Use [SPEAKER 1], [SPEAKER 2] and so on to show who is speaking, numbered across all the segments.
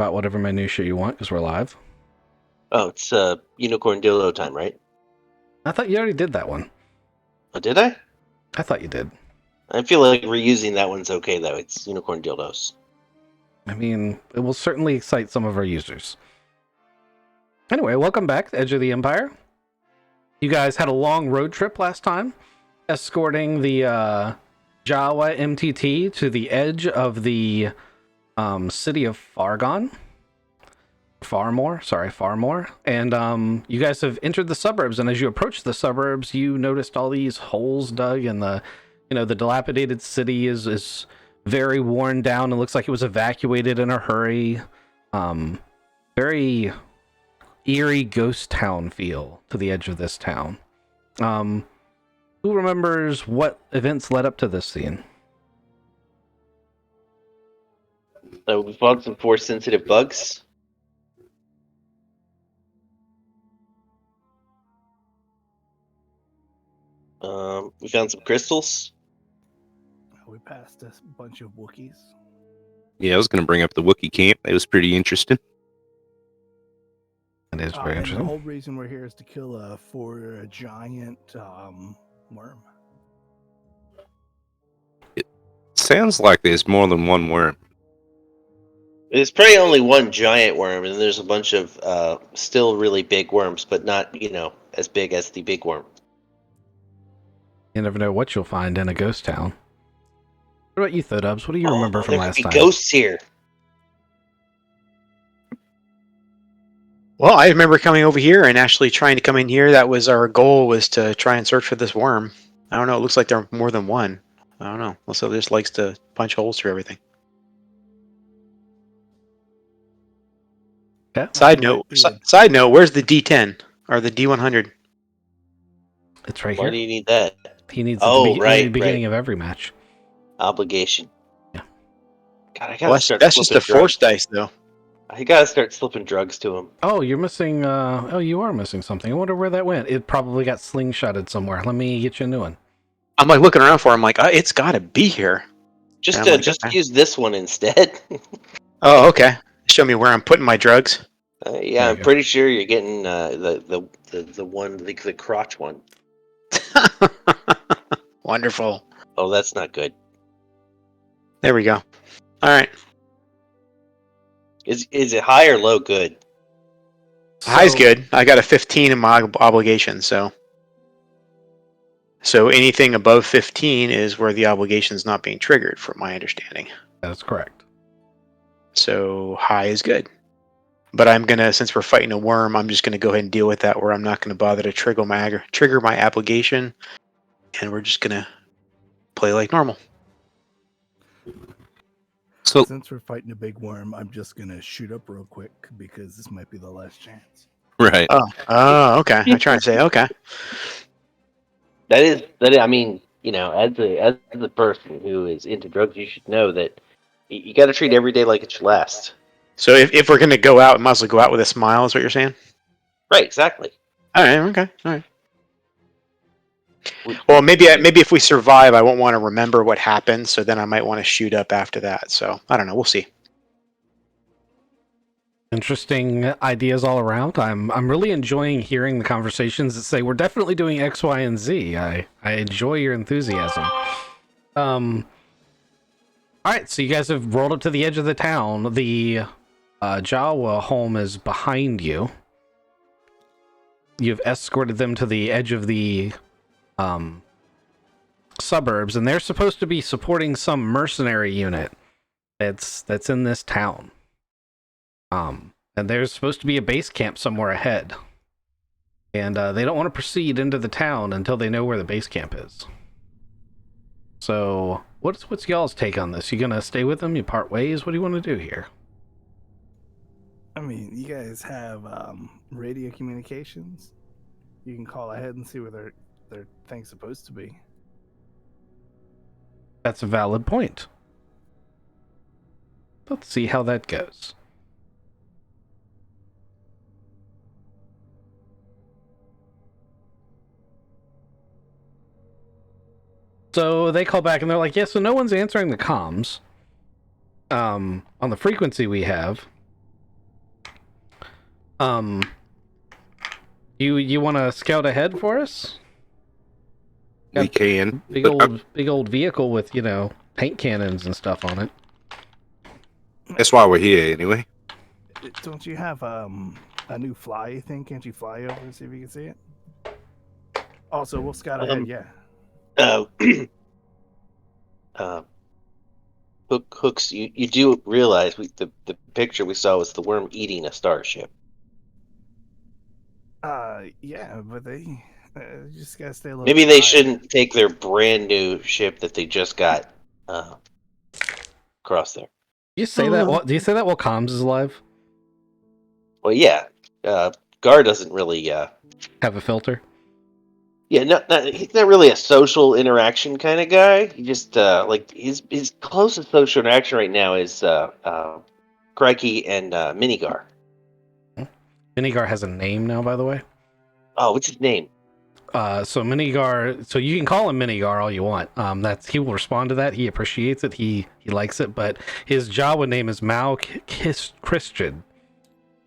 [SPEAKER 1] about whatever minutia you want because we're live.
[SPEAKER 2] Oh, it's unicorn dildo time, right?
[SPEAKER 1] I thought you already did that one.
[SPEAKER 2] Oh, did I?
[SPEAKER 1] I thought you did.
[SPEAKER 2] I feel like reusing that one's okay though. It's unicorn dildos.
[SPEAKER 1] I mean, it will certainly excite some of our users. Anyway, welcome back to Edge of the Empire. You guys had a long road trip last time, escorting the Jawa MTT to the edge of the city of Farmore. And you guys have entered the suburbs, and as you approach the suburbs, you noticed all these holes dug, and the dilapidated city is very worn down. It looks like it was evacuated in a hurry. Very eerie ghost town feel to the edge of this town. Who remembers what events led up to this scene?
[SPEAKER 2] So we found some force sensitive bugs. We found some crystals.
[SPEAKER 3] We passed a bunch of Wookiees.
[SPEAKER 4] Yeah, I was going to bring up the Wookiee camp. It was pretty interesting.
[SPEAKER 1] It is very
[SPEAKER 3] And
[SPEAKER 1] interesting.
[SPEAKER 3] the whole reason we're here is to kill a giant worm.
[SPEAKER 4] Sounds like there's more than one worm.
[SPEAKER 2] There's probably only one giant worm, and there's a bunch of still really big worms, but not as big as the big worm.
[SPEAKER 1] You never know what you'll find in a ghost town. What about you, Thodubs? What do you remember from last time?
[SPEAKER 2] There could be ghosts here.
[SPEAKER 5] Well, I remember coming over here and actually trying to come in here. That was our goal, was to try and search for this worm. I don't know. It looks like there are more than one. I don't know. Also, just likes to punch holes through everything.
[SPEAKER 1] Yeah.
[SPEAKER 5] Side note, where's the D10 or the D100?
[SPEAKER 1] It's right
[SPEAKER 2] Why
[SPEAKER 1] here.
[SPEAKER 2] do you need that?
[SPEAKER 1] He needs
[SPEAKER 2] Oh,
[SPEAKER 1] it at
[SPEAKER 2] right,
[SPEAKER 1] the beginning
[SPEAKER 2] right.
[SPEAKER 1] of every match.
[SPEAKER 2] Obligation.
[SPEAKER 1] Yeah.
[SPEAKER 2] God, I gotta
[SPEAKER 5] Well,
[SPEAKER 2] start.
[SPEAKER 5] that's just a
[SPEAKER 2] slipping
[SPEAKER 5] force
[SPEAKER 2] drugs.
[SPEAKER 5] dice, though.
[SPEAKER 2] I gotta start slipping drugs to him.
[SPEAKER 1] Oh, you're missing. You are missing something. I wonder where that went. It probably got slingshotted somewhere. Let me get you a new one.
[SPEAKER 5] I'm like looking around for it. I'm like, it's got to be here.
[SPEAKER 2] Just
[SPEAKER 5] I'm like,
[SPEAKER 2] just
[SPEAKER 5] okay.
[SPEAKER 2] use this one instead.
[SPEAKER 5] Oh, okay. Show me where I'm putting my drugs.
[SPEAKER 2] Yeah, I'm
[SPEAKER 1] you go.
[SPEAKER 2] pretty sure you're getting the one, the crotch one.
[SPEAKER 5] Wonderful.
[SPEAKER 2] Oh, that's not good.
[SPEAKER 5] There we go. All right.
[SPEAKER 2] Is it high or low good?
[SPEAKER 5] High's good. I got a 15 in my obligation, so anything above 15 is where the obligation is not being triggered, from my understanding.
[SPEAKER 1] That's correct.
[SPEAKER 5] So high is good. But I'm gonna, since we're fighting a worm, I'm just gonna go ahead and deal with that, where I'm not gonna bother to trigger my obligation, and we're just gonna play like normal.
[SPEAKER 4] So
[SPEAKER 3] Since we're fighting a big worm, I'm just gonna shoot up real quick because this might be the last chance.
[SPEAKER 4] right.
[SPEAKER 5] Oh, okay. I'm trying to say, okay.
[SPEAKER 2] That is. I mean, as a person who is into drugs, you should know that you got to treat every day like it's your last.
[SPEAKER 5] So if we're gonna go out, we might as well go out with a smile, is what you're saying?
[SPEAKER 2] Right. Exactly.
[SPEAKER 5] All right. Okay. All right. Well, maybe if we survive, I won't want to remember what happened, so then I might want to shoot up after that. So I don't know. We'll see.
[SPEAKER 1] Interesting ideas all around. I'm really enjoying hearing the conversations that say we're definitely doing X, Y, and Z. I enjoy your enthusiasm. All right, so you guys have rolled up to the edge of the town. The Jawa home is behind you. You've escorted them to the edge of the suburbs, and they're supposed to be supporting some mercenary unit that's in this town. And there's supposed to be a base camp somewhere ahead. And they don't want to proceed into the town until they know where the base camp is. So, what's y'all's take on this? You gonna stay with them? You part ways? What do you want to do here?
[SPEAKER 3] I mean, you guys have radio communications. You can call ahead and see where their thing's supposed to be.
[SPEAKER 1] That's a valid point. Let's see how that goes. So they call back and they're like, yeah, so no one's answering the comms. On the frequency we have, You want to scout ahead for us?
[SPEAKER 4] We can.
[SPEAKER 1] Big
[SPEAKER 4] but
[SPEAKER 1] big old vehicle with paint cannons and stuff on it.
[SPEAKER 4] that's why we're here anyway.
[SPEAKER 3] Don't you have a new fly thing? Can't you fly over and see if you can see it? Also, we'll scout ahead. Yeah.
[SPEAKER 2] Uh, Hooks, you do realize the picture we saw was the worm eating a starship.
[SPEAKER 3] Yeah, but they just gotta stay a little.
[SPEAKER 2] Maybe
[SPEAKER 3] bit
[SPEAKER 2] they
[SPEAKER 3] higher.
[SPEAKER 2] shouldn't take their brand new ship that they just got across there.
[SPEAKER 1] Do you say that? Do you say that while Comms is alive?
[SPEAKER 2] Well, yeah. Gar doesn't really.
[SPEAKER 1] Have a filter.
[SPEAKER 2] Yeah, he's not really a social interaction kind of guy. He just like his closest social interaction right now is Crikey and Minigar.
[SPEAKER 1] Minigar has a name now, by the way.
[SPEAKER 2] Oh, what's his name?
[SPEAKER 1] So Minigar, so you can call him Minigar all you want. He will respond to that. He appreciates it. He likes it. But his Jawa name is Mao Christian.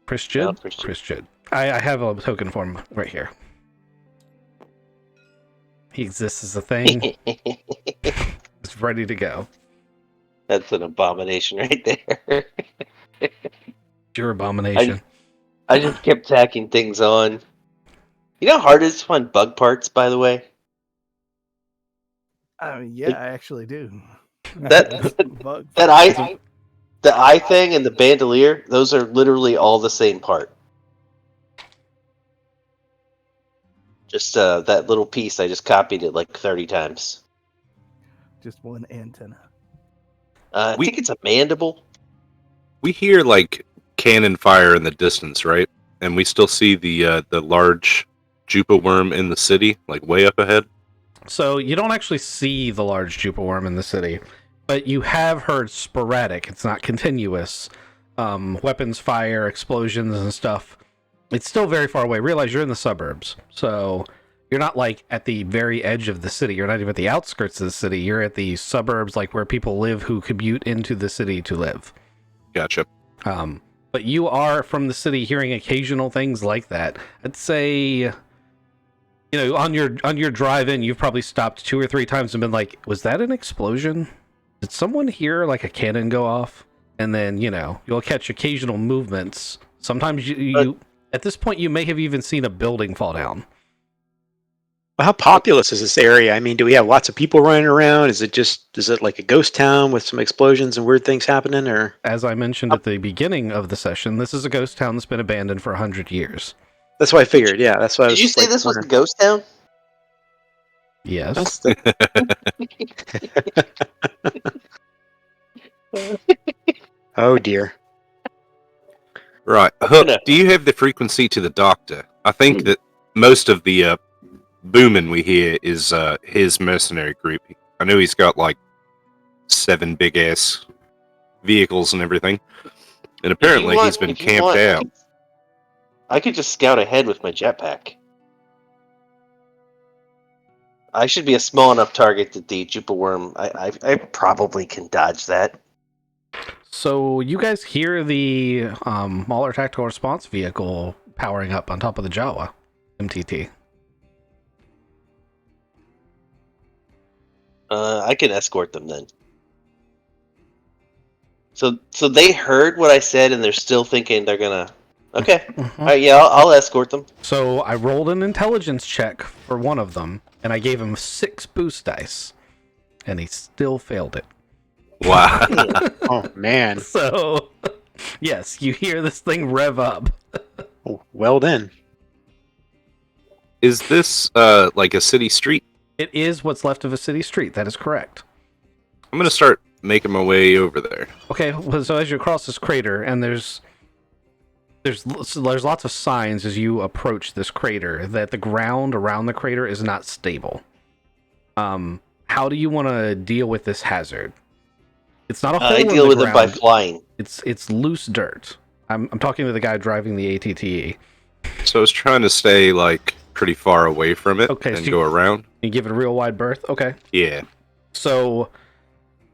[SPEAKER 1] Christian. I have a token for him right here. He exists as a thing. It's ready to go.
[SPEAKER 2] That's an abomination right there.
[SPEAKER 1] Pure abomination.
[SPEAKER 2] I just kept tacking things on. You know how hard it is to find bug parts, by the way?
[SPEAKER 3] Yeah, I actually do.
[SPEAKER 2] The eye thing and the bandolier, those are literally all the same part. Just that little piece, I just copied it like 30 times.
[SPEAKER 3] Just one antenna.
[SPEAKER 2] I think it's a mandible.
[SPEAKER 4] We hear like cannon fire in the distance, right? And we still see the large Jupa worm in the city, like way up ahead.
[SPEAKER 1] So you don't actually see the large Jupa worm in the city, but you have heard sporadic. It's not continuous. Weapons fire, explosions, and stuff. It's still very far away. Realize you're in the suburbs, so you're not like at the very edge of the city. You're not even at the outskirts of the city. You're at the suburbs, like where people live who commute into the city to live.
[SPEAKER 4] Gotcha.
[SPEAKER 1] But you are from the city hearing occasional things like that. I'd say, on your drive in, you've probably stopped 2 or 3 times and been like, was that an explosion? Did someone hear like a cannon go off? And then, you'll catch occasional movements. Sometimes you at this point, you may have even seen a building fall down.
[SPEAKER 5] Well, how populous is this area? I mean, do we have lots of people running around? Is it like a ghost town with some explosions and weird things happening? Or
[SPEAKER 1] as I mentioned at the beginning of the session, this is a ghost town that's been abandoned for 100 years.
[SPEAKER 5] That's what I figured. Yeah, that's what I was.
[SPEAKER 2] Did you say this was a ghost town?
[SPEAKER 1] Yes.
[SPEAKER 5] Oh dear.
[SPEAKER 4] Right. Hook, do you have the frequency to the doctor? I think that most of the booming we hear is his mercenary group. I know he's got like 7 big ass vehicles and everything. And apparently he's been camped out.
[SPEAKER 2] I could just scout ahead with my jetpack. I should be a small enough target that the Jupa worm, I probably can dodge that.
[SPEAKER 1] So you guys hear the Mauler Tactical Response Vehicle powering up on top of the Jawa MTT.
[SPEAKER 2] I can escort them then. So they heard what I said and they're still thinking they're gonna. Okay. All right. Yeah, I'll escort them.
[SPEAKER 1] So I rolled an intelligence check for one of them, and I gave him 6 boost dice, and he still failed it.
[SPEAKER 4] Wow.
[SPEAKER 5] Oh man.
[SPEAKER 1] So, yes, you hear this thing rev up.
[SPEAKER 5] Oh, well then.
[SPEAKER 4] Is this like a city street?
[SPEAKER 1] It is what's left of a city street. That is correct.
[SPEAKER 4] I'm gonna start making my way over there.
[SPEAKER 1] Okay, well, so as you cross this crater, and there's lots of signs as you approach this crater that the ground around the crater is not stable. How do you want to deal with this hazard? It's not a hole in the ground.
[SPEAKER 2] I deal with it by flying.
[SPEAKER 1] It's loose dirt. I'm talking to the guy driving the ATTE.
[SPEAKER 4] So I was trying to stay like pretty far away from it
[SPEAKER 1] Okay,
[SPEAKER 4] and go around.
[SPEAKER 1] You give it a real wide berth? Okay.
[SPEAKER 4] Yeah.
[SPEAKER 1] So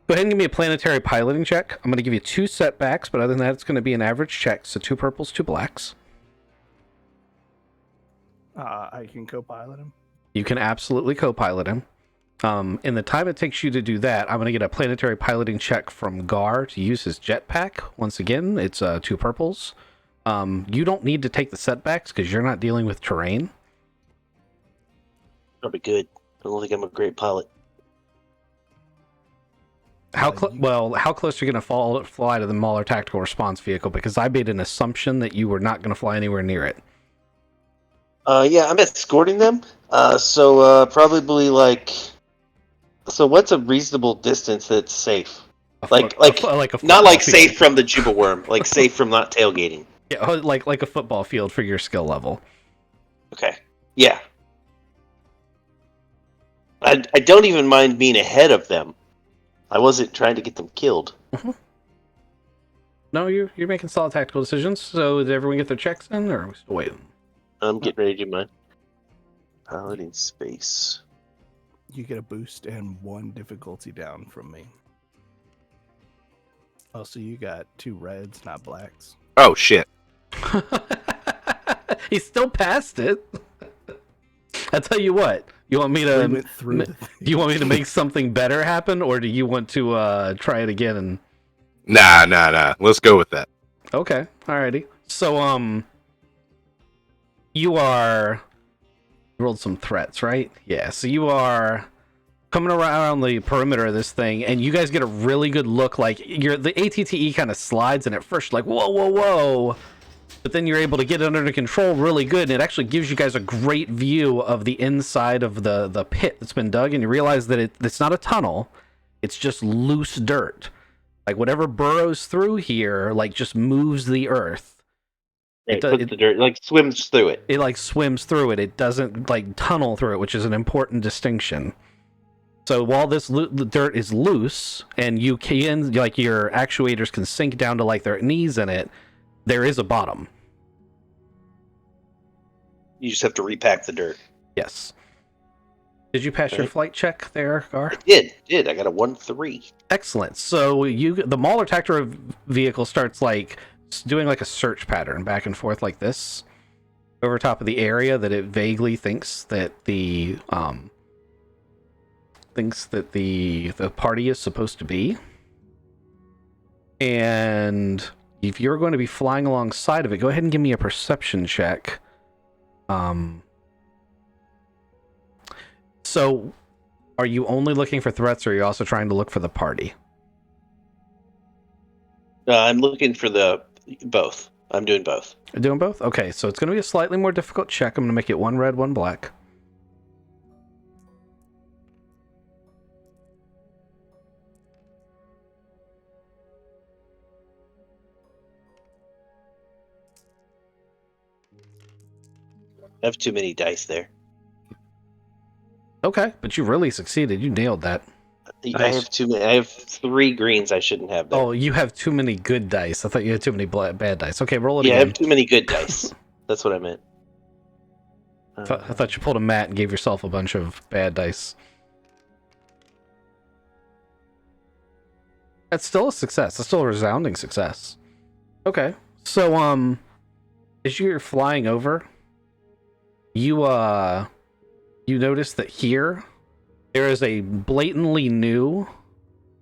[SPEAKER 1] go ahead and give me a planetary piloting check. I'm going to give you 2 setbacks, but other than that, it's going to be an average check. So 2 purples, 2 blacks.
[SPEAKER 3] I can co-pilot him.
[SPEAKER 1] You can absolutely co-pilot him. In the time it takes you to do that, I'm going to get a planetary piloting check from Gar to use his jetpack. Once again, it's 2 purples. You don't need to take the setbacks because you're not dealing with terrain.
[SPEAKER 2] That'll be good. I don't think I'm a great pilot.
[SPEAKER 1] How close are you going to fly to the Mauler tactical response vehicle? Because I made an assumption that you were not going to fly anywhere near it.
[SPEAKER 2] Yeah, I'm escorting them. So probably like. So what's a reasonable distance that's safe? Not like safe from the Juba worm, like safe from not tailgating.
[SPEAKER 1] Yeah, like a football field for your skill level.
[SPEAKER 2] Okay. Yeah. I don't even mind being ahead of them. I wasn't trying to get them killed.
[SPEAKER 1] Mm-hmm. No, you're making solid tactical decisions. So did everyone get their checks in, or are we still waiting?
[SPEAKER 2] I'm getting ready to do mine. Piloting space.
[SPEAKER 3] You get a boost and 1 difficulty down from me. Oh, so you got 2 reds, not blacks.
[SPEAKER 4] Oh shit!
[SPEAKER 1] He still passed it. I tell you what. You want me to? Do you want me to make something better happen, or do you want to try it again? And
[SPEAKER 4] Nah. Let's go with that.
[SPEAKER 1] Okay, alrighty. So you rolled some threats, right? Yeah. So you are coming around the perimeter of this thing, and you guys get a really good look. Like the ATTE kind of slides, and at first you're like, whoa. But then you're able to get it under control really good, and it actually gives you guys a great view of the inside of the pit that's been dug, and you realize that it's not a tunnel, it's just loose dirt. Like whatever burrows through here, like just moves the earth.
[SPEAKER 2] The dirt, like swims through it.
[SPEAKER 1] It like swims through it. It doesn't like tunnel through it, which is an important distinction. So while the dirt is loose, and you can, like your actuators can sink down to like their knees in it, there is a bottom.
[SPEAKER 2] You just have to repack the dirt.
[SPEAKER 1] Yes. Did you pass your flight check there, Gar?
[SPEAKER 2] I did. I got a 1-3.
[SPEAKER 1] Excellent. So the Mauler tactical vehicle starts like doing like a search pattern back and forth like this over top of the area that it vaguely thinks that the party is supposed to be. And if you're going to be flying alongside of it, go ahead and give me a perception check. So are you only looking for threats, or are you also trying to look for the party?
[SPEAKER 2] I'm looking for both. I'm doing both.
[SPEAKER 1] You're doing both? Okay, so it's going to be a slightly more difficult check. I'm going to make it 1 red, 1 black.
[SPEAKER 2] I have too many dice there.
[SPEAKER 1] Okay, but you really succeeded. You nailed that.
[SPEAKER 2] Nice. I have too many. I have 3 greens I shouldn't have there.
[SPEAKER 1] Oh, you have too many good dice. I thought you had too many bad dice. Okay, roll it again.
[SPEAKER 2] Yeah, I have too many good dice. That's what I meant.
[SPEAKER 1] I thought you pulled a mat and gave yourself a bunch of bad dice. That's still a success. That's still a resounding success. Okay, so as you're flying over, you notice that here there is a blatantly new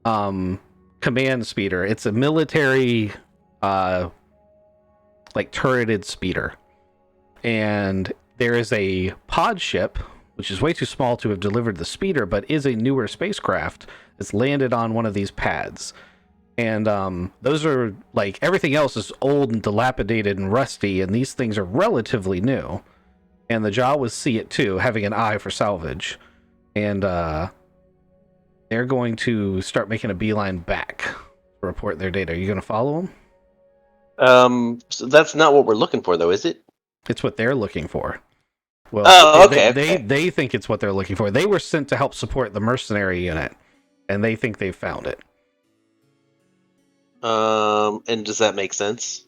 [SPEAKER 1] command speeder. It's a military like turreted speeder, and there is a pod ship which is way too small to have delivered the speeder, but is a newer spacecraft that's landed on one of these pads. And those are like, everything else is old and dilapidated and rusty, and these things are relatively new. And the Jaw was see it too, having an eye for salvage. And they're going to start making a beeline back to report their data. Are you going to follow them?
[SPEAKER 2] So that's not what we're looking for, though, is it?
[SPEAKER 1] It's what they're looking for. Well,
[SPEAKER 2] okay.
[SPEAKER 1] They think it's what they're looking for. They were sent to help support the mercenary unit, and they think they've found it.
[SPEAKER 2] And does that make sense?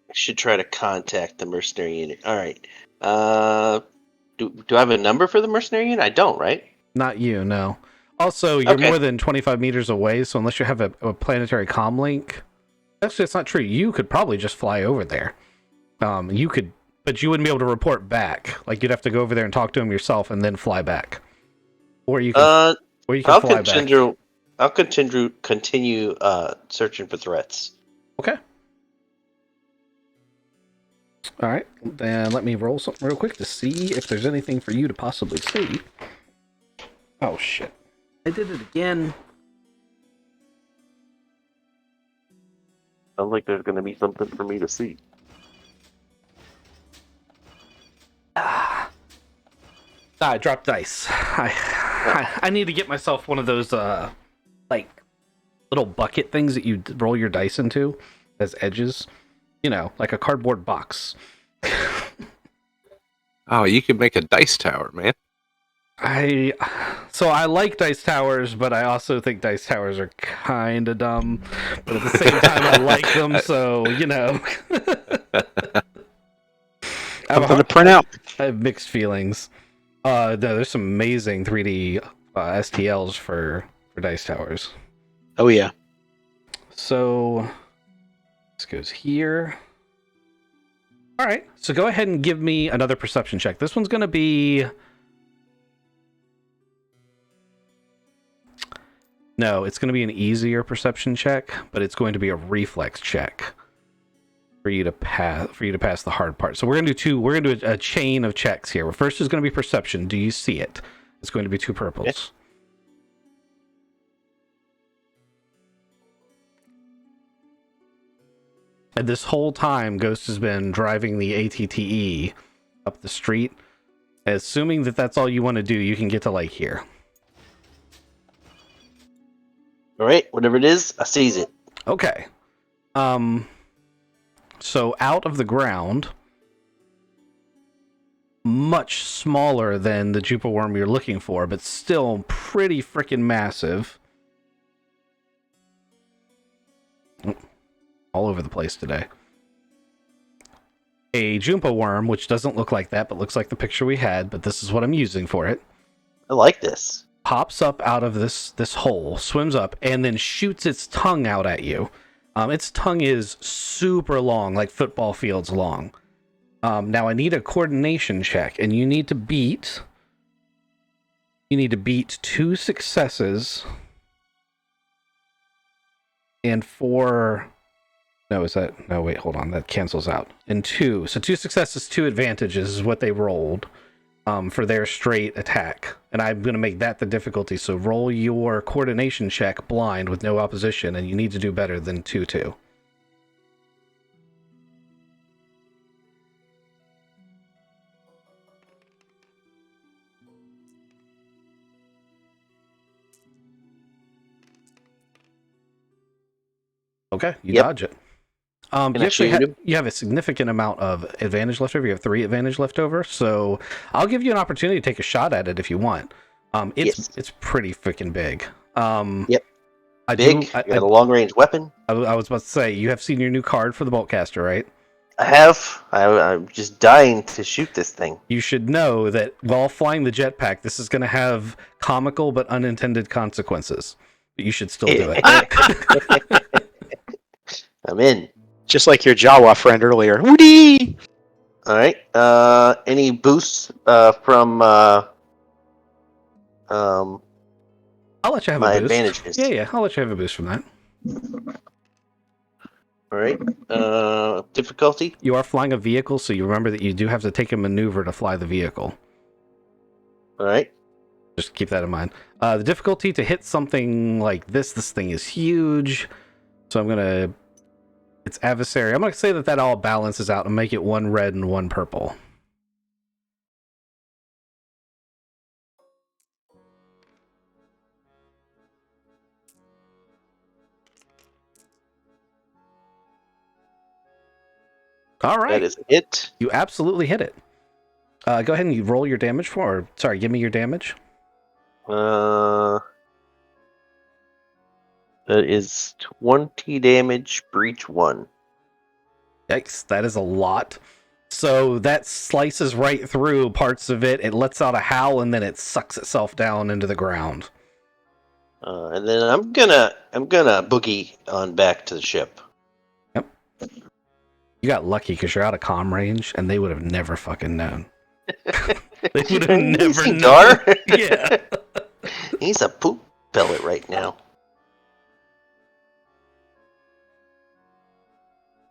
[SPEAKER 2] I should try to contact the mercenary unit. All right. Do I have a number for the mercenary unit? I don't, right?
[SPEAKER 1] Not you, no. Also, you're more than 25 meters away, so unless you have a planetary comm link, actually, it's not true. You could probably just fly over there. You could but you wouldn't be able to report back. Like you'd have to go over there and talk to him yourself, and then fly back. Or you can, fly back.
[SPEAKER 2] I'll continue searching for threats.
[SPEAKER 1] Okay. All right, then let me roll something real quick to see if there's anything for you to possibly see. Oh shit! I did it again.
[SPEAKER 2] Sounds like there's going to be something for me to see.
[SPEAKER 1] I dropped dice. I need to get myself one of those like little bucket things that you roll your dice into as edges. You know, like a cardboard box.
[SPEAKER 4] Oh, you could make a dice tower, man.
[SPEAKER 1] So I like dice towers, but I also think dice towers are kind of dumb. But at the same time, I like them, so you know.
[SPEAKER 5] Something to print out.
[SPEAKER 1] I have mixed feelings. No, there's some amazing 3D STLs for dice towers.
[SPEAKER 5] Oh yeah.
[SPEAKER 1] So this goes here. All right, so go ahead and give me another perception check. This one's going to be... No, it's going to be an easier perception check, but it's going to be a reflex check for you to pass the hard part. So we're going to do two. We're going to do a chain of checks here. First is going to be perception. Do you see it? It's going to be 2 purples.
[SPEAKER 2] Okay.
[SPEAKER 1] And this whole time, Ghost has been driving the ATTE up the street. Assuming that that's all you want to do, you can get to like here.
[SPEAKER 2] All right, whatever it is, I seize it.
[SPEAKER 1] Okay. So out of the ground, much smaller than the Jupa worm you're looking for, but still pretty freaking massive. All over the place today. A Jumpa worm, which doesn't look like that, but looks like the picture we had, but this is what I'm using for it.
[SPEAKER 2] I like this.
[SPEAKER 1] Pops up out of this hole, swims up, and then shoots its tongue out at you. Its tongue is super long, like football fields long. Now I need a coordination check, and you need to beat 2 successes and 4... No, is that... No, wait, hold on. That cancels out. And 2. So 2 successes, 2 advantages is what they rolled for their straight attack. And I'm going to make that the difficulty. So roll your coordination check blind with no opposition, and you need to do better than 2-2. Okay, you dodge it. You have a significant amount of advantage left over. You have 3 advantage left over, so I'll give you an opportunity to take a shot at it if you want. It's pretty freaking big.
[SPEAKER 2] Yep. I got a long range weapon.
[SPEAKER 1] I was about to say, you have seen your new card for the Boltcaster, right?
[SPEAKER 2] I have. I'm just dying to shoot this thing.
[SPEAKER 1] You should know that while flying the jetpack, this is going to have comical but unintended consequences. But you should still do it.
[SPEAKER 2] I'm in.
[SPEAKER 5] Just like your Jawa friend earlier. Woody!
[SPEAKER 2] All right. Any boosts from
[SPEAKER 1] I'll let you have
[SPEAKER 2] my
[SPEAKER 1] a boost.
[SPEAKER 2] advantages?
[SPEAKER 1] Yeah, I'll let you have a boost from that.
[SPEAKER 2] All right. Difficulty?
[SPEAKER 1] You are flying a vehicle, so you remember that you do have to take a maneuver to fly the vehicle.
[SPEAKER 2] All right.
[SPEAKER 1] Just keep that in mind. The difficulty to hit something like this thing is huge. So I'm going to... It's adversary. I'm going to say that all balances out and make it 1 red and 1 purple. All right.
[SPEAKER 2] That is it.
[SPEAKER 1] You absolutely hit it. Go ahead and you roll your damage give me your damage.
[SPEAKER 2] That is 20 damage for each one.
[SPEAKER 1] Yikes, that is a lot. So that slices right through parts of it. It lets out a howl and then it sucks itself down into the ground.
[SPEAKER 2] And then I'm gonna boogie on back to the ship.
[SPEAKER 1] Yep. You got lucky because you're out of comm range, and they would have never fucking known. They would have never known. Yeah.
[SPEAKER 2] He's a poop pellet right now.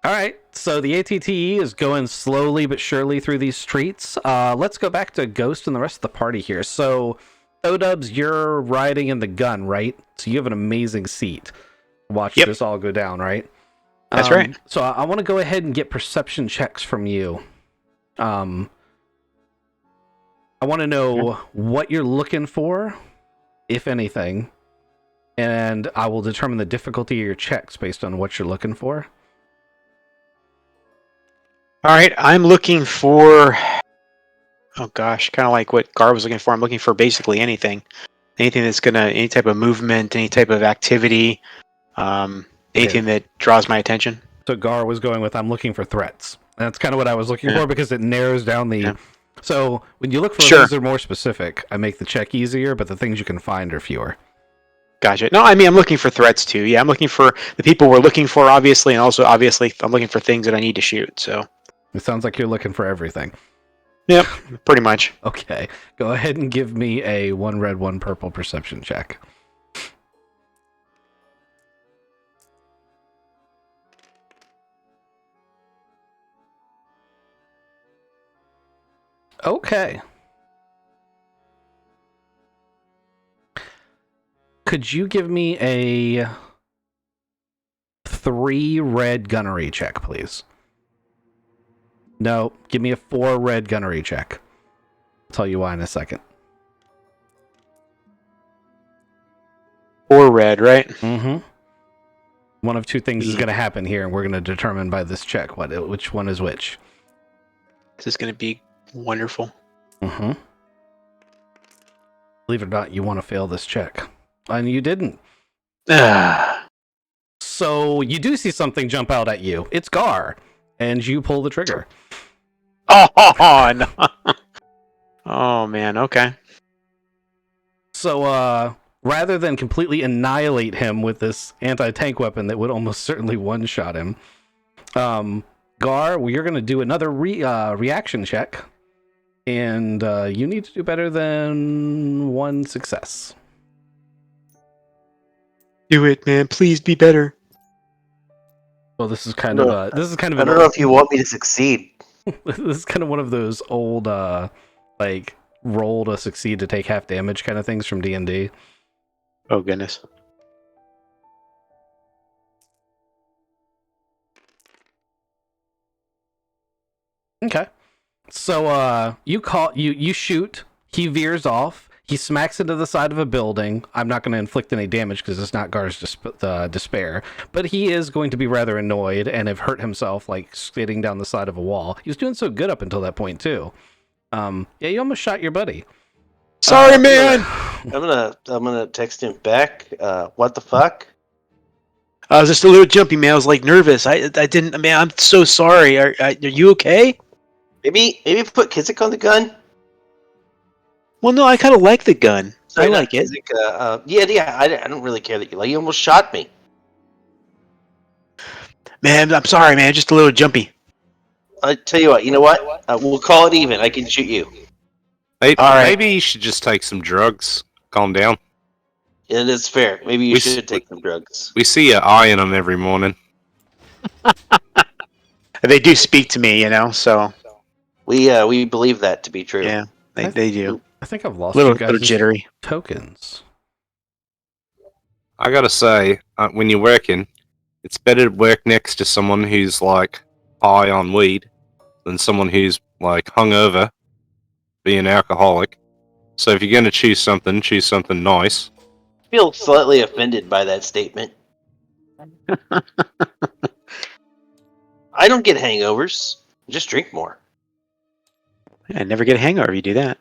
[SPEAKER 1] All right, so the ATTE is going slowly but surely through these streets. Let's go back to Ghost and the rest of the party here. So, O-Dubs, you're riding in the gun, right? So you have an amazing seat. Watch this all go down, right?
[SPEAKER 5] That's right.
[SPEAKER 1] So I want to go ahead and get perception checks from you. I want to know what you're looking for, if anything, and I will determine the difficulty of your checks based on what you're looking for.
[SPEAKER 5] All right, I'm looking for. Oh gosh, kind of like what Gar was looking for. I'm looking for basically anything that's any type of movement, any type of activity, anything that draws my attention.
[SPEAKER 1] So Gar was going with, I'm looking for threats. And that's kind of what I was looking for because it narrows down the. Yeah. So when you look for things that are more specific, I make the check easier, but the things you can find are fewer.
[SPEAKER 5] Gotcha. No, I mean, I'm looking for threats too. Yeah, I'm looking for the people we're looking for, obviously, and also obviously I'm looking for things that I need to shoot. So
[SPEAKER 1] it sounds like you're looking for everything.
[SPEAKER 5] Yep, pretty much.
[SPEAKER 1] Okay, go ahead and give me a 1 red, 1 purple perception check. Okay. Could you give me a 3 red gunnery check, please? No, give me a 4 red gunnery check. I'll tell you why in a second.
[SPEAKER 5] 4 red, right?
[SPEAKER 1] Mm-hmm. One of two things is going to happen here, and we're going to determine by this check which one is which.
[SPEAKER 5] This is going to be wonderful.
[SPEAKER 1] Mm-hmm. Believe it or not, you want to fail this check. And you didn't. So you do see something jump out at you. It's Gar. And you pull the trigger.
[SPEAKER 5] Oh, no. Oh, man. Okay.
[SPEAKER 1] So, rather than completely annihilate him with this anti-tank weapon that would almost certainly one-shot him, Gar, you're going to do another reaction check. And you need to do better than 1 success.
[SPEAKER 5] Do it, man. Please be better.
[SPEAKER 1] Well, this is kind of
[SPEAKER 2] I don't know if you want me to succeed.
[SPEAKER 1] This is kind of one of those old like roll to succeed to take half damage kind of things from D&D.
[SPEAKER 5] Oh goodness.
[SPEAKER 1] Okay. So you shoot, he veers off. He smacks into the side of a building. I'm not going to inflict any damage because it's not Gar's despair. But he is going to be rather annoyed and have hurt himself, like skidding down the side of a wall. He was doing so good up until that point, too. Yeah, you almost shot your buddy.
[SPEAKER 5] Sorry, man!
[SPEAKER 2] I'm gonna text him back. What the fuck?
[SPEAKER 5] I was just a little jumpy, man. I was like nervous. I didn't. Man, I'm so sorry. Are you okay?
[SPEAKER 2] Maybe put Kizik on the gun.
[SPEAKER 5] Well, no, I kind of like the gun. I like it.
[SPEAKER 2] Yeah. I don't really care that you like. You almost shot me.
[SPEAKER 5] Man, I'm sorry, man. Just a little jumpy.
[SPEAKER 2] I tell you what. You know what? We'll call it even. I can shoot you.
[SPEAKER 4] Hey, all right. Maybe you should just take some drugs. Calm down.
[SPEAKER 2] Yeah, that's fair. Maybe you should take some drugs.
[SPEAKER 4] We see you eyeing them every morning.
[SPEAKER 5] They do speak to me, so
[SPEAKER 2] we believe that to be true.
[SPEAKER 5] Yeah, they do.
[SPEAKER 1] I think I've lost
[SPEAKER 5] little jittery
[SPEAKER 1] tokens.
[SPEAKER 4] I gotta say, when you're working, it's better to work next to someone who's like high on weed than someone who's like hungover, being alcoholic. So if you're gonna choose something nice.
[SPEAKER 2] I feel slightly offended by that statement. I don't get hangovers. Just drink more.
[SPEAKER 5] I never get a hangover if you do that.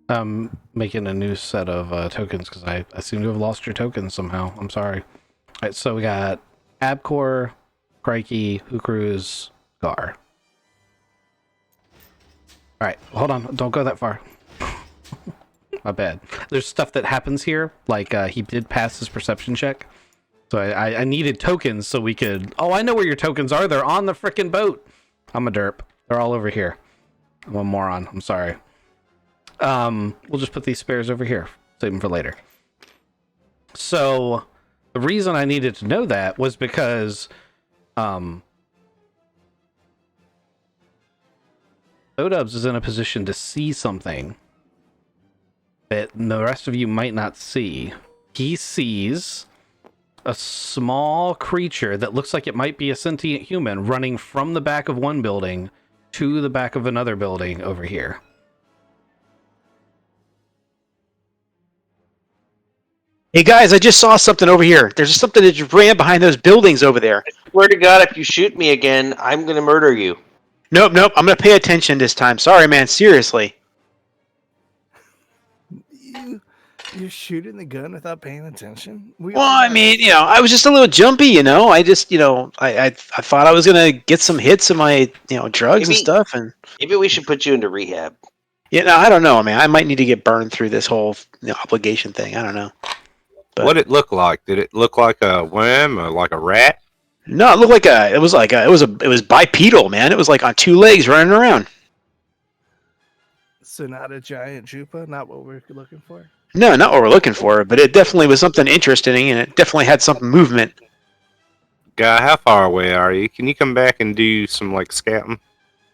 [SPEAKER 1] I'm making a new set of tokens because I seem to have lost your tokens somehow. I'm sorry. All right, so we got Abcor, Crikey, Hookroos, Gar. All right, hold on. Don't go that far. My bad. There's stuff that happens here. Like, he did pass his perception check. So I needed tokens so we could... Oh, I know where your tokens are. They're on the frickin' boat. I'm a derp. They're all over here. I'm a moron. I'm sorry. We'll just put these spares over here. Save them for later. So the reason I needed to know that was because Odubs is in a position to see something that the rest of you might not see. He sees a small creature that looks like it might be a sentient human running from the back of one building to the back of another building over here.
[SPEAKER 5] Hey guys, I just saw something over here. There's something that just ran behind those buildings over there.
[SPEAKER 2] I swear to God, if you shoot me again, I'm gonna murder you.
[SPEAKER 5] Nope. I'm gonna pay attention this time. Sorry, man. Seriously.
[SPEAKER 3] You're shooting the gun without paying attention?
[SPEAKER 5] Well, I mean, I was just a little jumpy, I just, I thought I was gonna get some hits of my, drugs and stuff, and
[SPEAKER 2] maybe we should put you into rehab.
[SPEAKER 5] Yeah, I don't know, man. I might need to get burned through this whole obligation thing. I don't know.
[SPEAKER 4] What did it look like? Did it look like a worm or like a rat?
[SPEAKER 5] No, it looked like it was bipedal, man. It was like on two legs running around.
[SPEAKER 3] So not a giant Jupa, not what we're looking for?
[SPEAKER 5] No, not what we're looking for, but it definitely was something interesting, and it definitely had some movement.
[SPEAKER 4] Guy, how far away are you? Can you come back and do some, scouting?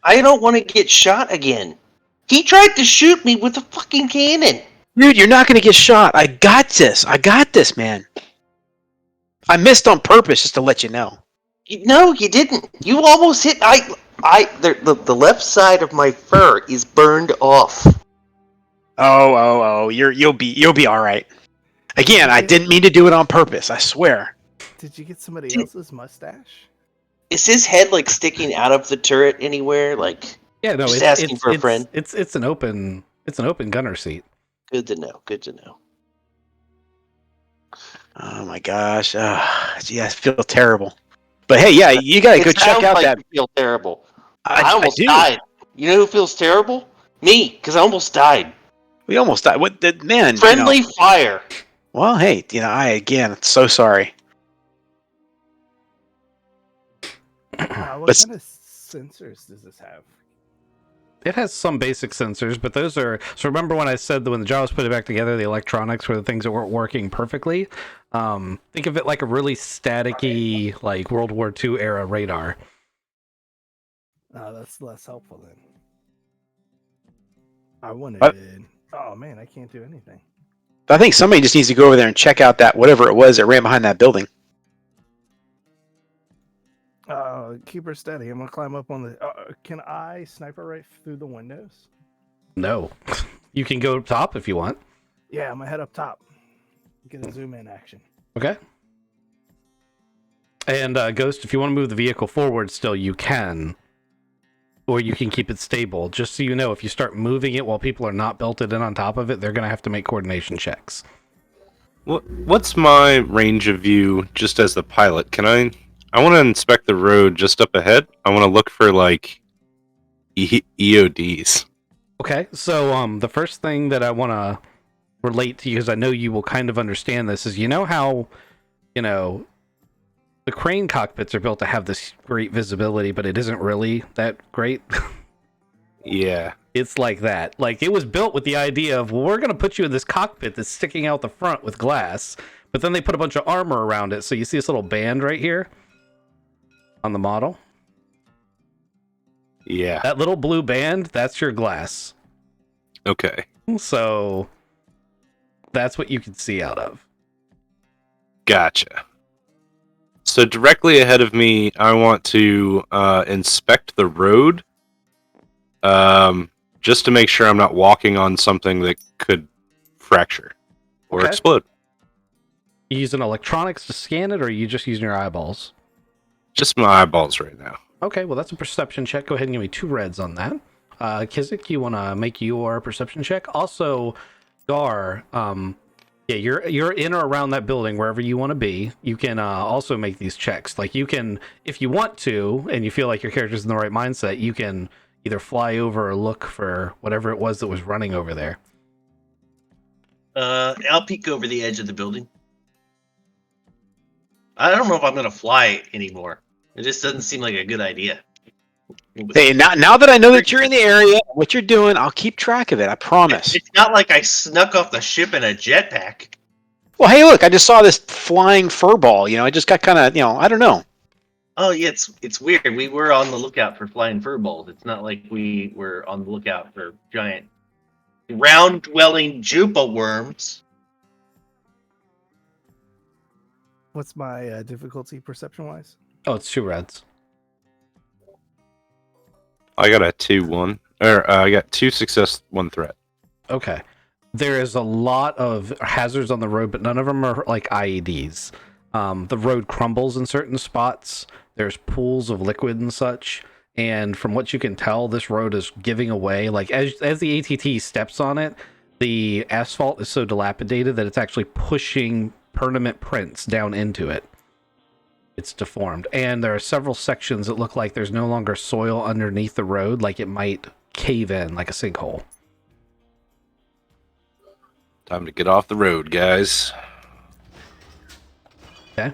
[SPEAKER 2] I don't want to get shot again. He tried to shoot me with a fucking cannon.
[SPEAKER 5] Dude, you're not going to get shot. I got this, man. I missed on purpose just to let you know.
[SPEAKER 2] No, you didn't. You almost hit... The left side of my fur is burned off.
[SPEAKER 5] Oh, you'll be all right. Again, I didn't mean to do it on purpose. I swear.
[SPEAKER 3] Did you get somebody else's mustache?
[SPEAKER 2] Is his head sticking out of the turret anywhere?
[SPEAKER 1] Yeah, no,
[SPEAKER 2] just asking for a friend.
[SPEAKER 1] It's an open gunner seat.
[SPEAKER 2] Good to know. Good to know.
[SPEAKER 5] Oh my gosh. I feel terrible. But hey, yeah, you gotta go check out that.
[SPEAKER 2] You feel terrible.
[SPEAKER 5] I
[SPEAKER 2] almost
[SPEAKER 5] do.
[SPEAKER 2] died. You know who feels terrible? Me, because I almost died.
[SPEAKER 5] We almost died. What the man?
[SPEAKER 2] Friendly fire.
[SPEAKER 5] Well, hey, I'm so sorry.
[SPEAKER 3] What kind of sensors does this have?
[SPEAKER 1] It has some basic sensors, but those are... So remember when I said that when the Jawas put it back together, the electronics were the things that weren't working perfectly? Think of it like a really staticky, World War II era radar.
[SPEAKER 3] Oh, that's less helpful then. I wanted... Oh man, I can't do anything.
[SPEAKER 5] I think somebody just needs to go over there and check out that whatever it was that ran behind that building.
[SPEAKER 3] Keep her steady. I'm gonna climb up on the... can I sniper right through the windows?
[SPEAKER 1] No. You can go up top if you want.
[SPEAKER 3] Yeah, I'm gonna head up top. Get a zoom in action.
[SPEAKER 1] Okay. And Ghost, if you want to move the vehicle forward still, you can. Or you can keep it stable. Just so you know, if you start moving it while people are not belted in on top of it, they're going to have to make coordination checks.
[SPEAKER 4] What's my range of view just as the pilot? I want to inspect the road just up ahead. I want to look for, EODs. Okay,
[SPEAKER 1] so the first thing that I want to relate to you, because I know you will kind of understand this, is how, the crane cockpits are built to have this great visibility, but it isn't really that great.
[SPEAKER 4] Yeah.
[SPEAKER 1] It's like that. It was built with the idea of, well, we're going to put you in this cockpit that's sticking out the front with glass, but then they put a bunch of armor around it. So you see this little band right here on the model?
[SPEAKER 4] Yeah.
[SPEAKER 1] That little blue band, that's your glass.
[SPEAKER 4] Okay.
[SPEAKER 1] So that's what you can see out of.
[SPEAKER 4] Gotcha. So directly ahead of me, I want to inspect the road, just to make sure I'm not walking on something that could fracture or explode.
[SPEAKER 1] You using electronics to scan it, or are you just using your eyeballs?
[SPEAKER 4] Just my eyeballs right now.
[SPEAKER 1] Okay, well, that's a perception check. Go ahead and give me 2 reds on that. Kizik, you want to make your perception check? Also, Gar, yeah, you're in or around that building, wherever you want to be. You can also make these checks. You can, if you want to, and you feel like your character's in the right mindset, you can either fly over or look for whatever it was that was running over there.
[SPEAKER 2] I'll peek over the edge of the building. I don't know if I'm going to fly anymore. It just doesn't seem like a good idea.
[SPEAKER 5] Hey, now that I know that you're in the area, what you're doing, I'll keep track of it. I promise.
[SPEAKER 2] It's not like I snuck off the ship in a jetpack.
[SPEAKER 5] Well, hey, look, I just saw this flying fur ball. I just got kind of, I don't know.
[SPEAKER 2] Oh, yeah, it's weird. We were on the lookout for flying furballs. It's not like we were on the lookout for giant round-dwelling Jupa worms.
[SPEAKER 3] What's my difficulty perception-wise?
[SPEAKER 1] Oh, it's 2 reds.
[SPEAKER 4] I got a 2-1. I got 2 success, 1 threat.
[SPEAKER 1] Okay. There is a lot of hazards on the road, but none of them are like IEDs. The road crumbles in certain spots. There's pools of liquid and such. And from what you can tell, this road is giving away. Like as the ATT steps on it, the asphalt is so dilapidated that it's actually pushing permanent prints down into it. It's deformed. And there are several sections that look like there's no longer soil underneath the road, like it might cave in like a sinkhole.
[SPEAKER 4] Time to get off the road, guys.
[SPEAKER 1] Okay.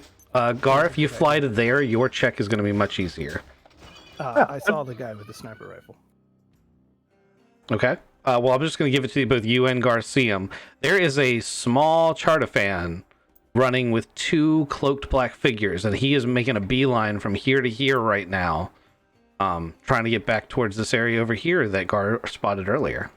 [SPEAKER 1] Gar, if you fly to there, your check is going to be much easier.
[SPEAKER 3] I saw the guy with the sniper rifle.
[SPEAKER 1] Okay. Well, I'm just going to give it to both you and Garcium. There is a small Chartafan running with 2 cloaked black figures, and he is making a beeline from here to here right now, trying to get back towards this area over here that Gar spotted earlier.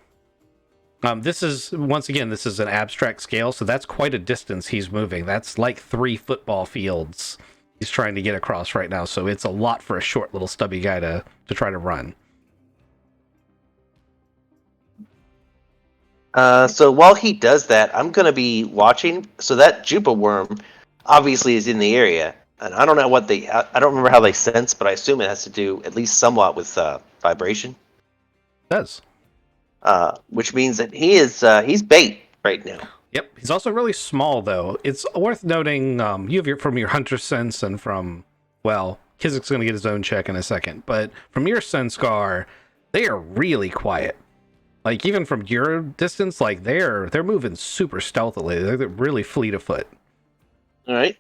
[SPEAKER 1] This is, once again, this is an abstract scale, so that's quite a distance he's moving. That's like 3 football fields he's trying to get across right now, so it's a lot for a short little stubby guy to try to run.
[SPEAKER 2] So while he does that, I'm going to be watching. So that Jupa worm obviously is in the area. And I don't know what I don't remember how they sense, but I assume it has to do at least somewhat with vibration.
[SPEAKER 1] It does.
[SPEAKER 2] Which means that he's bait right now.
[SPEAKER 1] Yep, he's also really small, though. It's worth noting, you have from your hunter sense and from, well, Kizik's going to get his own check in a second, but from your sense, Gar, they are really quiet. Like, even from your distance, like, they're moving super stealthily. They're really fleet of foot.
[SPEAKER 2] All right.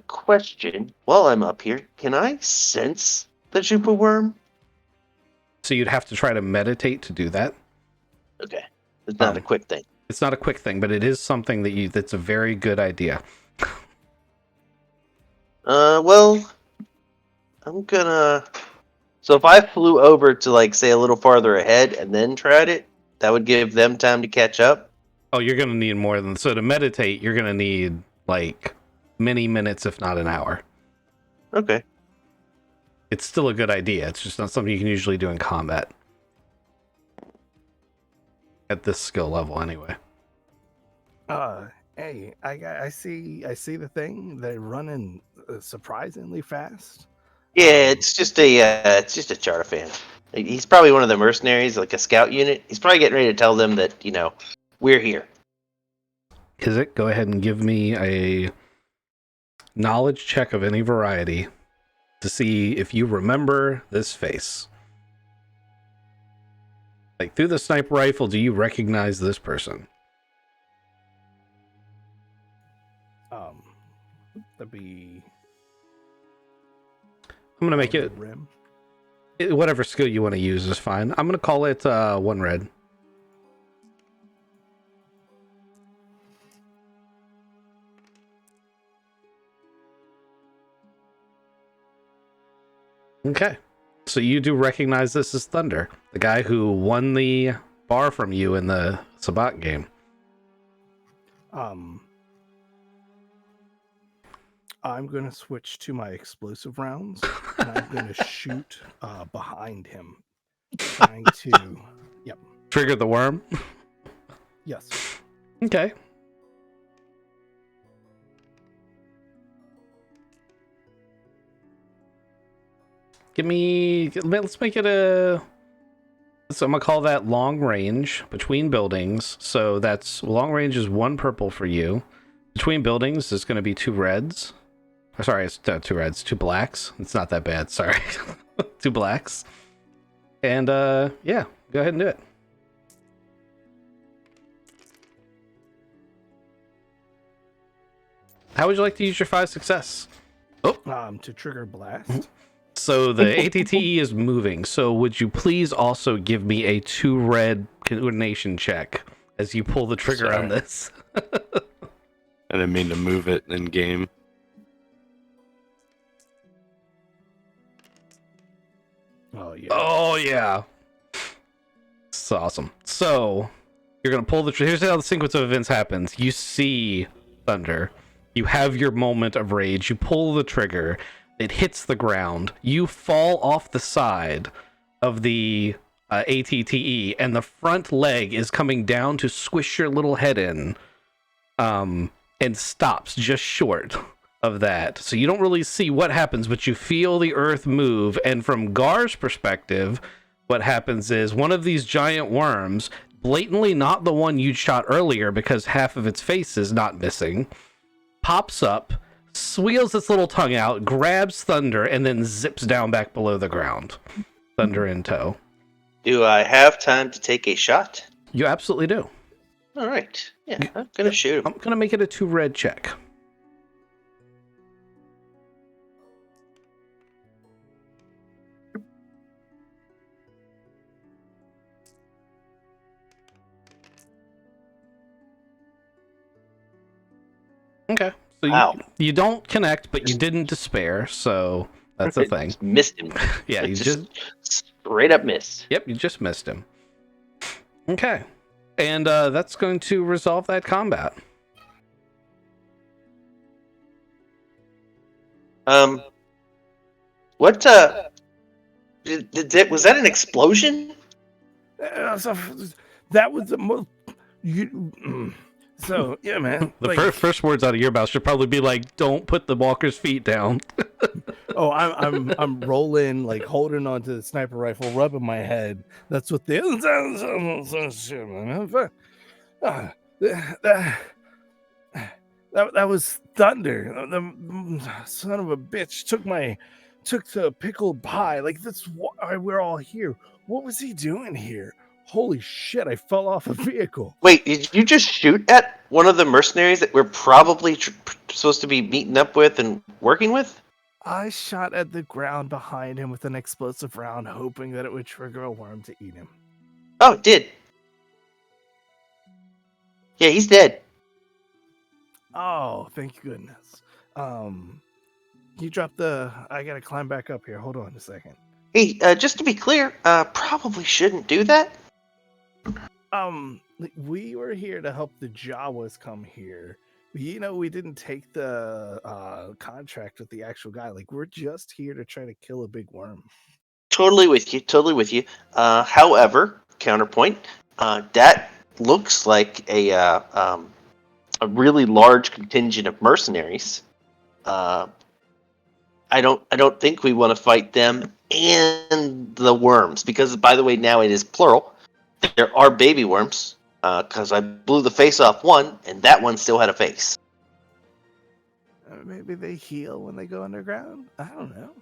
[SPEAKER 2] Question. While I'm up here, can I sense the Jupa worm?
[SPEAKER 1] So you'd have to try to meditate to do that.
[SPEAKER 2] Okay. It's not a quick thing.
[SPEAKER 1] It's not a quick thing, but it is something that's a very good idea.
[SPEAKER 2] Well, I'm gonna... So if I flew over to, like, say, a little farther ahead and then tried it, that would give them time to catch up?
[SPEAKER 1] Oh, you're going to need more than... So to meditate, you're going to need, like, many minutes, if not an hour.
[SPEAKER 2] Okay.
[SPEAKER 1] It's still a good idea. It's just not something you can usually do in combat. At this skill level, anyway.
[SPEAKER 3] Hey, I see the thing. They're running surprisingly fast.
[SPEAKER 2] Yeah, it's just a charter fan. He's probably one of the mercenaries, like a scout unit. He's probably getting ready to tell them that, we're here.
[SPEAKER 1] Kizik, go ahead and give me a knowledge check of any variety to see if you remember this face. Like, through the sniper rifle, do you recognize this person?
[SPEAKER 3] That'd be...
[SPEAKER 1] I'm going to make it...
[SPEAKER 3] Rim.
[SPEAKER 1] Whatever skill you want to use is fine. I'm going to call it 1 red. Okay. So you do recognize this as Thunder, the guy who won the bar from you in the Sabat game.
[SPEAKER 3] I'm going to switch to my explosive rounds, and I'm going to shoot behind him, trying to... Yep.
[SPEAKER 1] Trigger the worm?
[SPEAKER 3] Yes.
[SPEAKER 1] Okay. Let's make it so I'm gonna call that long range between buildings. So that's long range is 1 purple for you. Between buildings is going to be 2 reds. Sorry, it's 2 reds, 2 blacks. It's not that bad. Sorry, 2 blacks. And yeah, go ahead and do it. How would you like to use your 5 success?
[SPEAKER 3] to trigger blast.
[SPEAKER 1] So the ATTE is moving. So would you please also give me a 2 red coordination check as you pull the trigger on this?
[SPEAKER 4] I didn't mean to move it in game.
[SPEAKER 3] Oh yeah.
[SPEAKER 1] Oh yeah. It's awesome. So you're gonna pull the trigger. Here's how the sequence of events happens. You see thunder. You have your moment of rage. You pull the trigger. It hits the ground. You fall off the side of the ATTE, and the front leg is coming down to squish your little head in, and stops just short of that. So you don't really see what happens, but you feel the earth move. And from Gar's perspective, what happens is one of these giant worms, blatantly not the one you shot earlier because half of its face is not missing, pops up, squeals its little tongue out, grabs Thunder, and then zips down back below the ground. Thunder in tow.
[SPEAKER 2] Do I have time to take a shot?
[SPEAKER 1] You absolutely do.
[SPEAKER 2] All right. Yeah, I'm going to shoot him.
[SPEAKER 1] I'm going to make it a 2 red check. Okay. So
[SPEAKER 2] wow.
[SPEAKER 1] You don't connect, but you didn't despair, so that's a thing.
[SPEAKER 2] Just missed him.
[SPEAKER 1] Yeah, you just
[SPEAKER 2] straight up missed.
[SPEAKER 1] Yep, you just missed him. Okay. And that's going to resolve that combat.
[SPEAKER 2] What, was that an explosion?
[SPEAKER 3] That was the most... So, yeah, man.
[SPEAKER 1] The first words out of your mouth should probably be like, don't put the walker's feet down.
[SPEAKER 3] Oh, I'm rolling, like holding onto the sniper rifle, rubbing my head. That's what the that was thunder. The son of a bitch took the pickled pie. Like, that's why we're all here. What was he doing here? Holy shit, I fell off a vehicle.
[SPEAKER 2] Wait, did you just shoot at one of the mercenaries that we're probably supposed to be meeting up with and working with?
[SPEAKER 3] I shot at the ground behind him with an explosive round, hoping that it would trigger a worm to eat him.
[SPEAKER 2] Oh, it did. Yeah, he's dead.
[SPEAKER 3] Oh, thank goodness. You dropped I gotta climb back up here. Hold on a second.
[SPEAKER 2] Hey, just to be clear, probably shouldn't do that.
[SPEAKER 3] We were here to help the Jawas come here. You know, we didn't take the contract with the actual guy. Like, we're just here to try to kill a big worm.
[SPEAKER 2] Totally with you. However, counterpoint, that looks like a really large contingent of mercenaries. I don't think we want to fight them and the worms, because, by the way, now it is plural. There are baby worms, because I blew the face off one, and that one still had a face.
[SPEAKER 3] Maybe they heal when they go underground? I don't know.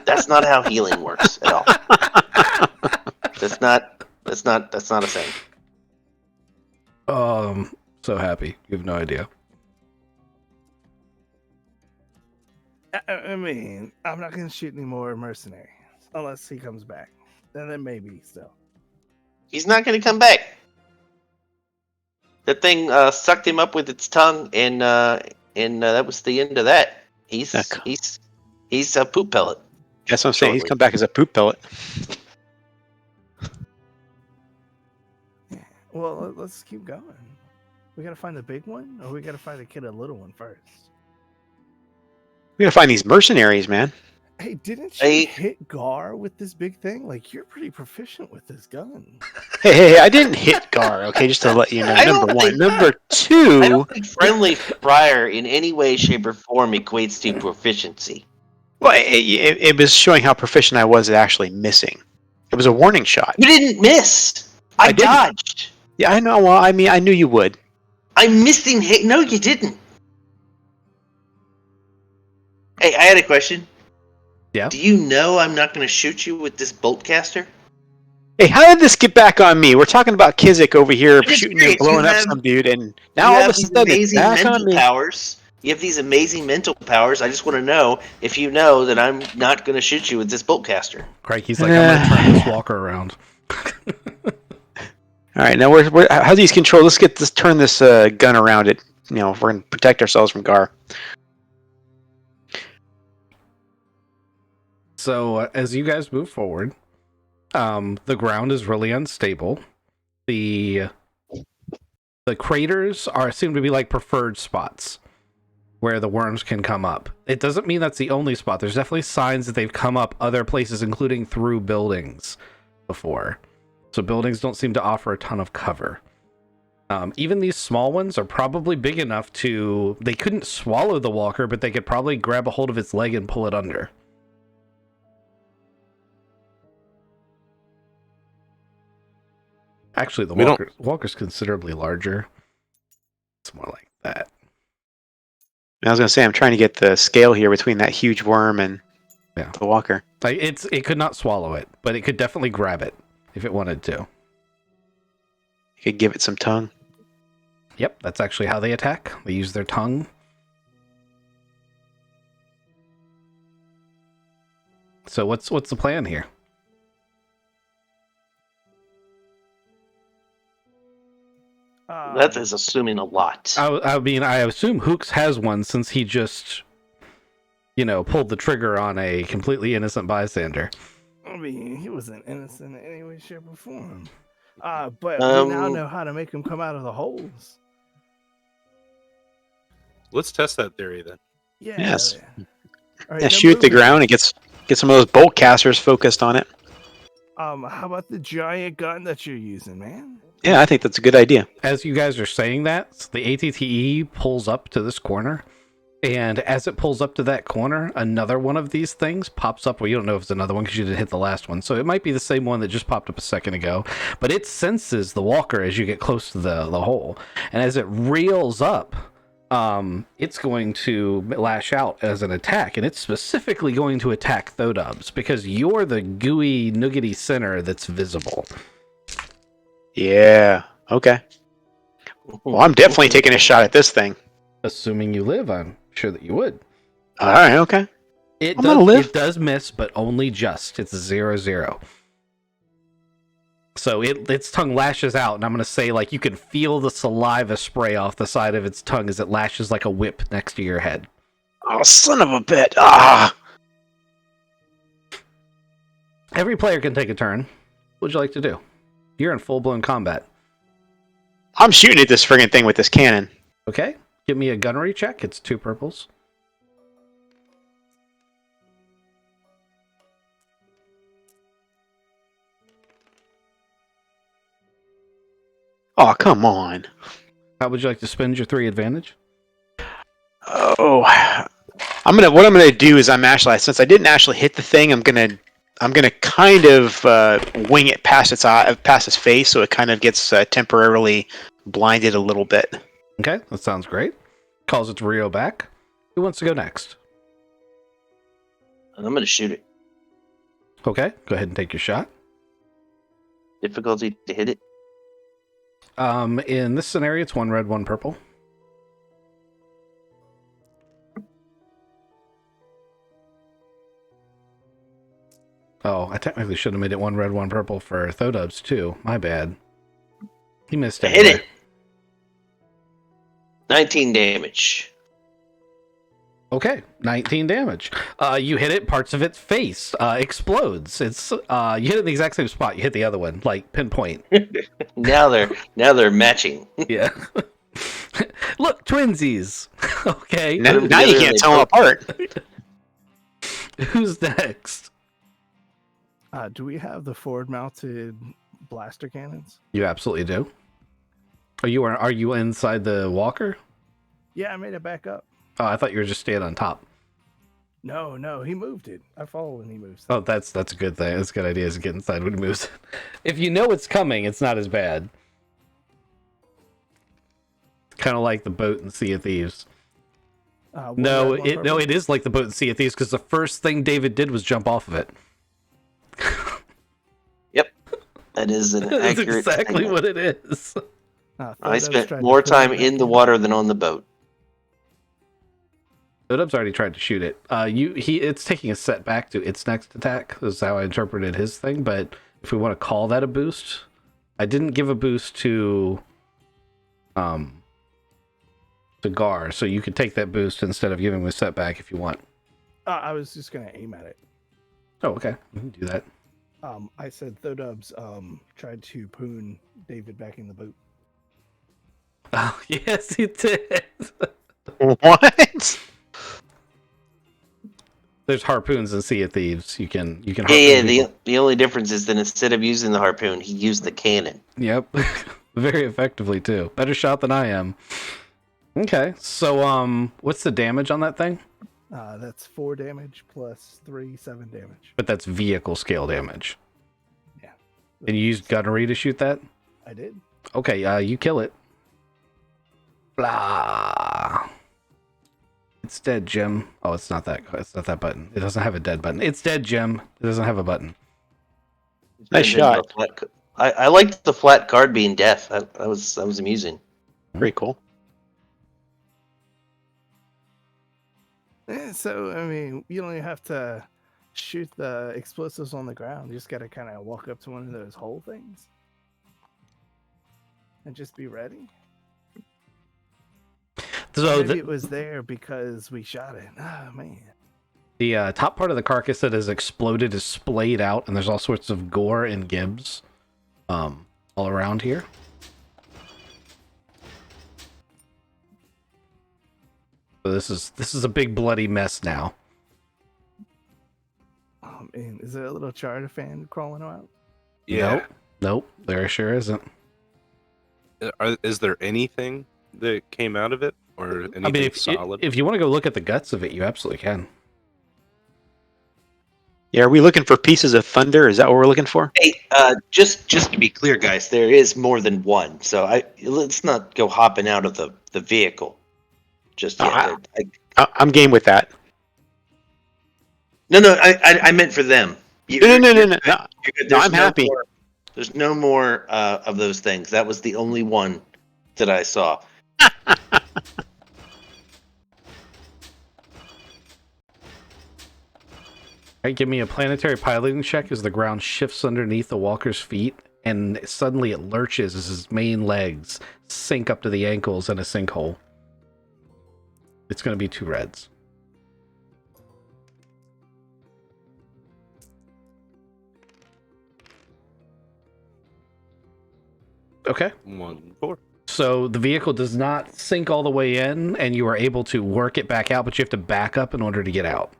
[SPEAKER 2] That's not how healing works at all. That's not a thing.
[SPEAKER 1] So happy. You have no idea.
[SPEAKER 3] I mean, I'm not going to shoot any more mercenaries unless he comes back. And then maybe still.
[SPEAKER 2] He's not going to come back. That thing sucked him up with its tongue, and that was the end of that. He's a poop pellet.
[SPEAKER 5] That's what I'm saying. He's come back as a poop pellet.
[SPEAKER 3] Yeah. Well, let's keep going. We got to find the big one, or we got to find a little one first?
[SPEAKER 5] We gotta find these mercenaries, man.
[SPEAKER 3] Hey, didn't you hit Gar with this big thing? Like, you're pretty proficient with this gun.
[SPEAKER 5] Hey, I didn't hit Gar, okay, just to let you know. Number one. Number two...
[SPEAKER 2] I don't think friendly fire in any way, shape, or form equates to proficiency.
[SPEAKER 5] Well, it was showing how proficient I was at actually missing. It was a warning shot.
[SPEAKER 2] You didn't miss! I dodged!
[SPEAKER 5] Yeah, I know. Well, I mean, I knew you would.
[SPEAKER 2] I'm missing hit. No, you didn't. Hey, I had a question.
[SPEAKER 1] Yeah?
[SPEAKER 2] Do you know I'm not going to shoot you with this bolt caster?
[SPEAKER 5] Hey, how did this get back on me? We're talking about Kizik over here shooting and blowing up some dude, and now all of a sudden it's back on me.
[SPEAKER 2] Powers You have these amazing mental powers. I just want to know if you know that I'm not going to shoot you with this bolt caster.
[SPEAKER 1] Crikey's like, I'm going to turn this walker around.
[SPEAKER 5] All right, now how's these control? Let's turn this gun around it. You know, if we're gonna protect ourselves from Gar.
[SPEAKER 1] So as you guys move forward, the ground is really unstable. The craters seem to be like preferred spots where the worms can come up. It doesn't mean that's the only spot. There's definitely signs that they've come up other places, including through buildings before. So buildings don't seem to offer a ton of cover. Even these small ones are probably big enough they couldn't swallow the walker, but they could probably grab a hold of its leg and pull it under. Actually, the walker's considerably larger. It's more like that.
[SPEAKER 5] I was going to say, I'm trying to get the scale here between that huge worm and the walker.
[SPEAKER 1] It could not swallow it, but it could definitely grab it if it wanted to.
[SPEAKER 5] You could give it some tongue.
[SPEAKER 1] Yep, that's actually how they attack. They use their tongue. So what's the plan here?
[SPEAKER 2] That is assuming a lot.
[SPEAKER 1] I mean, I assume Hooks has one since he just, pulled the trigger on a completely innocent bystander.
[SPEAKER 3] I mean, he wasn't innocent in any way, shape, or form. But we now know how to make him come out of the holes.
[SPEAKER 4] Let's test that theory then.
[SPEAKER 3] Yeah.
[SPEAKER 5] Yes.
[SPEAKER 3] Right,
[SPEAKER 5] shoot the ground and get some of those bolt casters focused on it.
[SPEAKER 3] How about the giant gun that you're using, man?
[SPEAKER 5] Yeah, I think that's a good idea.
[SPEAKER 1] As you guys are saying that, the ATTE pulls up to this corner, and as it pulls up to that corner, another one of these things pops up. Well, you don't know if it's another one because you didn't hit the last one, so it might be the same one that just popped up a second ago, but it senses the walker as you get close to the hole, and as it reels up, it's going to lash out as an attack, and it's specifically going to attack Thodubs because you're the gooey, nougaty center that's visible.
[SPEAKER 5] Yeah. Okay. Well, I'm definitely taking a shot at this thing.
[SPEAKER 1] Assuming you live, I'm sure that you would.
[SPEAKER 5] All right. Okay.
[SPEAKER 1] It does miss, but only just. It's 0-0. So its tongue lashes out, and I'm going to say, you can feel the saliva spray off the side of its tongue as it lashes like a whip next to your head.
[SPEAKER 5] Oh, son of a bitch. Ah!
[SPEAKER 1] Every player can take a turn. What would you like to do? You're in full-blown combat.
[SPEAKER 5] I'm shooting at this friggin' thing with this cannon.
[SPEAKER 1] Okay. Give me a gunnery check. It's 2 purples.
[SPEAKER 5] Oh, come on.
[SPEAKER 1] How would you like to spend your 3 advantage?
[SPEAKER 5] Oh, what I'm gonna do is since I didn't actually hit the thing, I'm gonna kind of wing it past its face, so it kind of gets temporarily blinded a little bit.
[SPEAKER 1] Okay, that sounds great. Calls it to Rio back. Who wants to go next?
[SPEAKER 2] I'm going to shoot it.
[SPEAKER 1] Okay, go ahead and take your shot.
[SPEAKER 2] Difficulty to hit it?
[SPEAKER 1] In this scenario, it's 1 red, 1 purple. Oh, I technically should have made it 1 red, 1 purple for Thodubs, too. My bad. He missed it.
[SPEAKER 2] Hit it! 19 damage.
[SPEAKER 1] Okay, 19 damage. You hit it, parts of its face explodes. It's you hit it in the exact same spot. You hit the other one, pinpoint.
[SPEAKER 2] now they're matching.
[SPEAKER 1] Yeah. Look, twinsies. Okay.
[SPEAKER 5] Now you can't tell them apart.
[SPEAKER 1] Who's next?
[SPEAKER 3] Do we have the forward-mounted blaster cannons?
[SPEAKER 1] You absolutely do. Are you inside the walker?
[SPEAKER 3] Yeah, I made it back up.
[SPEAKER 1] Oh, I thought you were just staying on top.
[SPEAKER 3] No, he moved it. I follow when he moves.
[SPEAKER 1] Oh, that's a good thing. That's a good idea, is to get inside when he moves. If you know it's coming, it's not as bad. Kind of like the boat in Sea of Thieves. It is like the boat in Sea of Thieves, because the first thing David did was jump off of it.
[SPEAKER 2] Yep. That is an
[SPEAKER 1] That's
[SPEAKER 2] accurate
[SPEAKER 1] exactly
[SPEAKER 2] thing.
[SPEAKER 1] what it is.
[SPEAKER 2] I spent more time in the water than on the boat.
[SPEAKER 1] EotE's already tried to shoot it. It's taking a setback to its next attack. Is how I interpreted his thing. But if we want to call that a boost, I didn't give a boost to Gar, so you could take that boost instead of giving him a setback if you want.
[SPEAKER 3] I was just gonna aim at it.
[SPEAKER 1] Oh, okay, we can do that.
[SPEAKER 3] I said Thodubs tried to poon David back in the boot.
[SPEAKER 1] Oh, yes, he did.
[SPEAKER 5] What?
[SPEAKER 1] There's harpoons in Sea of Thieves. You can harpoon
[SPEAKER 2] Yeah. The only difference is that instead of using the harpoon, he used the cannon.
[SPEAKER 1] Yep, very effectively too. Better shot than I am. Okay, so what's the damage on that thing?
[SPEAKER 3] That's 4 damage plus 3, 7 damage.
[SPEAKER 1] But that's vehicle scale damage.
[SPEAKER 3] Yeah.
[SPEAKER 1] And you used gunnery to shoot that?
[SPEAKER 3] I did.
[SPEAKER 1] Okay, you kill it. Blah. It's dead, Jim. Oh, it's not that. It's not that button. It doesn't have a dead button. It's dead, Jim. It doesn't have a button.
[SPEAKER 5] Nice shot.
[SPEAKER 2] I liked the flat card being death. That was amusing.
[SPEAKER 5] Pretty cool.
[SPEAKER 3] Yeah, so, I mean, you don't even have to shoot the explosives on the ground. You just got to kind of walk up to one of those hole things and just be ready.
[SPEAKER 1] So
[SPEAKER 3] Maybe it was there because we shot it. Oh, man.
[SPEAKER 1] The top part of the carcass that has exploded is splayed out, and there's all sorts of gore and gibs all around here. So this is a big bloody mess now.
[SPEAKER 3] Oh, man. Is there a little charter fan crawling around?
[SPEAKER 4] Yeah.
[SPEAKER 1] Nope, there sure isn't.
[SPEAKER 4] Is there anything that came out of it, or anything
[SPEAKER 1] I mean,
[SPEAKER 4] solid?
[SPEAKER 1] if you want to go look at the guts of it, you absolutely can.
[SPEAKER 5] Yeah, are we looking for pieces of thunder? Is that what we're looking for?
[SPEAKER 2] Hey, just to be clear, guys, there is more than one. So let's not go hopping out of the vehicle just yet.
[SPEAKER 5] I'm game with that.
[SPEAKER 2] No, I meant for them.
[SPEAKER 5] No. I'm happy.
[SPEAKER 2] There's no more of those things. That was the only one that I saw.
[SPEAKER 1] Alright, give me a planetary piloting check as the ground shifts underneath the walker's feet, and suddenly it lurches as his main legs sink up to the ankles in a sinkhole. It's going to be 2 reds. Okay.
[SPEAKER 4] 1, 4.
[SPEAKER 1] So the vehicle does not sink all the way in, and you are able to work it back out, but you have to back up in order to get out.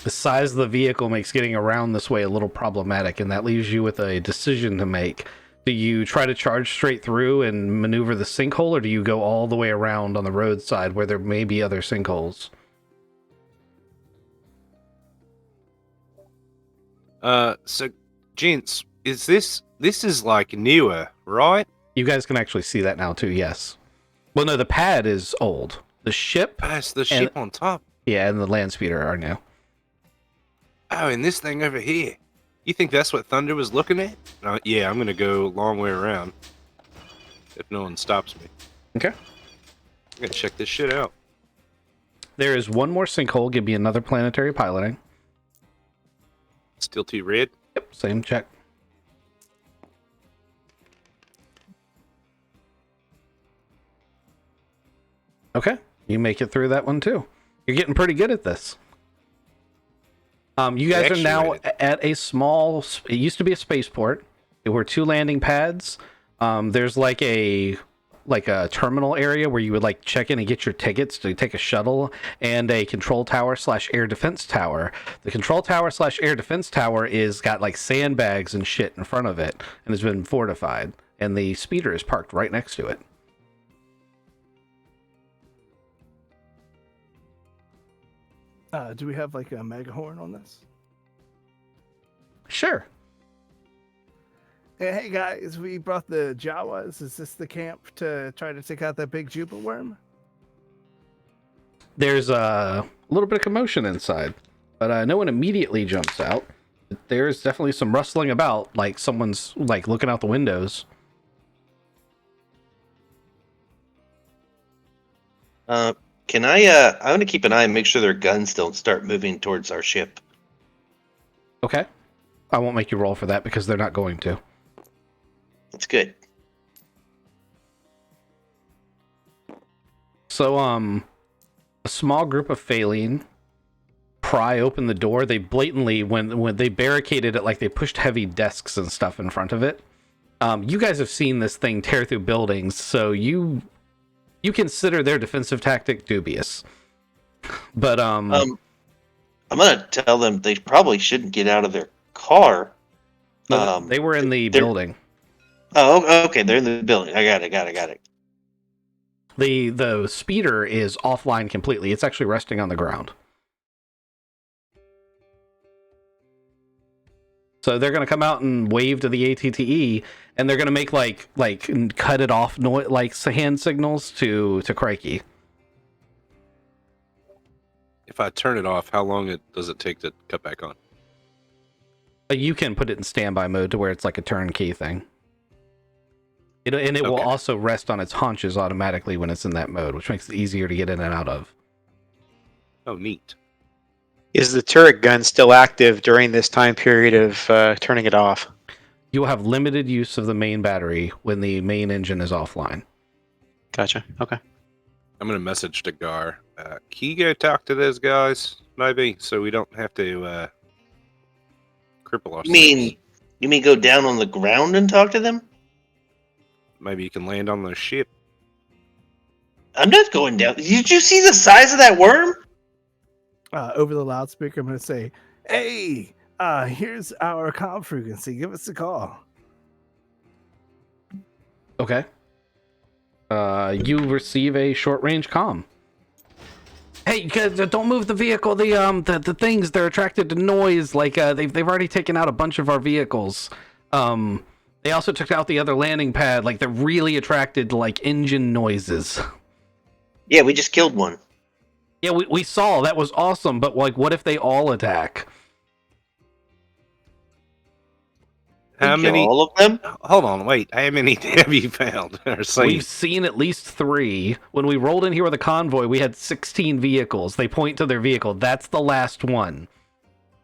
[SPEAKER 1] The size of the vehicle makes getting around this way a little problematic, and that leaves you with a decision to make. Do you try to charge straight through and maneuver the sinkhole, or do you go all the way around on the roadside where there may be other sinkholes?
[SPEAKER 4] So, gents, this is like newer, right?
[SPEAKER 1] You guys can actually see that now too, yes. Well, no, the pad is old. The ship...
[SPEAKER 4] Past the ship on top.
[SPEAKER 1] Yeah, and the land speeder are new.
[SPEAKER 4] Oh, and this thing over here. You think that's what Thunder was looking at? Yeah, I'm going to go a long way around. If no one stops me.
[SPEAKER 1] Okay.
[SPEAKER 4] I'm going to check this shit out.
[SPEAKER 1] There is one more sinkhole. Give me another planetary piloting.
[SPEAKER 4] Still 2 red?
[SPEAKER 1] Yep, same check. Okay, you make it through that one too. You're getting pretty good at this. You guys are now at a small... It used to be a spaceport. There were 2 landing pads. There's like a terminal area where you would like check in and get your tickets to take a shuttle, and a control tower / air defense tower. The control tower / air defense tower is got like sandbags and shit in front of it and has been fortified, and the speeder is parked right next to it.
[SPEAKER 3] Do we have like a megahorn on this?
[SPEAKER 1] Sure.
[SPEAKER 3] Hey guys, we brought the Jawas. Is this the camp to try to take out that big Jupiter worm?
[SPEAKER 1] There's a little bit of commotion inside, but no one immediately jumps out. There's definitely some rustling about, like someone's like looking out the windows.
[SPEAKER 2] Can I? I want to keep an eye and make sure their guns don't start moving towards our ship.
[SPEAKER 1] Okay. I won't make you roll for that because they're not going to.
[SPEAKER 2] That's good.
[SPEAKER 1] So, a small group of Phaline pry open the door. They blatantly, when they barricaded it, like they pushed heavy desks and stuff in front of it. You guys have seen this thing tear through buildings, so you consider their defensive tactic dubious. But
[SPEAKER 2] I'm gonna tell them they probably shouldn't get out of their car.
[SPEAKER 1] They were in the building.
[SPEAKER 2] Oh, okay. They're in the building. I got it.
[SPEAKER 1] The speeder is offline completely. It's actually resting on the ground. So they're going to come out and wave to the ATTE, and they're going to make like cut it off like hand signals to Crikey.
[SPEAKER 4] If I turn it off, how long does it take to cut back on?
[SPEAKER 1] You can put it in standby mode to where it's like a turnkey thing. It will also rest on its haunches automatically when it's in that mode, which makes it easier to get in and out of.
[SPEAKER 4] Oh, neat.
[SPEAKER 5] Is the turret gun still active during this time period of turning it off?
[SPEAKER 1] You will have limited use of the main battery when the main engine is offline.
[SPEAKER 5] Gotcha. Okay.
[SPEAKER 4] I'm going to message to Gar. Can you go talk to those guys, maybe, so we don't have to cripple ourselves?
[SPEAKER 2] You mean go down on the ground and talk to them?
[SPEAKER 4] Maybe you can land on the ship.
[SPEAKER 2] I'm not going down. Did you see the size of that worm?
[SPEAKER 3] Over the loudspeaker, I'm going to say, "Hey, here's our comm frequency. Give us a call."
[SPEAKER 1] Okay. You receive a short-range comm. Hey, you guys, don't move the vehicle. The things, they're attracted to noise. Like they've already taken out a bunch of our vehicles. They also took out the other landing pad. Like they're really attracted to like engine noises.
[SPEAKER 2] Yeah, we just killed one.
[SPEAKER 1] Yeah, we saw. That was awesome. But like, what if they all attack?
[SPEAKER 4] How many?
[SPEAKER 2] All of them?
[SPEAKER 4] Hold on, wait. How many have you found?
[SPEAKER 1] We've seen at least 3. When we rolled in here with a convoy, we had 16 vehicles. They point to their vehicle. That's the last one.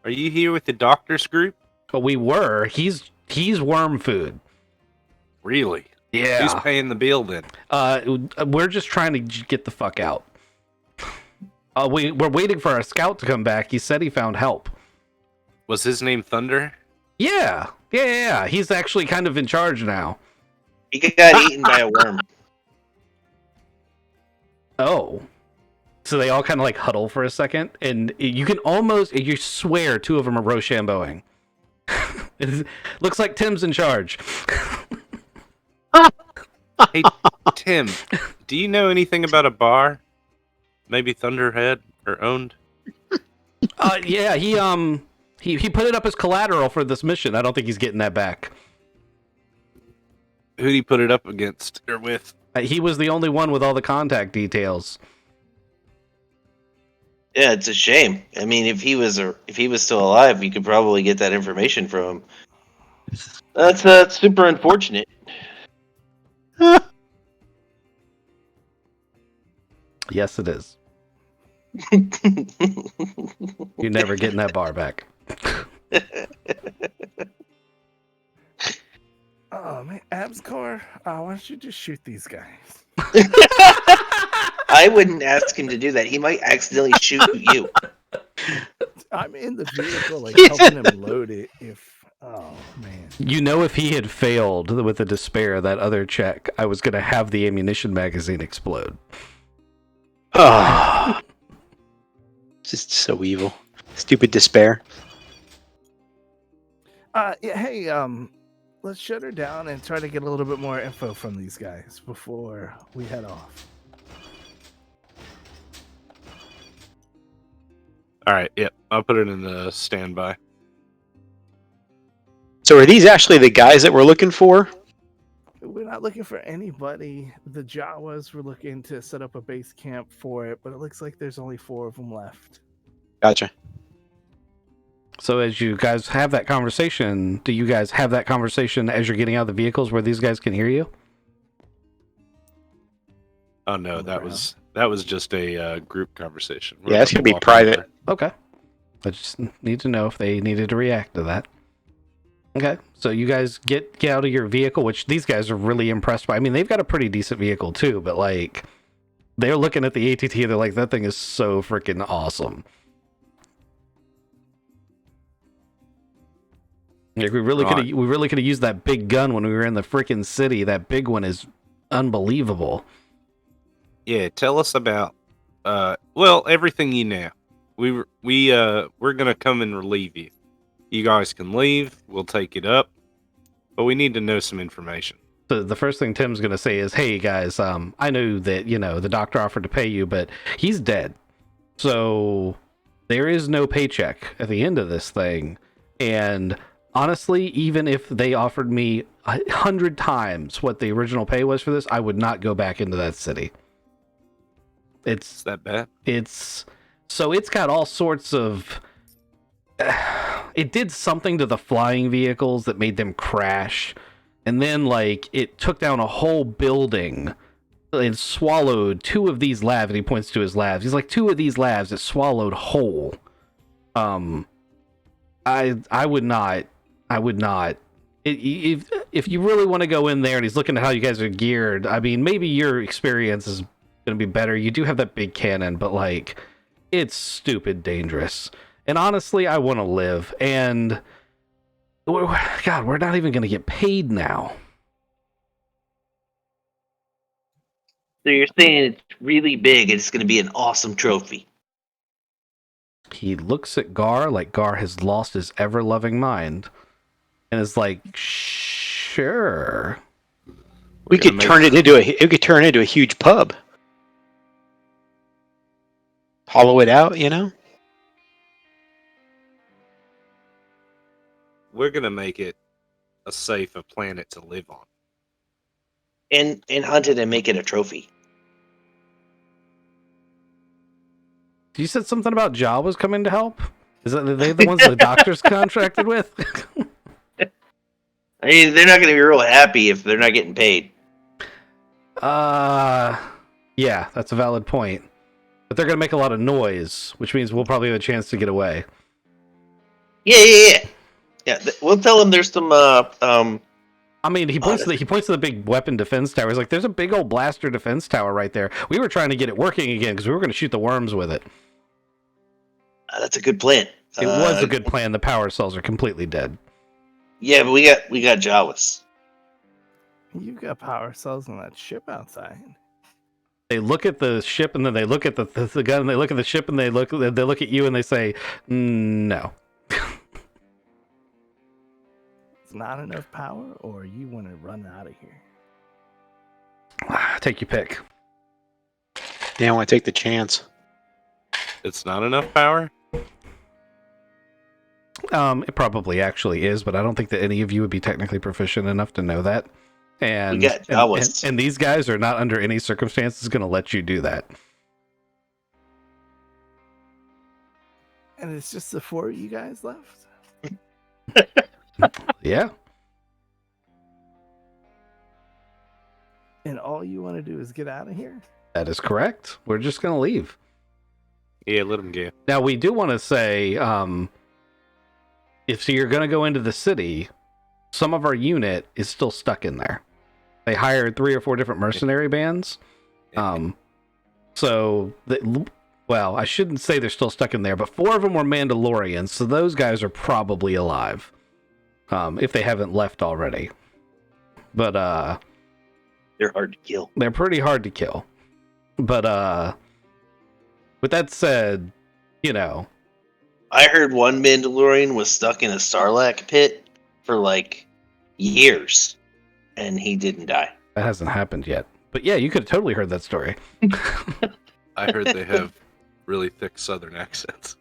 [SPEAKER 4] Are you here with the doctor's group?
[SPEAKER 1] But we were. He's worm food.
[SPEAKER 4] Really?
[SPEAKER 1] Yeah.
[SPEAKER 4] Who's paying the bill then?
[SPEAKER 1] We're just trying to get the fuck out. We're waiting for our scout to come back. He said he found help.
[SPEAKER 4] Was his name Thunder?
[SPEAKER 1] Yeah. He's actually kind of in charge now.
[SPEAKER 2] He got eaten by a worm.
[SPEAKER 1] Oh. So they all kind of like huddle for a second, and you can you swear 2 of them are Rochambeauing. It looks like Tim's in charge.
[SPEAKER 4] Hey, Tim, do you know anything about a bar? Maybe Thunder had or owned?
[SPEAKER 1] Yeah, he put it up as collateral for this mission. I don't think he's getting that back.
[SPEAKER 4] Who'd he put it up against or with?
[SPEAKER 1] He was the only one with all the contact details.
[SPEAKER 2] Yeah, it's a shame. I mean, if he was still alive, you could probably get that information from him. That's super unfortunate.
[SPEAKER 1] Yes, it is. You're never getting that bar back.
[SPEAKER 3] Oh man, Abscore, why don't you just shoot these guys?
[SPEAKER 2] I wouldn't ask him to do that. He might accidentally shoot you.
[SPEAKER 3] I'm in the vehicle, like helping him load it. Oh man,
[SPEAKER 1] you know, if he had failed with the despair, that other check, I was gonna have the ammunition magazine explode.
[SPEAKER 5] Oh, just so evil. Stupid despair.
[SPEAKER 3] Yeah, hey, let's shut her down and try to get a little bit more info from these guys before we head off.
[SPEAKER 4] All right, yep. I'll put it in the standby.
[SPEAKER 5] So are these actually the guys that we're looking for?
[SPEAKER 3] We're not looking for anybody. The Jawas were looking to set up a base camp for it, but it looks like there's only 4 of them left.
[SPEAKER 5] Gotcha.
[SPEAKER 1] So as you guys have that conversation, do you guys have that conversation as you're getting out of the vehicles where these guys can hear you?
[SPEAKER 4] Oh no, that was That was just a group conversation.
[SPEAKER 5] Yeah, it's gonna be private.
[SPEAKER 1] Okay. I just need to know if they needed to react to that. Okay, so you guys get out of your vehicle, which these guys are really impressed by. I mean, they've got a pretty decent vehicle too, but like, they're looking at the ATT and they're like, that thing is so freaking awesome. Like, we really could have used that big gun when we were in the freaking city. That big one is unbelievable.
[SPEAKER 4] Yeah, tell us about well, everything you know. We're gonna come and relieve you. You guys can leave. We'll take it up, but we need to know some information.
[SPEAKER 1] So the first thing Tim's gonna say is, "Hey guys, I know that the doctor offered to pay you, but he's dead. So there is no paycheck at the end of this thing. And honestly, even if they offered me 100 times what the original pay was for this, I would not go back into that city. It's
[SPEAKER 4] that bad.
[SPEAKER 1] It's got all sorts of. It did something to the flying vehicles that made them crash, and then like it took down a whole building and swallowed 2 of these labs. And he points to his labs. He's like, 2 of these labs it swallowed whole. I would not. If you really want to go in there and he's looking at how you guys are geared, I mean, maybe your experience is going to be better. You do have that big cannon, but like, it's stupid dangerous. And honestly, I want to live. And God, we're not even going to get paid now.
[SPEAKER 2] So you're saying it's really big and it's going to be an awesome trophy.
[SPEAKER 1] He looks at Gar like Gar has lost his ever-loving mind. And is like, sure.
[SPEAKER 5] We could turn it into a huge pub. Hollow it out,
[SPEAKER 4] We're gonna make it a safe planet to live on.
[SPEAKER 2] And hunt it and make it a trophy.
[SPEAKER 1] You said something about Jawas coming to help? Is that they the ones the doctor's contracted with?
[SPEAKER 2] I mean, they're not going to be real happy if they're not getting paid.
[SPEAKER 1] Yeah, that's a valid point. But they're going to make a lot of noise, which means we'll probably have a chance to get away.
[SPEAKER 2] Yeah. We'll tell them there's some.
[SPEAKER 1] I mean, he points to the big weapon defense tower. He's like, "There's a big old blaster defense tower right there. We were trying to get it working again because we were going to shoot the worms with it."
[SPEAKER 2] That's a good plan.
[SPEAKER 1] It was a good plan. The power cells are completely dead.
[SPEAKER 2] Yeah, but we got Jawas.
[SPEAKER 3] You got power cells on that ship outside.
[SPEAKER 1] They look at the ship and then they look at the gun. And they look at the ship and they look at you and they say, "No."
[SPEAKER 3] It's not enough power, or you want to run out of here.
[SPEAKER 1] Take your pick.
[SPEAKER 5] Yeah, I want to take the chance.
[SPEAKER 4] It's not enough power?
[SPEAKER 1] It probably actually is, but I don't think that any of you would be technically proficient enough to know that. And and these guys are not under any circumstances going to let you do that.
[SPEAKER 3] And it's just the 4 of you guys left?
[SPEAKER 1] Yeah.
[SPEAKER 3] And all you want to do is get out of here?
[SPEAKER 1] That is correct. We're just going to leave.
[SPEAKER 4] Yeah, let them go.
[SPEAKER 1] Now, we do want to say, if you're going to go into the city, some of our unit is still stuck in there. They hired 3 or 4 different mercenary bands. Well, I shouldn't say they're still stuck in there, but 4 of them were Mandalorians, so those guys are probably alive. If they haven't left already. But,
[SPEAKER 2] they're hard to kill.
[SPEAKER 1] They're pretty hard to kill. But, with that said,
[SPEAKER 2] I heard one Mandalorian was stuck in a Sarlacc pit for like years, and he didn't die.
[SPEAKER 1] That hasn't happened yet. But yeah, you could have totally heard that story.
[SPEAKER 4] I heard they have really thick Southern accents.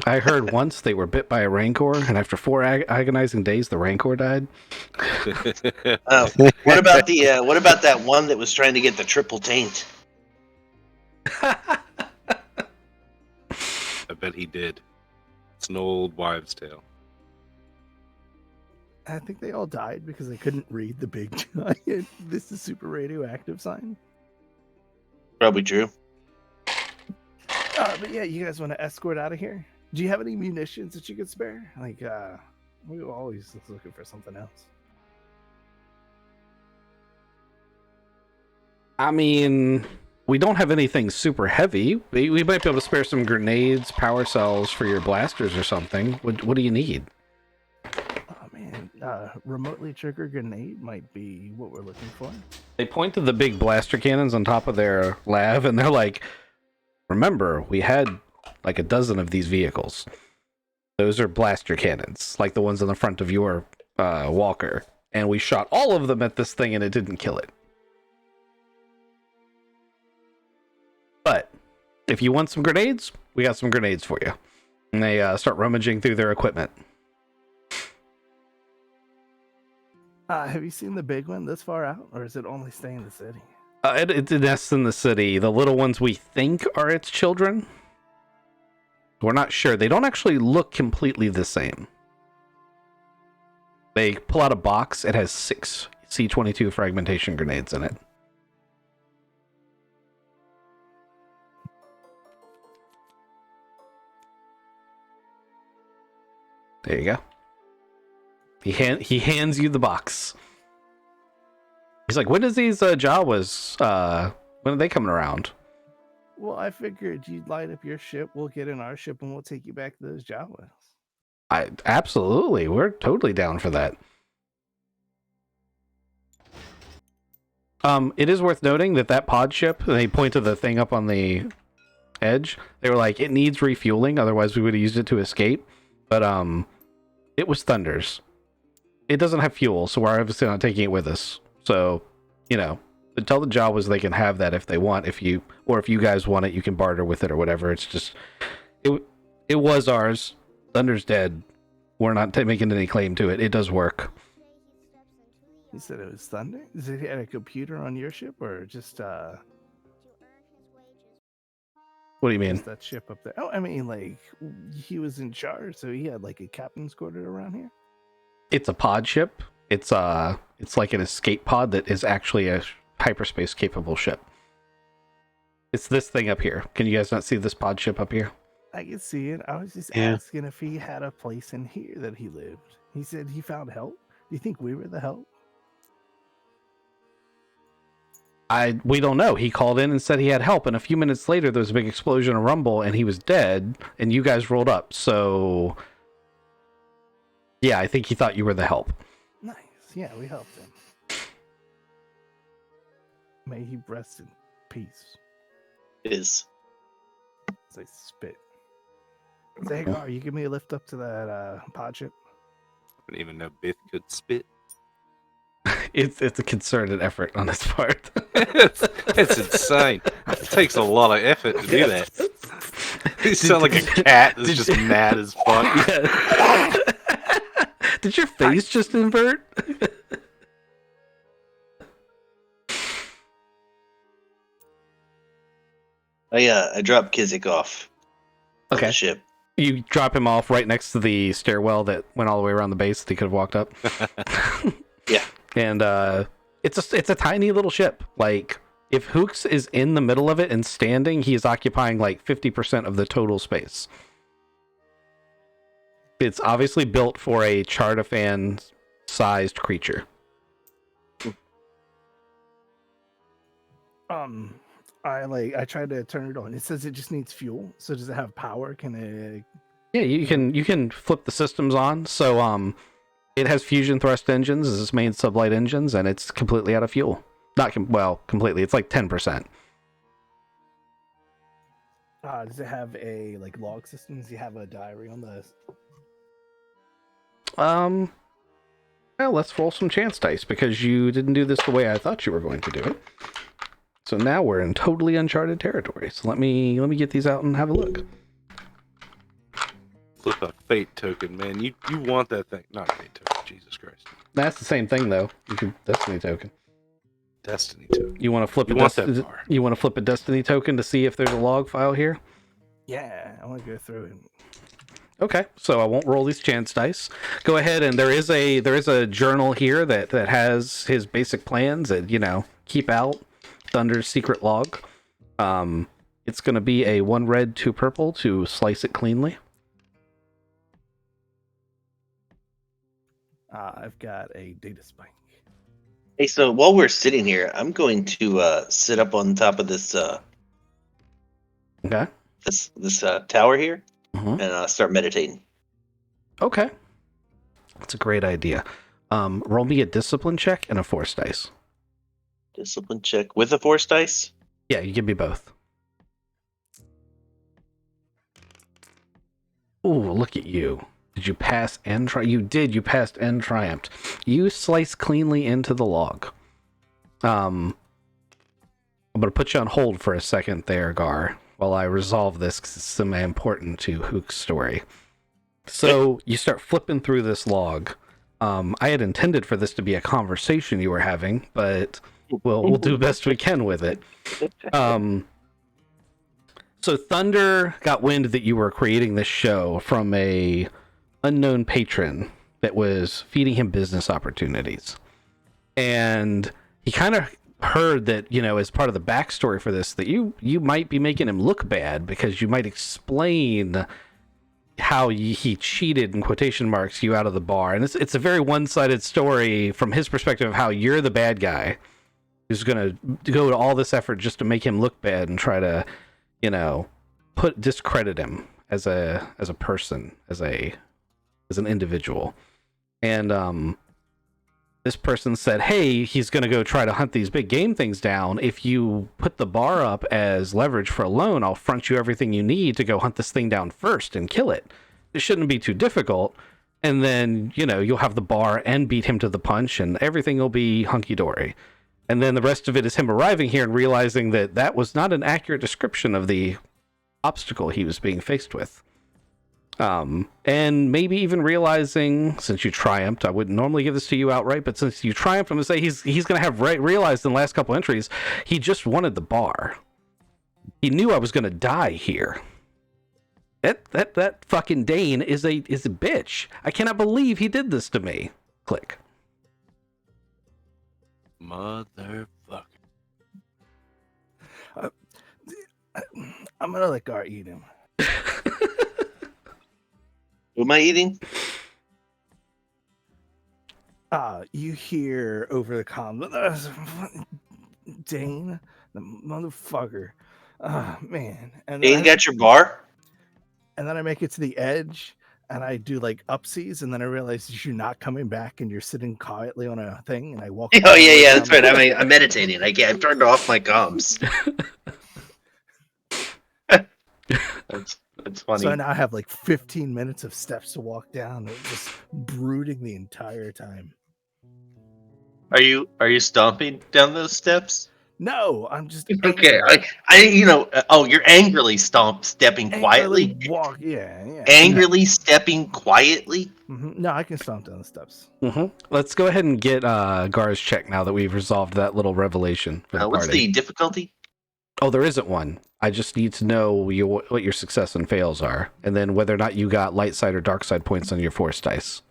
[SPEAKER 1] I heard once they were bit by a rancor, and after 4 agonizing days, the rancor died.
[SPEAKER 2] What about that one that was trying to get the triple taint?
[SPEAKER 4] I bet he did. It's an old wives' tale.
[SPEAKER 3] I think they all died because they couldn't read the big giant "This is super radioactive" sign.
[SPEAKER 2] Probably true.
[SPEAKER 3] But yeah, you guys want to escort out of here? Do you have any munitions that you could spare? Like, we were always looking for something else.
[SPEAKER 1] I mean, we don't have anything super heavy. We might be able to spare some grenades, power cells for your blasters or something. What do you need?
[SPEAKER 3] Oh man, remotely triggered grenade might be what we're looking for.
[SPEAKER 1] They point to the big blaster cannons on top of their lav, and they're like, remember, we had like a dozen of these vehicles. Those are blaster cannons, like the ones on the front of your walker. And we shot all of them at this thing and it didn't kill it. But if you want some grenades, we got some grenades for you. And they start rummaging through their equipment.
[SPEAKER 3] Have you seen the big one this far out, or is it only stay in the city?
[SPEAKER 1] It nests in the city. The little ones we think are its children. We're not sure. They don't actually look completely the same. They pull out a box. It has 6 C-22 fragmentation grenades in it. There you go. He hands you the box. He's like, when does these Jawas, when are they coming around?
[SPEAKER 3] Well, I figured you'd light up your ship, we'll get in our ship, and we'll take you back to those Jawas.
[SPEAKER 1] Absolutely. We're totally down for that. It is worth noting that pod ship, they point to the thing up on the edge. They were like, it needs refueling, otherwise we would have used it to escape. But it was Thunder's. It doesn't have fuel, so we're obviously not taking it with us. So, you know, tell the Jawas they can have that if they want. If you guys want it, you can barter with it or whatever. It's just, it was ours. Thunder's dead. We're not making any claim to it. It does work.
[SPEAKER 3] You said it was Thunder? Is it had a computer on your ship, or just
[SPEAKER 1] What do you mean?
[SPEAKER 3] just that ship up there? Oh, I mean, like, he was in charge, so he had like a captain's quarters around here.
[SPEAKER 1] It's a pod ship. It's like an escape pod that is actually a hyperspace capable ship. It's this thing up here. Can you guys not see this pod ship up here?
[SPEAKER 3] I can see it. I was just asking if he had a place in here that he lived. He said he found help. Do you think we were the help?
[SPEAKER 1] We don't know. He called in and said he had help, and a few minutes later there was a big explosion, a rumble, and he was dead, and you guys rolled up. So, yeah, I think he thought you were the help.
[SPEAKER 3] Nice. Yeah, we helped him. May he rest in peace.
[SPEAKER 2] Is.
[SPEAKER 3] As I spit. Say, hey, Gar, you give me a lift up to that pod ship?
[SPEAKER 4] I didn't even know Biff could spit.
[SPEAKER 1] It's a concerted effort on his part.
[SPEAKER 4] It's insane. It takes a lot of effort to do that. You sound like a cat that's just mad as fuck.
[SPEAKER 1] Yeah. Did your face just invert?
[SPEAKER 2] I dropped Kizik off.
[SPEAKER 1] Okay.
[SPEAKER 2] The ship.
[SPEAKER 1] You drop him off right next to the stairwell that went all the way around the base that he could have walked up.
[SPEAKER 2] Yeah.
[SPEAKER 1] And it's a tiny little ship. Like, if Hooks is in the middle of it and standing, he is occupying like 50% of the total space. It's obviously built for a Chartafan-sized creature.
[SPEAKER 3] I tried to turn it on. It says it just needs fuel. So does it have power? Can it?
[SPEAKER 1] Yeah, you can flip the systems on. So it has fusion thrust engines as its main sublight engines, and it's completely out of fuel. Not completely. It's like 10%.
[SPEAKER 3] Does it have a log system? Does it have a diary on the?
[SPEAKER 1] Well, let's roll some chance dice because you didn't do this the way I thought you were going to do it. So now we're in totally uncharted territory. So let me get these out and have a look.
[SPEAKER 4] Flip a fate token, man. You want that thing? Not a fate token. Jesus Christ.
[SPEAKER 1] That's the same thing though. You can destiny token.
[SPEAKER 4] Destiny token.
[SPEAKER 1] You want to flip?
[SPEAKER 4] You want that far.
[SPEAKER 1] You want to flip a destiny token to see if there's a log file here?
[SPEAKER 3] Yeah, I want to go through it.
[SPEAKER 1] Okay, so I won't roll these chance dice. Go ahead, and there is a journal here that has his basic plans that keep out Thunder's secret log. It's going to be a 1 red, 2 purple to slice it cleanly.
[SPEAKER 3] I've got a data spike.
[SPEAKER 2] Hey, so while we're sitting here, I'm going to sit up on top of this
[SPEAKER 1] Okay.
[SPEAKER 2] this tower here
[SPEAKER 1] Mhm.
[SPEAKER 2] and start meditating.
[SPEAKER 1] Okay. That's a great idea. Roll me a discipline check and a force dice.
[SPEAKER 2] Discipline check with a force dice.
[SPEAKER 1] Yeah, you give me both. Ooh, look at you. Did you pass and try? You did. You passed and triumphed. You slice cleanly into the log. I'm going to put you on hold for a second there, Gar, while I resolve this because it's semi-important to Hook's story. So you start flipping through this log. I had intended for this to be a conversation you were having, but we'll do best we can with it. So Thunder got wind that you were creating this show from a unknown patron that was feeding him business opportunities. And he kind of heard that, as part of the backstory for this, that you might be making him look bad because you might explain how he cheated, in quotation marks, you out of the bar. And it's a very one-sided story from his perspective of how you're the bad guy who's going to go to all this effort just to make him look bad and try to, discredit him as a person, as an individual. And this person said, hey, he's going to go try to hunt these big game things down. If you put the bar up as leverage for a loan, I'll front you everything you need to go hunt this thing down first and kill it. It shouldn't be too difficult. And then, you'll have the bar and beat him to the punch and everything will be hunky-dory. And then the rest of it is him arriving here and realizing that that was not an accurate description of the obstacle he was being faced with. And maybe even realizing, since you triumphed, I wouldn't normally give this to you outright, but since you triumphed, I'm going to say he's going to have realized in the last couple entries, he just wanted the bar. He knew I was going to die here. That fucking Dane is a bitch. I cannot believe he did this to me. Click.
[SPEAKER 4] Motherfucker.
[SPEAKER 3] I'm gonna let Gar eat him.
[SPEAKER 2] Who am I eating?
[SPEAKER 3] You hear over the comm, Dane, the motherfucker. Man. And
[SPEAKER 2] Dane got your bar?
[SPEAKER 3] And then I make it to the edge, and I do like upsies, and then I realize you're not coming back, and you're sitting quietly on a thing, and I walk.
[SPEAKER 2] Oh yeah, that's right. I'm meditating. I've turned off my comms. That's funny.
[SPEAKER 3] So I now have like 15 minutes of steps to walk down, just brooding the entire time.
[SPEAKER 2] Are you stomping down those steps?
[SPEAKER 3] No, I'm just
[SPEAKER 2] okay. You're angrily stepping quietly.
[SPEAKER 3] Yeah.
[SPEAKER 2] Angrily stepping quietly.
[SPEAKER 3] Mm-hmm. No, I can stomp down the steps.
[SPEAKER 1] Mm-hmm. Let's go ahead and get Gar's check now that we've resolved that little revelation. For the
[SPEAKER 2] what's
[SPEAKER 1] party.
[SPEAKER 2] the difficulty?
[SPEAKER 1] Oh, there isn't one. I just need to know what your success and fails are, and then whether or not you got light side or dark side points on your force dice.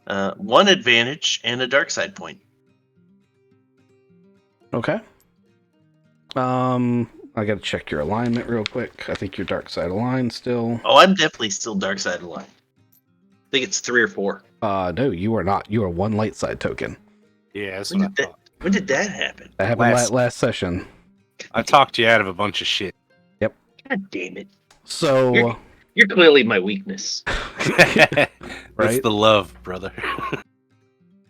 [SPEAKER 2] 1 advantage and a dark side point.
[SPEAKER 1] Okay. I gotta check your alignment real quick. I think you're dark side aligned still.
[SPEAKER 2] Oh, I'm definitely still dark side aligned. I think it's 3 or 4.
[SPEAKER 1] No, you are not. You are 1 light side token.
[SPEAKER 4] Yeah, that's what I thought.
[SPEAKER 2] When did that happen?
[SPEAKER 1] That happened last session.
[SPEAKER 4] I talked you out of a bunch of shit.
[SPEAKER 1] Yep.
[SPEAKER 2] God damn it.
[SPEAKER 1] So
[SPEAKER 2] you're clearly my weakness.
[SPEAKER 4] Right? That's the love, brother.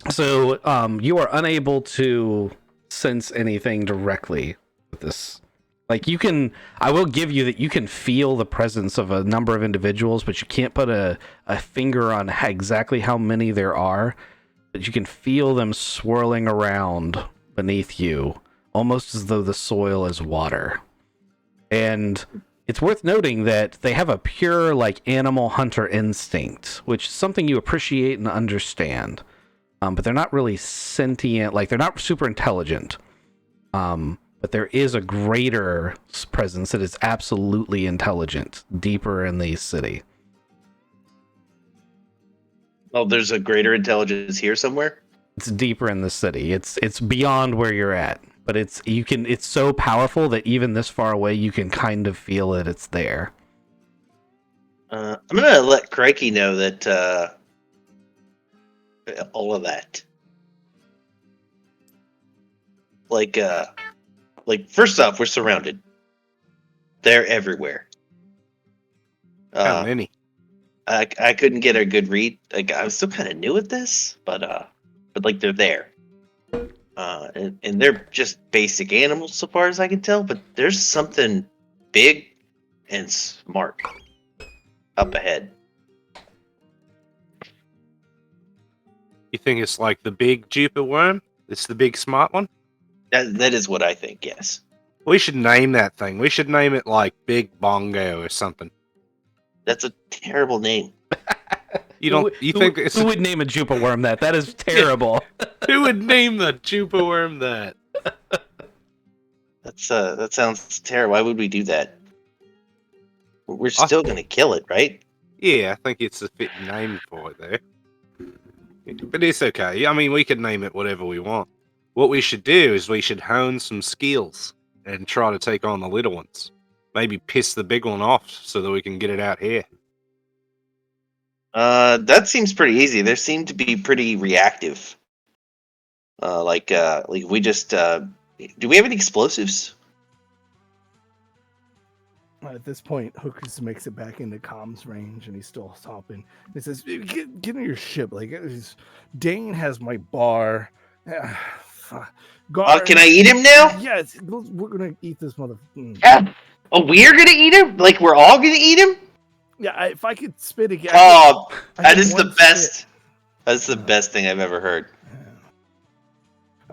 [SPEAKER 1] So you are unable to sense anything directly with this. Like I will give you that you can feel the presence of a number of individuals, but you can't put a finger on exactly how many there are. But you can feel them swirling around beneath you, almost as though the soil is water. And it's worth noting that they have a pure, animal hunter instinct, which is something you appreciate and understand. But they're not really sentient, they're not super intelligent. But there is a greater presence that is absolutely intelligent deeper in the city.
[SPEAKER 2] Oh, there's a greater intelligence here somewhere?
[SPEAKER 1] It's deeper in the city. It's beyond where you're at. But it's so powerful that even this far away you can kind of feel it. It's there.
[SPEAKER 2] I'm gonna let Crikey know that all of that. Like first off, we're surrounded. They're everywhere.
[SPEAKER 4] How many?
[SPEAKER 2] I couldn't get a good read. Like I'm still kind of new at this, but like they're there. And they're just basic animals so far as I can tell, but there's something big and smart up ahead.
[SPEAKER 4] You think it's like the big Jupiter worm? It's the big smart one?
[SPEAKER 2] That is what I think, yes.
[SPEAKER 4] We should name that thing. We should name it like Big Bongo or something.
[SPEAKER 2] That's a terrible name.
[SPEAKER 4] You think
[SPEAKER 1] who would name a Jupiter worm that? That is terrible.
[SPEAKER 4] Who would name the Jupiter worm that?
[SPEAKER 2] That sounds terrible. Why would we do that? We're still gonna kill it, right?
[SPEAKER 4] Yeah, I think it's a fitting name for it there. But it's okay. I mean, we can name it whatever we want. What we should do is we should hone some skills and try to take on the little ones. Maybe piss the big one off so that we can get it out here.
[SPEAKER 2] That seems pretty easy. They seem to be pretty reactive. Like we just do we have any explosives?
[SPEAKER 3] At this point, Hookers makes it back into comms range, and he's still stopping. He says, "Get in your ship. Like Dane has my bar.
[SPEAKER 2] Can I eat him now?
[SPEAKER 3] Yes, we're gonna eat this mother.
[SPEAKER 2] Yeah. Oh, we're gonna eat him? Like we're all gonna eat him?
[SPEAKER 3] Yeah, if I could spit again.
[SPEAKER 2] Oh, that is the best. That's the best thing I've ever heard.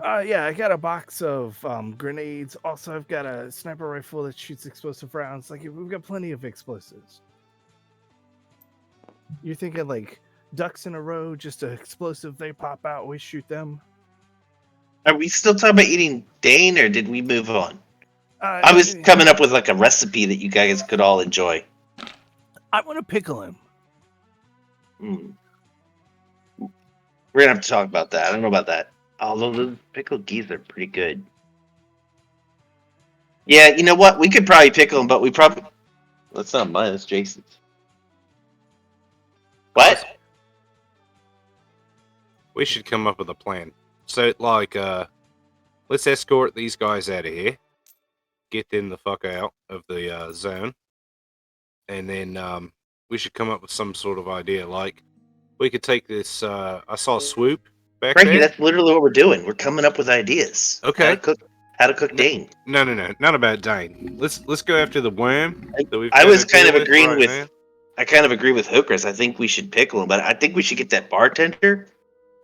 [SPEAKER 3] Yeah, I got a box of grenades. Also, I've got a sniper rifle that shoots explosive rounds. Like, we've got plenty of explosives. You're thinking like ducks in a row, just an explosive, they pop out, we shoot them?
[SPEAKER 2] Are we still talking about eating Dane, or did we move on? I was coming up with like a recipe that you guys could all enjoy.
[SPEAKER 3] I want to pickle him.
[SPEAKER 2] We're gonna have to talk about that. I don't know about that. Although the pickled geese are pretty good. Yeah, you know what? We could probably pickle them, but we probably... That's not mine, that's Jason's. What?
[SPEAKER 4] We should come up with a plan. So, like, let's escort these guys out of here. Get them the fuck out of the zone. And then we should come up with some sort of idea. Like, we could take this... I saw Swoop back
[SPEAKER 2] Frankie,
[SPEAKER 4] there.
[SPEAKER 2] that's literally what we're doing. We're coming up with ideas.
[SPEAKER 4] Okay.
[SPEAKER 2] How to cook Dane.
[SPEAKER 4] No, not about Dane. Let's go after the worm.
[SPEAKER 2] I was kind of agreeing with... I kind of agree with Hookers. I think we should pickle him, but I think we should get that bartender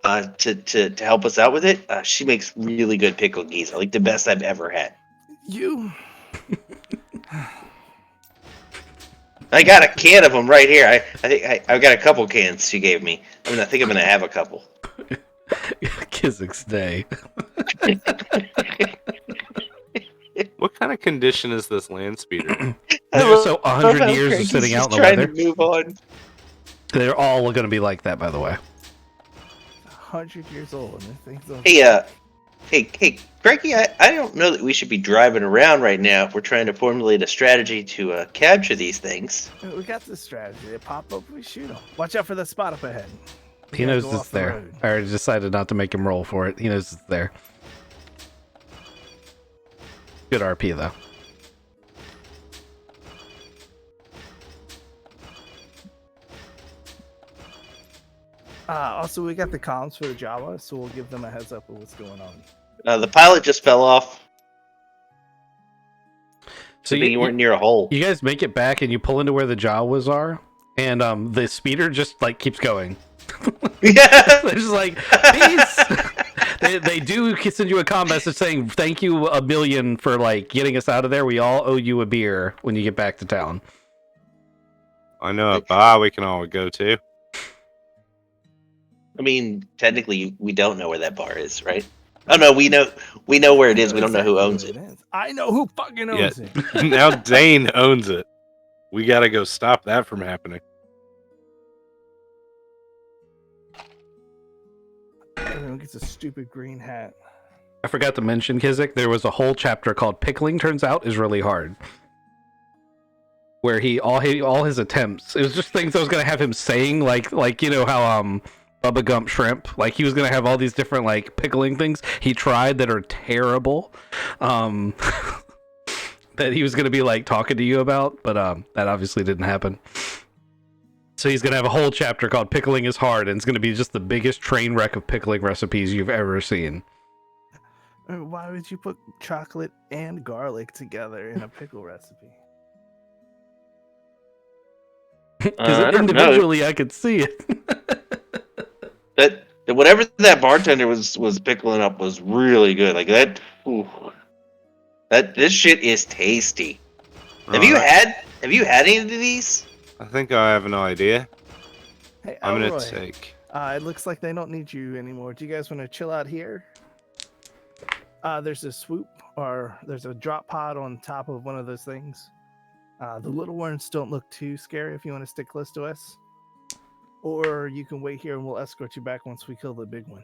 [SPEAKER 2] to help us out with it. She makes really good pickled geese. Like the best I've ever had.
[SPEAKER 3] You...
[SPEAKER 2] I got a can of them right here. I think I've got a couple cans she gave me. I mean, I think I'm gonna have a couple.
[SPEAKER 1] Kizik's Day.
[SPEAKER 4] What kind of condition is this land speeder?
[SPEAKER 1] So 100 years of sitting out in the weather.
[SPEAKER 2] Trying to move on.
[SPEAKER 1] They're all going to be like that, by the way.
[SPEAKER 3] 100 years old. And I think so.
[SPEAKER 2] Hey, Frankie, I don't know that we should be driving around right now if we're trying to formulate a strategy to capture these things.
[SPEAKER 3] We got this strategy. They pop up, we shoot them. Watch out for the spot up ahead.
[SPEAKER 1] He knows it's there. I already decided not to make him roll for it. He knows it's there. Good RP, though.
[SPEAKER 3] Also, we got the comms for the Java, so we'll give them a heads up of what's going on.
[SPEAKER 2] The pilot just fell off.
[SPEAKER 1] So
[SPEAKER 2] you weren't near a hole.
[SPEAKER 1] You guys make it back, and you pull into where the Jawas are, and the speeder just like keeps going.
[SPEAKER 2] Yeah,
[SPEAKER 1] they're just like peace. They do send you a comment message saying thank you a million for like getting us out of there. We all owe you a beer when you get back to town.
[SPEAKER 4] I know a bar we can all go to.
[SPEAKER 2] I mean, technically, we don't know where that bar is, right? Oh no, we know where it is. We don't know who owns it.
[SPEAKER 3] I know who fucking owns it.
[SPEAKER 4] Now Dane owns it. We gotta go stop that from happening.
[SPEAKER 3] gets a stupid green hat.
[SPEAKER 1] I forgot to mention, Kizik, there was a whole chapter called Pickling Turns Out is Really Hard. Where all his attempts, it was just things I was gonna have him saying, like you know how Bubba Gump shrimp, like he was gonna have all these different like pickling things he tried that are terrible, that he was gonna be like talking to you about, but that obviously didn't happen. So he's gonna have a whole chapter called Pickling is Hard, and it's gonna be just the biggest train wreck of pickling recipes you've ever seen.
[SPEAKER 3] Why would you put chocolate and garlic together in a pickle recipe?
[SPEAKER 1] Because individually, I could see it.
[SPEAKER 2] that whatever that bartender was pickling up was really good. Like that. Ooh, this shit is tasty. Have you had any of these?
[SPEAKER 4] I think I have an idea.
[SPEAKER 3] Hey,
[SPEAKER 4] I'm gonna
[SPEAKER 3] Elroy,
[SPEAKER 4] take.
[SPEAKER 3] it looks like they don't need you anymore. Do you guys want to chill out here? There's a swoop, or there's a drop pod on top of one of those things. The little ones don't look too scary if you want to stick close to us. Or you can wait here and we'll escort you back once we kill the big one.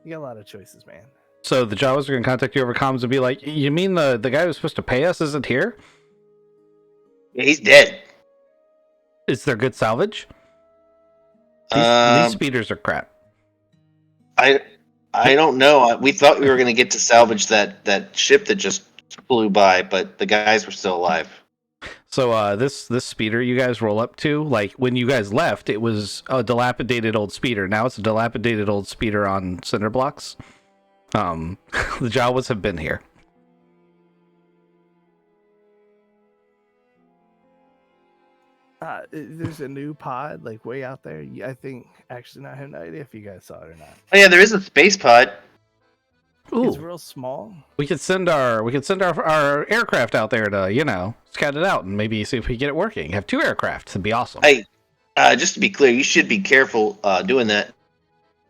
[SPEAKER 3] You got a lot of choices, man.
[SPEAKER 1] So the Jawas are going to contact you over comms and be like, you mean the guy who's supposed to pay us isn't here?
[SPEAKER 2] Yeah, he's dead.
[SPEAKER 1] Is there good salvage? These speeders are crap.
[SPEAKER 2] I don't know. We thought we were going to get to salvage that ship that just flew by, but the guys were still alive.
[SPEAKER 1] So this speeder you guys roll up to, like when you guys left, it was a dilapidated old speeder. Now it's a dilapidated old speeder on cinder blocks. The Jawas have been here.
[SPEAKER 3] There's a new pod like way out there. I think actually, I have no idea if you guys saw it or not.
[SPEAKER 2] Oh yeah, there is a space pod.
[SPEAKER 1] Ooh.
[SPEAKER 3] It's real small.
[SPEAKER 1] We could send our aircraft out there to scout it out and maybe see if we get it working. Have 2 aircraft. It'd be awesome.
[SPEAKER 2] Hey, just to be clear, you should be careful doing that.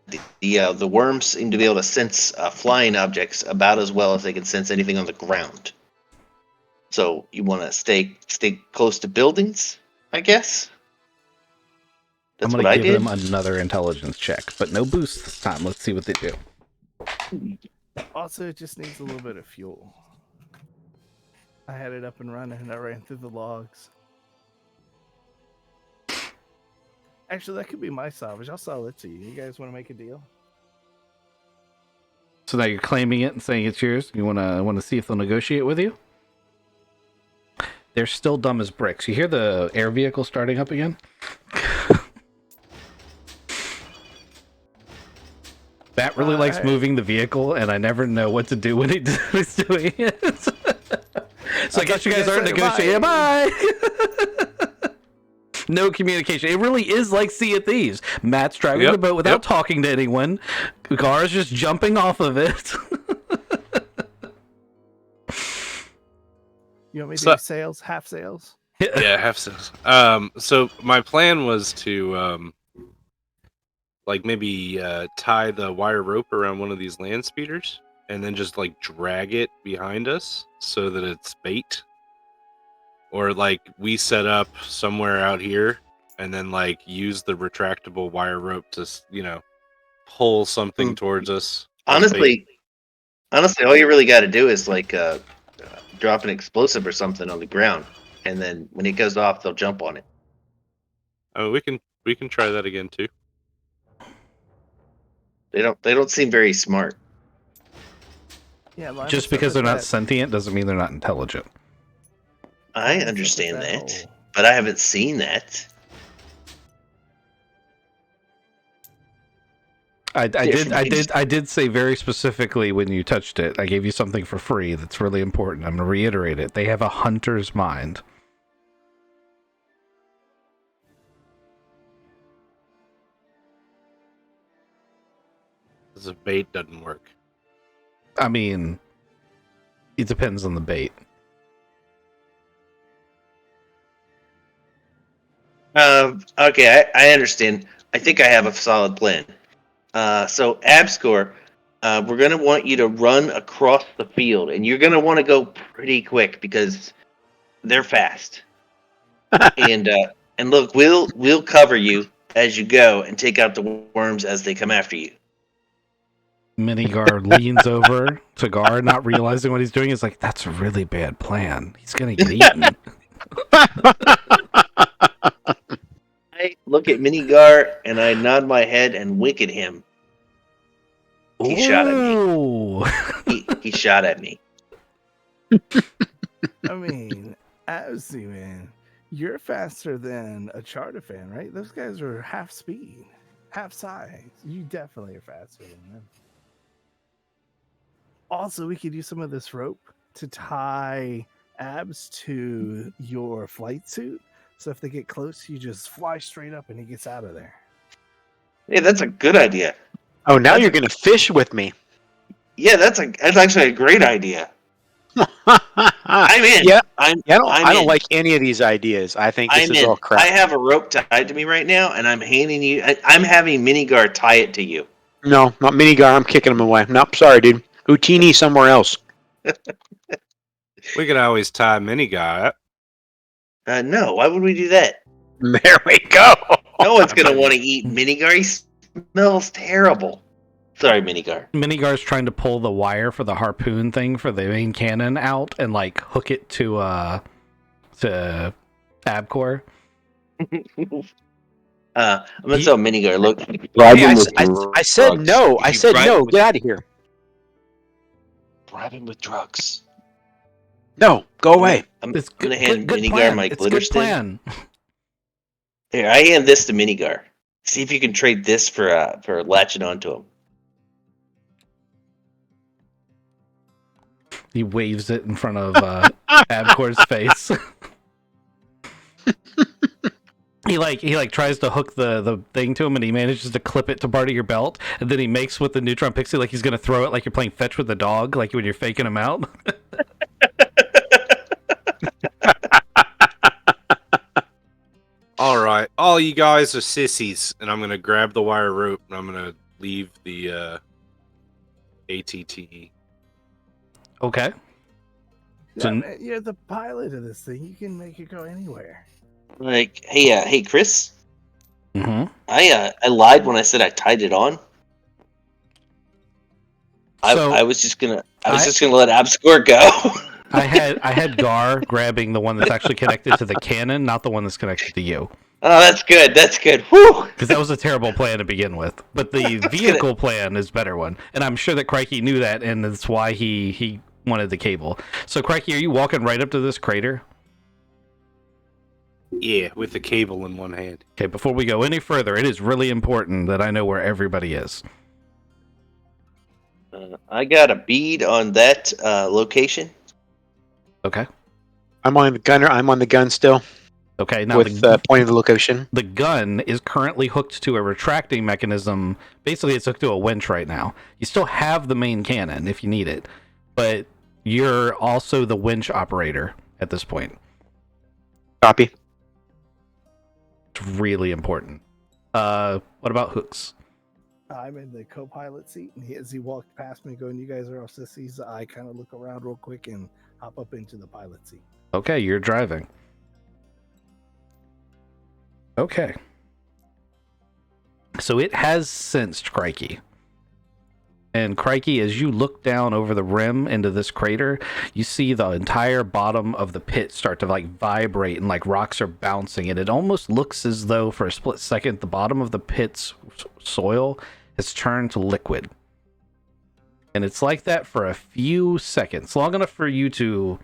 [SPEAKER 2] The worms seem to be able to sense flying objects about as well as they can sense anything on the ground. So you want to stay close to buildings, I guess. That's
[SPEAKER 1] I'm
[SPEAKER 2] what I
[SPEAKER 1] gonna give
[SPEAKER 2] did.
[SPEAKER 1] them another intelligence check, but no boost this time. Let's see what they do.
[SPEAKER 3] Also, it just needs a little bit of fuel. I had it up and running and I ran through the logs. Actually, that could be my salvage. I'll sell it to you. You guys want to make a deal?
[SPEAKER 1] So now you're claiming it and saying it's yours. You wanna see if they'll negotiate with you? They're still dumb as bricks. You hear the air vehicle starting up again? Matt really likes moving the vehicle, and I never know what to do when he's doing it. So I guess you guys aren't negotiating. Bye! No communication. It really is like Sea of Thieves. Matt's driving the boat without talking to anyone. Gar's just jumping off of it.
[SPEAKER 3] You want me to do sales? Half sales?
[SPEAKER 4] Yeah, half sales. So my plan was to maybe tie the wire rope around one of these land speeders and then just drag it behind us so that it's bait. Or we set up somewhere out here and then use the retractable wire rope to pull something towards us.
[SPEAKER 2] Honestly, all you really got to do is drop an explosive or something on the ground, and then when it goes off, they'll jump on it.
[SPEAKER 4] Oh, we can try that again too.
[SPEAKER 2] They don't seem very smart.
[SPEAKER 3] Yeah,
[SPEAKER 1] just because they're not sentient doesn't mean they're not intelligent.
[SPEAKER 2] I understand that, but I haven't seen that.
[SPEAKER 1] I did say very specifically when you touched it, I gave you something for free that's really important. I'm going to reiterate it. They have a hunter's mind.
[SPEAKER 4] The bait doesn't work.
[SPEAKER 1] I mean, it depends on the bait.
[SPEAKER 2] Okay, I understand. I think I have a solid plan. So Abscore, we're gonna want you to run across the field, and you're gonna want to go pretty quick because they're fast. and look, we'll cover you as you go and take out the worms as they come after you.
[SPEAKER 1] Minigar leans over to Gar, not realizing what he's doing. He's like, that's a really bad plan. He's going to get eaten.
[SPEAKER 2] I look at Minigar and I nod my head and wink at him. He shot at me. He shot at me.
[SPEAKER 3] I mean, Absy, man, you're faster than a charter fan, right? Those guys are half speed, half size. You definitely are faster than them. Also, we could use some of this rope to tie Abs to your flight suit. So if they get close, you just fly straight up and he gets out of there.
[SPEAKER 2] Hey, that's a good idea.
[SPEAKER 5] Oh, now you're going to fish with me.
[SPEAKER 2] Yeah, that's actually a great idea. I'm in.
[SPEAKER 5] Yeah,
[SPEAKER 2] I
[SPEAKER 5] don't like any of these ideas. I think this is all crap.
[SPEAKER 2] I have a rope tied to me right now, and I'm handing you. I'm having Minigar tie it to you.
[SPEAKER 5] No, not Minigar. I'm kicking him away. Nope, sorry, dude. Houtini somewhere else.
[SPEAKER 4] We could always tie Minigar up.
[SPEAKER 2] No, why would we do that?
[SPEAKER 5] There we go.
[SPEAKER 2] No one's gonna want to eat Minigar. He smells terrible. Sorry, Minigar.
[SPEAKER 1] Minigar's trying to pull the wire for the harpoon thing for the main cannon out and like hook it to Abcor.
[SPEAKER 2] I'm gonna tell Minigar, look.
[SPEAKER 5] Hey, I said no. I said no. Get out of here.
[SPEAKER 2] Bribe him with drugs.
[SPEAKER 5] No, go away.
[SPEAKER 2] I'm gonna hand Minigar my glitter
[SPEAKER 1] plan.
[SPEAKER 2] Here, I hand this to Minigar. See if you can trade this for latching onto him.
[SPEAKER 1] He waves it in front of Abcor's face. He tries to hook the thing to him, and he manages to clip it to part of your belt, and then he makes with the neutron pixie like he's gonna throw it, like you're playing fetch with the dog, like when you're faking him out.
[SPEAKER 4] All right, all you guys are sissies, and I'm gonna grab the wire rope and I'm gonna leave the ATTE.
[SPEAKER 1] Okay.
[SPEAKER 3] Yeah, you're the pilot of this thing. You can make it go anywhere.
[SPEAKER 2] Like, hey, Chris.
[SPEAKER 1] Mm-hmm.
[SPEAKER 2] I lied when I said I tied it on. I was just gonna let Abscore go.
[SPEAKER 1] I had Gar grabbing the one that's actually connected to the cannon, not the one that's connected to you.
[SPEAKER 2] Oh, that's good. That's good. Whew!
[SPEAKER 1] Because that was a terrible plan to begin with. But the vehicle plan is a better one. And I'm sure that Crikey knew that, and that's why he wanted the cable. So, Crikey, are you walking right up to this crater?
[SPEAKER 4] Yeah, with the cable in one hand.
[SPEAKER 1] Okay, before we go any further, it is really important that I know where everybody is.
[SPEAKER 2] I got a bead on that location.
[SPEAKER 1] Okay.
[SPEAKER 5] I'm on the gunner. I'm on the gun still.
[SPEAKER 1] Okay, now
[SPEAKER 5] with pointing the location.
[SPEAKER 1] The gun is currently hooked to a retracting mechanism. Basically, it's hooked to a winch right now. You still have the main cannon if you need it, but you're also the winch operator at this point.
[SPEAKER 5] Copy.
[SPEAKER 1] It's really important. What about hooks?
[SPEAKER 3] I'm in the co-pilot seat, and as he walked past me going, you guys are all sissies, I kind of look around real quick and hop up into the pilot seat.
[SPEAKER 1] Okay, you're driving. Okay. So it has sensed Crikey. And Crikey, as you look down over the rim into this crater, you see the entire bottom of the pit start to like vibrate and like rocks are bouncing. And it almost looks as though for a split second, the bottom of the pit's soil has turned to liquid. And it's like that for a few seconds, long enough for you to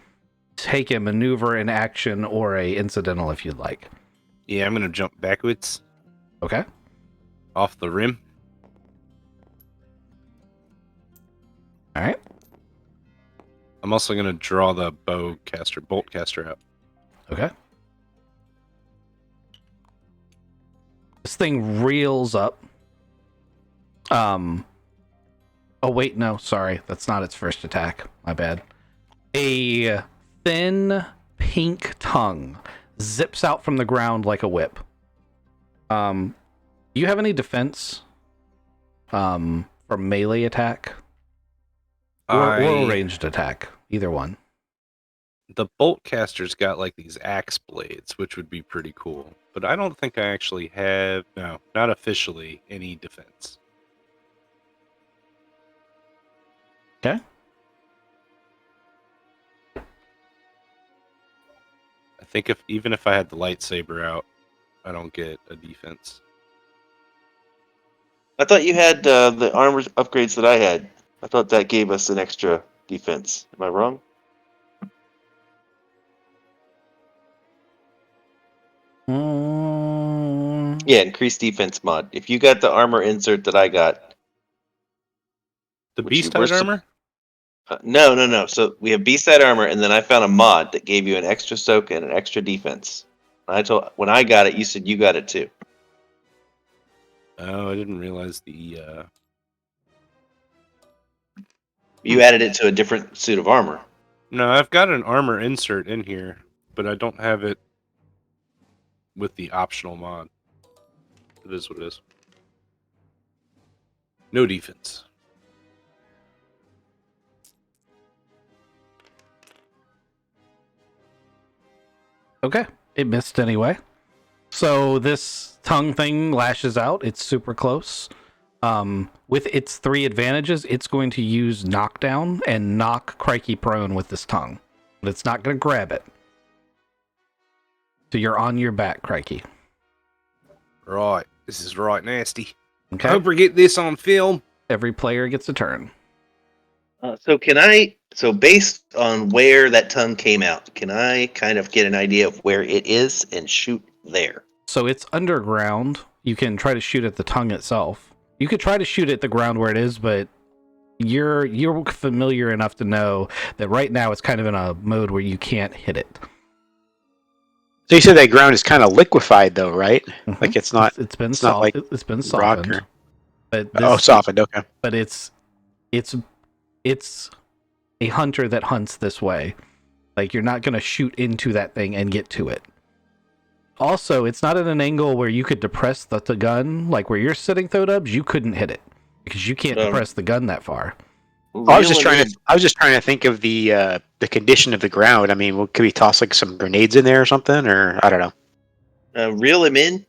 [SPEAKER 1] take a maneuver, an action, or a incidental if you'd like.
[SPEAKER 4] Yeah, I'm gonna jump backwards.
[SPEAKER 1] Okay.
[SPEAKER 4] Off the rim.
[SPEAKER 1] All right.
[SPEAKER 4] I'm also gonna draw the bolt caster out.
[SPEAKER 1] Okay. This thing reels up. Oh wait, no, sorry, that's not its first attack. My bad. A thin pink tongue zips out from the ground like a whip. Do you have any defense from melee attack or ranged attack? Either one.
[SPEAKER 4] The bolt caster's got like these axe blades, which would be pretty cool. But I don't think I actually have, no, not officially, any defense.
[SPEAKER 1] Okay.
[SPEAKER 4] I think even if I had the lightsaber out, I don't get a defense.
[SPEAKER 2] I thought you had the armor upgrades that I had. I thought that gave us an extra defense. Am I wrong? Yeah, increased defense mod. If you got the armor insert that I got,
[SPEAKER 4] The beast-hide armor?
[SPEAKER 2] No. So we have beast-side armor, and then I found a mod that gave you an extra soak and an extra defense. When I got it, you said you got it too.
[SPEAKER 4] Oh, I didn't realize the.
[SPEAKER 2] You added it to a different suit of armor.
[SPEAKER 4] No, I've got an armor insert in here, but I don't have it with the optional mod. It is what it is. No defense.
[SPEAKER 1] Okay. It missed anyway. So this tongue thing lashes out. It's super close. With its 3 advantages, it's going to use knockdown and knock Crikey prone with this tongue. But it's not going to grab it. So you're on your back, Crikey.
[SPEAKER 4] Right. This is right nasty.
[SPEAKER 1] Okay.
[SPEAKER 4] I hope we get this on film.
[SPEAKER 1] Every player gets a turn.
[SPEAKER 2] So based on where that tongue came out, can I kind of get an idea of where it is and shoot there?
[SPEAKER 1] So it's underground. You can try to shoot at the tongue itself. You could try to shoot at the ground where it is, but you're familiar enough to know that right now it's kind of in a mode where you can't hit it.
[SPEAKER 5] So you said that ground is kind of liquefied, though, right?
[SPEAKER 1] Mm-hmm.
[SPEAKER 5] Like it's not.
[SPEAKER 1] It's been
[SPEAKER 5] it's not like
[SPEAKER 1] it's been softened.
[SPEAKER 5] rock or...
[SPEAKER 1] But
[SPEAKER 5] softened. Okay.
[SPEAKER 1] But it's a hunter that hunts this way. Like you're not going to shoot into that thing and get to it. Also, it's not at an angle where you could depress the gun, like where you're sitting, Thodubs. You couldn't hit it because you can't depress the gun that far.
[SPEAKER 5] I was just trying to think of the condition of the ground. I mean, could we toss like some grenades in there or something, or I don't know.
[SPEAKER 2] Reel him in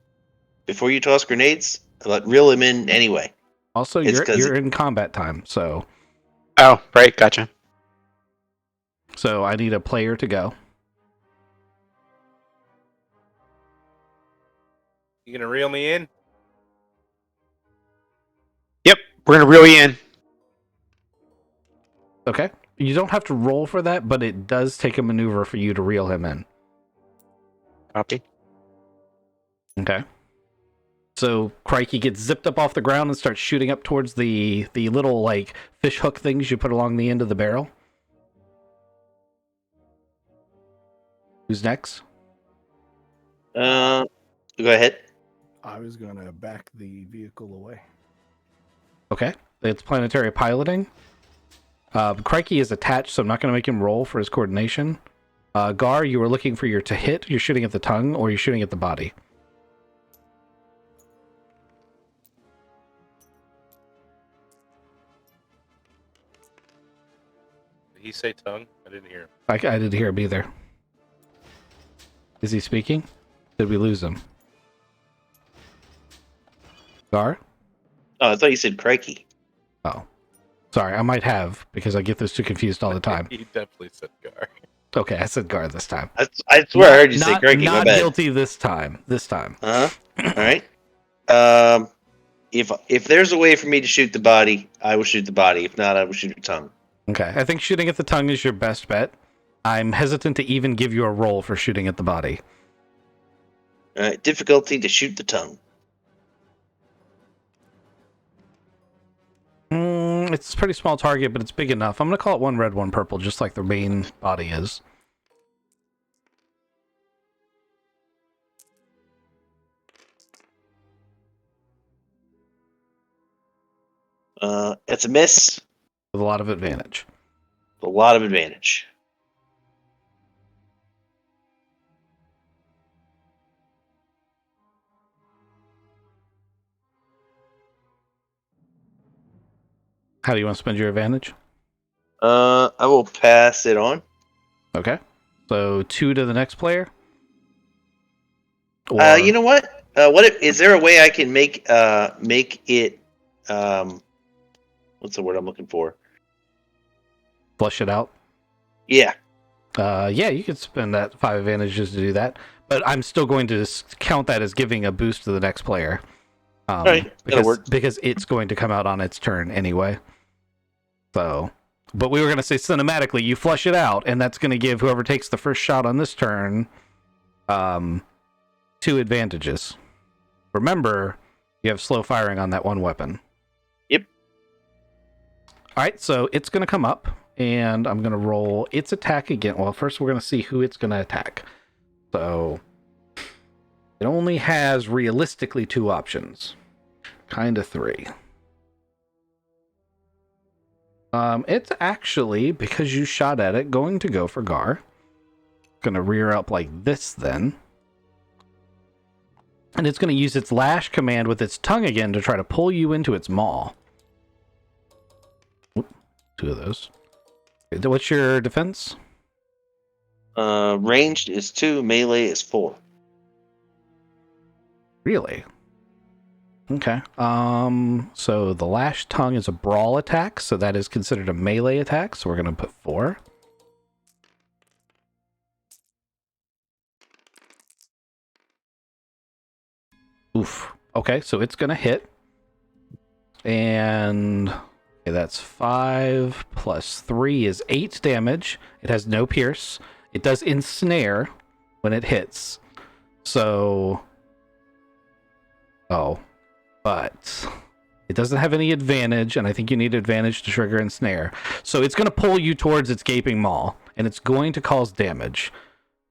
[SPEAKER 2] before you toss grenades. Reel him in anyway.
[SPEAKER 1] Also, you're in combat time, so.
[SPEAKER 5] Oh, right, gotcha.
[SPEAKER 1] So I need a player to go.
[SPEAKER 4] You gonna reel me in?
[SPEAKER 5] Yep, we're gonna reel you in.
[SPEAKER 1] Okay. You don't have to roll for that, but it does take a maneuver for you to reel him in.
[SPEAKER 5] Copy.
[SPEAKER 1] Okay. So Crikey gets zipped up off the ground and starts shooting up towards the little like fish hook things you put along the end of the barrel. Who's next?
[SPEAKER 2] Go ahead.
[SPEAKER 3] I was gonna back the vehicle away.
[SPEAKER 1] Okay. It's planetary piloting. Crikey is attached, so I'm not going to make him roll for his coordination. Gar, you were looking for your to hit. You're shooting at the tongue, or you're shooting at the body.
[SPEAKER 4] Did he say tongue? I didn't hear him.
[SPEAKER 1] I didn't hear him either. Is he speaking? Did we lose him? Gar?
[SPEAKER 2] Oh, I thought you said Crikey.
[SPEAKER 1] Oh. Sorry, I might have, because I get those two confused all the time.
[SPEAKER 4] He definitely said Gar.
[SPEAKER 1] Okay, I said Gar this time.
[SPEAKER 2] I swear I heard you say Crikey.
[SPEAKER 1] Not guilty this time.
[SPEAKER 2] All right. If there's a way for me to shoot the body, I will shoot the body. If not, I will shoot the tongue.
[SPEAKER 1] Okay, I think shooting at the tongue is your best bet. I'm hesitant to even give you a roll for shooting at the body.
[SPEAKER 2] All right, difficulty to shoot the tongue.
[SPEAKER 1] It's a pretty small target, but it's big enough. I'm going to call it 1 red, 1 purple, just like the main body is.
[SPEAKER 2] It's a miss.
[SPEAKER 1] With a lot of advantage.
[SPEAKER 2] A lot of advantage.
[SPEAKER 1] How do you want to spend your advantage?
[SPEAKER 2] I will pass it on.
[SPEAKER 1] Okay. So 2 to the next player?
[SPEAKER 2] Or... you know what? Is there a way I can make it what's the word I'm looking for?
[SPEAKER 1] Flush it out.
[SPEAKER 2] Yeah.
[SPEAKER 1] Yeah, you could spend that 5 advantages to do that, but I'm still going to count that as giving a boost to the next player.
[SPEAKER 2] Right,
[SPEAKER 1] because it's going to come out on its turn anyway. So, but we were going to say cinematically, you flush it out, and that's going to give whoever takes the first shot on this turn 2 advantages. Remember, you have slow firing on that one weapon.
[SPEAKER 2] Yep.
[SPEAKER 1] All right, so it's going to come up, and I'm going to roll its attack again. Well, first we're going to see who it's going to attack. So it only has realistically 2 options. Kind of 3. It's actually, because you shot at it, going to go for Gar. Gonna rear up like this then. And it's gonna use its lash command with its tongue again to try to pull you into its maw. Oop, 2 of those. What's your defense?
[SPEAKER 2] Ranged is 2, melee is 4.
[SPEAKER 1] Really? Okay. So the lash tongue is a brawl attack, so that is considered a melee attack, so we're gonna put 4. Oof. Okay, so it's gonna hit. And okay, that's 5 plus 3 is 8 damage. It has no pierce. It does ensnare when it hits. So but it doesn't have any advantage, and I think you need advantage to trigger ensnare. So it's going to pull you towards its gaping maw, and it's going to cause damage.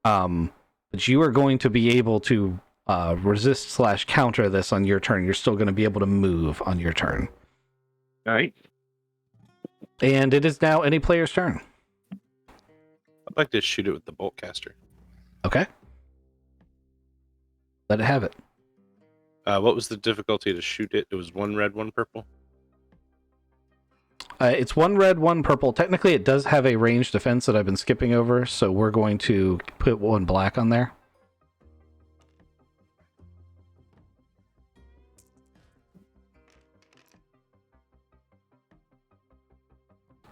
[SPEAKER 1] But you are going to be able to resist/counter this on your turn. You're still going to be able to move on your turn.
[SPEAKER 2] All right.
[SPEAKER 1] And it is now any player's turn.
[SPEAKER 4] I'd like to shoot it with the bolt caster.
[SPEAKER 1] Okay. Let it have it.
[SPEAKER 4] What was the difficulty to shoot it? It was 1 red, 1 purple?
[SPEAKER 1] It's 1 red, 1 purple. Technically, it does have a ranged defense that I've been skipping over, so we're going to put 1 black on there.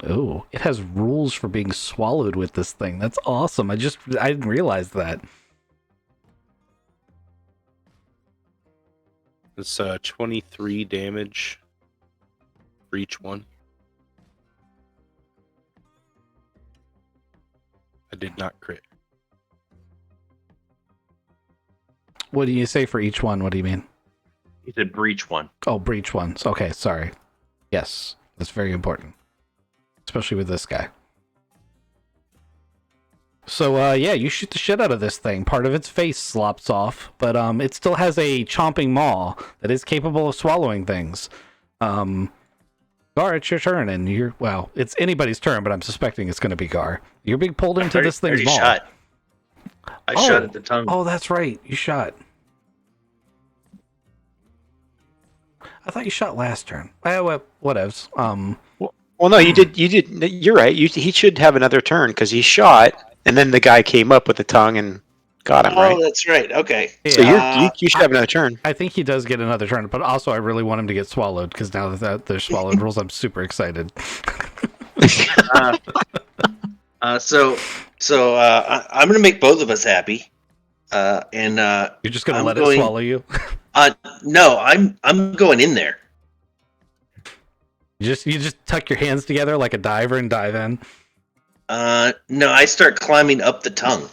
[SPEAKER 1] Oh, it has rules for being swallowed with this thing. That's awesome. I didn't realize that.
[SPEAKER 4] It's 23 damage for each one. I did not crit.
[SPEAKER 1] What do you say for each one? What do you mean?
[SPEAKER 2] He said breach 1.
[SPEAKER 1] Oh, breach ones. Okay, sorry. Yes, that's very important. Especially with this guy. So, yeah, you shoot the shit out of this thing. Part of its face slops off, but it still has a chomping maw that is capable of swallowing things. Gar, it's your turn, and well, it's anybody's turn, but I'm suspecting it's going to be Gar. You're being pulled into this thing's maw.
[SPEAKER 2] I shot at the tongue.
[SPEAKER 1] Oh, that's right. You shot. I thought you shot last turn. Well, whatevs.
[SPEAKER 5] Well, no, you did. You're right. He should have another turn because he shot, and then the guy came up with the tongue and got him. Right.
[SPEAKER 2] Oh, that's right. Okay.
[SPEAKER 5] So you should have another turn.
[SPEAKER 1] I think he does get another turn, but also I really want him to get swallowed because now that there's swallowed rules, I'm super excited.
[SPEAKER 2] So I'm gonna make both of us happy. And
[SPEAKER 1] you're just gonna let it swallow you?
[SPEAKER 2] No, I'm going in there.
[SPEAKER 1] You just tuck your hands together like a diver and dive in.
[SPEAKER 2] No, I start climbing up the tongue.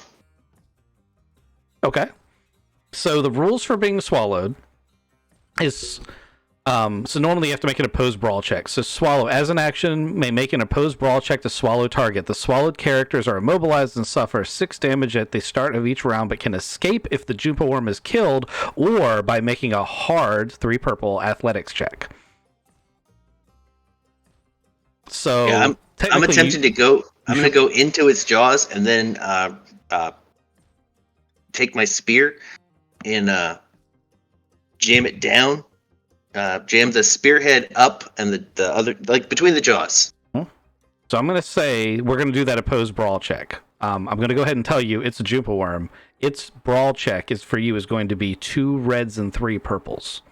[SPEAKER 1] Okay. So the rules for being swallowed is so normally you have to make an opposed brawl check. So swallow as an action may make an opposed brawl check to swallow target. The swallowed characters are immobilized and suffer 6 damage at the start of each round, but can escape if the Jumpa worm is killed or by making a hard 3 purple athletics check. So
[SPEAKER 2] yeah, I'm attempting to go. I'm going to go into its jaws and then take my spear and jam it down. Jam the spearhead up and the other, like between the jaws.
[SPEAKER 1] So I'm going to say we're going to do that opposed brawl check. I'm going to go ahead and tell you it's a Jumpa worm. Its brawl check is for you is going to be 2 reds and 3 purples.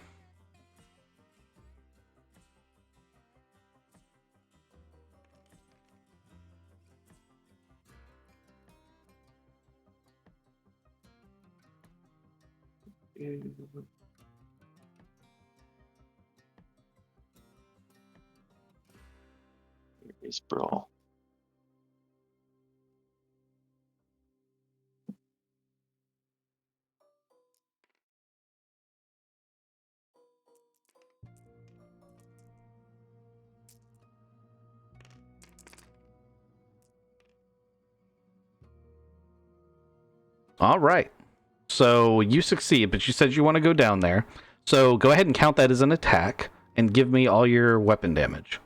[SPEAKER 2] Here's Brawl.
[SPEAKER 1] All right. So you succeed, but you said you want to go down there. So go ahead and count that as an attack and give me all your weapon damage.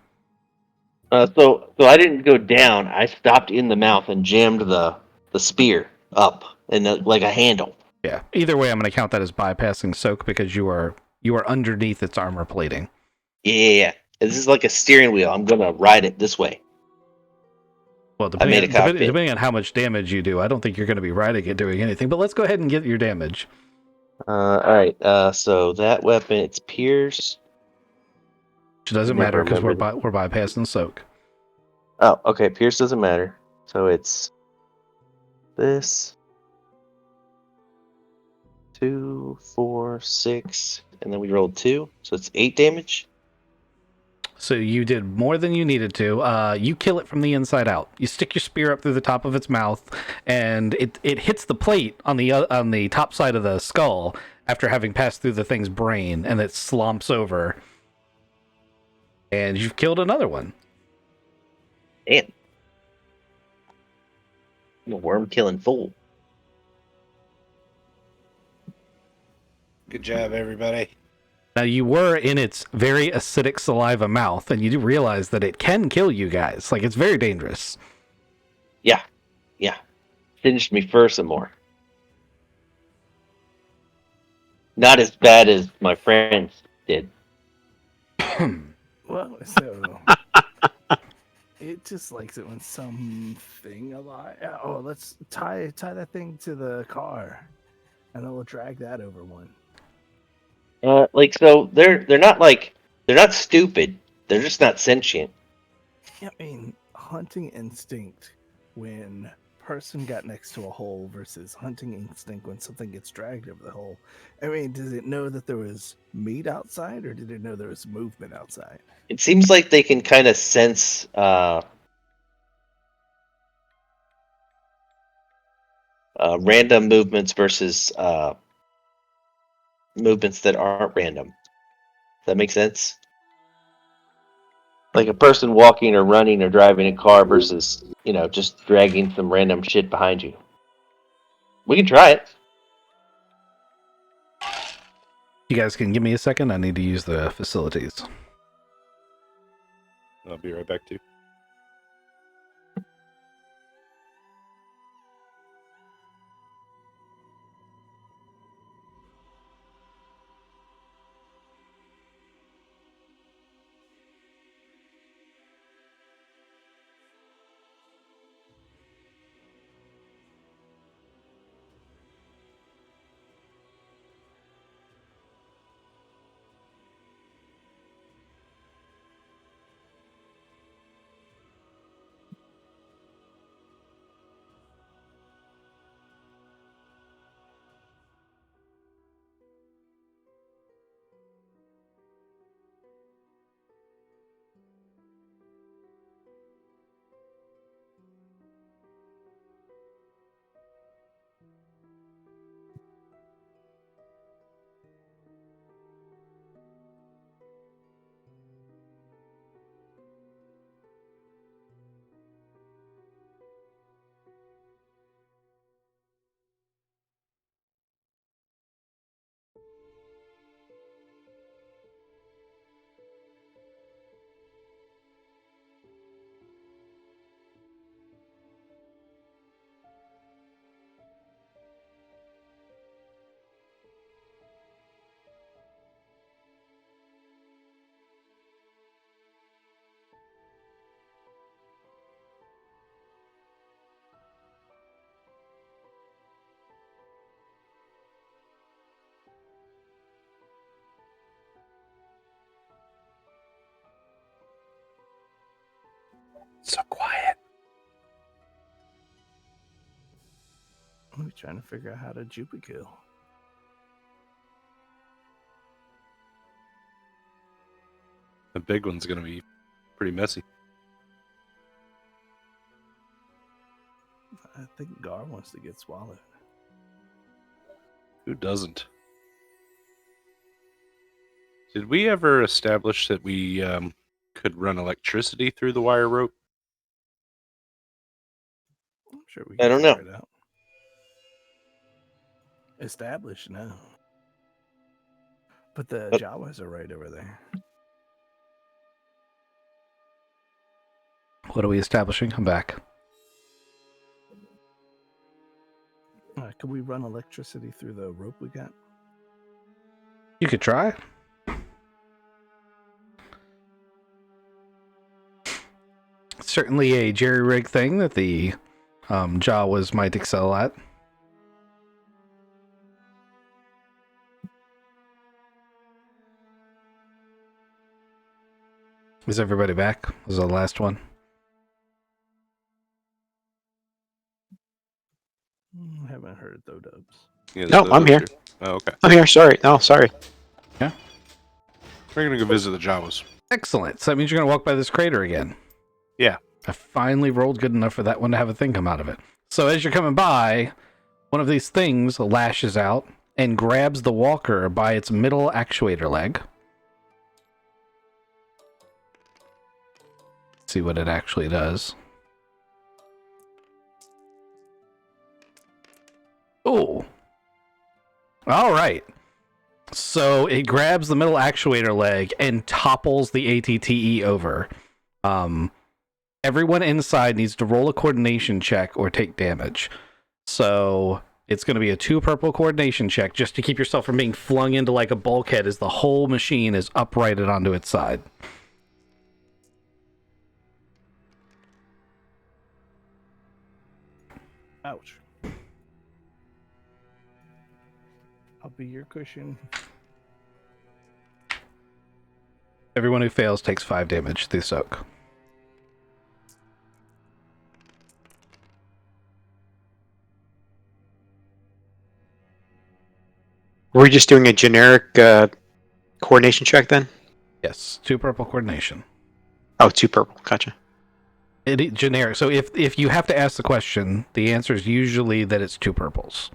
[SPEAKER 2] So I didn't go down. I stopped in the mouth and jammed the spear up and like a handle.
[SPEAKER 1] Yeah. Either way, I'm going to count that as bypassing soak because you are underneath its armor plating.
[SPEAKER 2] Yeah. This is like a steering wheel. I'm gonna ride it this way.
[SPEAKER 1] Well, depending on how much damage you do, I don't think you're going to be riding it doing anything. But let's go ahead and get your damage.
[SPEAKER 2] All right. So that weapon, it's Pierce.
[SPEAKER 1] Which doesn't matter because we're bypassing soak.
[SPEAKER 2] Oh, okay. Pierce doesn't matter. So it's this 2, 4, 6, and then we rolled 2, so it's 8 damage.
[SPEAKER 1] So you did more than you needed to. You kill it from the inside out. You stick your spear up through the top of its mouth, and it hits the plate on the top side of the skull after having passed through the thing's brain, and it slumps over. And you've killed another one.
[SPEAKER 2] Damn. I'm a worm killing fool.
[SPEAKER 4] Good job, everybody.
[SPEAKER 1] Now, you were in its very acidic saliva mouth, and you do realize that it can kill you guys. Like, it's very dangerous.
[SPEAKER 2] Yeah. Finished me first and more. Not as bad as my friends did.
[SPEAKER 3] Well, so it just likes it when something alive. Oh, let's tie that thing to the car, and then we'll drag that over one.
[SPEAKER 2] So they're not stupid. They're just not sentient.
[SPEAKER 3] Yeah, I mean, hunting instinct when person got next to a hole versus hunting instinct when something gets dragged over the hole. I mean, does it know that there was meat outside, or did it know there was movement outside?
[SPEAKER 2] It seems like they can kind of sense random movements versus movements that aren't random. Does that make sense? Like a person walking or running or driving a car versus, just dragging some random shit behind you. We can try it.
[SPEAKER 1] You guys can give me a second. I need to use the facilities.
[SPEAKER 4] I'll be right back too. So quiet.
[SPEAKER 3] I'm trying to figure out how to Jupi kill.
[SPEAKER 4] The big one's going to be pretty messy.
[SPEAKER 3] I think Gar wants to get swallowed.
[SPEAKER 4] Who doesn't? Did we ever establish that we could run electricity through the wire rope?
[SPEAKER 3] I'm sure we
[SPEAKER 2] I don't know.
[SPEAKER 3] figure it out. Established now. But the Jawas are right over there.
[SPEAKER 1] What are we establishing? I'm back.
[SPEAKER 3] Can we run electricity through the rope we got?
[SPEAKER 1] You could try. Certainly a jerry-rig thing that the Jawas might excel at. Is everybody back? Was the last one?
[SPEAKER 3] Haven't heard though, Dubs.
[SPEAKER 4] Yeah,
[SPEAKER 5] No, I'm here.
[SPEAKER 4] Oh, okay.
[SPEAKER 5] I'm here. Sorry. No, sorry.
[SPEAKER 1] Yeah.
[SPEAKER 4] We're going to go visit the Jawas.
[SPEAKER 1] Excellent. So that means you're going to walk by this crater again.
[SPEAKER 4] Yeah.
[SPEAKER 1] I finally rolled good enough for that one to have a thing come out of it. So as you're coming by, one of these things lashes out and grabs the walker by its middle actuator leg. Let's see what it actually does. Oh. All right. So it grabs the middle actuator leg and topples the ATTE over. Everyone inside needs to roll a coordination check or take damage. So it's going to be a 2 purple coordination check just to keep yourself from being flung into like a bulkhead as the whole machine is uprighted onto its side.
[SPEAKER 3] Ouch. I'll be your cushion.
[SPEAKER 1] Everyone who fails takes 5 damage through soak.
[SPEAKER 5] Were we just doing a generic coordination check then?
[SPEAKER 1] Yes, 2 purple coordination.
[SPEAKER 5] Oh, 2 purple. Gotcha.
[SPEAKER 1] Generic. So if you have to ask the question, the answer is usually that it's 2 purples.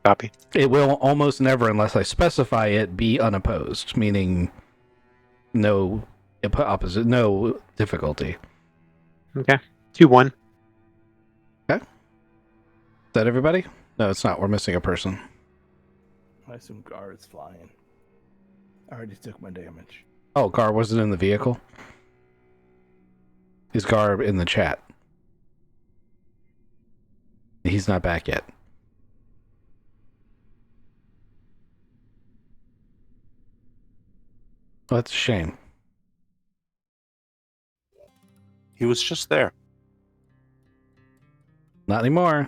[SPEAKER 5] Copy.
[SPEAKER 1] It will almost never, unless I specify it, be unopposed, meaning no opposite, no difficulty.
[SPEAKER 5] Okay. 2-1.
[SPEAKER 1] Okay. Is that everybody? No, it's not. We're missing a person.
[SPEAKER 3] I assume Gar is flying. I already took my damage.
[SPEAKER 1] Oh, Gar wasn't in the vehicle? Is Gar in the chat? He's not back yet. Oh, that's a shame.
[SPEAKER 4] He was just there.
[SPEAKER 1] Not anymore.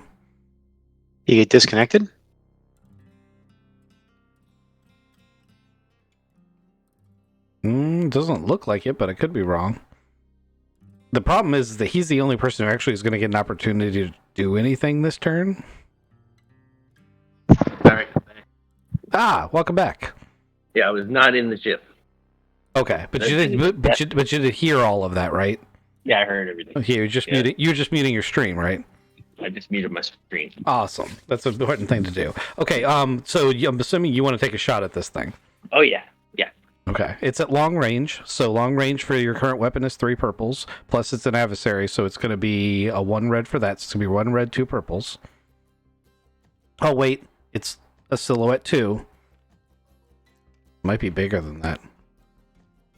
[SPEAKER 5] You get disconnected?
[SPEAKER 1] Doesn't look like it, but I could be wrong. The problem is that he's the only person who actually is going to get an opportunity to do anything this turn.
[SPEAKER 6] Sorry.
[SPEAKER 1] Ah, welcome back.
[SPEAKER 6] Yeah, I was not in the ship.
[SPEAKER 1] Okay, but you did hear all of that, right?
[SPEAKER 6] Yeah, I heard everything.
[SPEAKER 1] Okay, you're just muting your stream, right?
[SPEAKER 6] I just muted my screen.
[SPEAKER 1] Awesome. That's an important thing to do. Okay, so I'm assuming you want to take a shot at this thing.
[SPEAKER 6] Oh yeah, yeah.
[SPEAKER 1] Okay, it's at long range. So long range for your current weapon is 3 purples. Plus it's an adversary, so it's going to be a 1 red for that. So it's going to be 1 red, 2 purples. Oh wait, it's a silhouette 2. Might be bigger than that.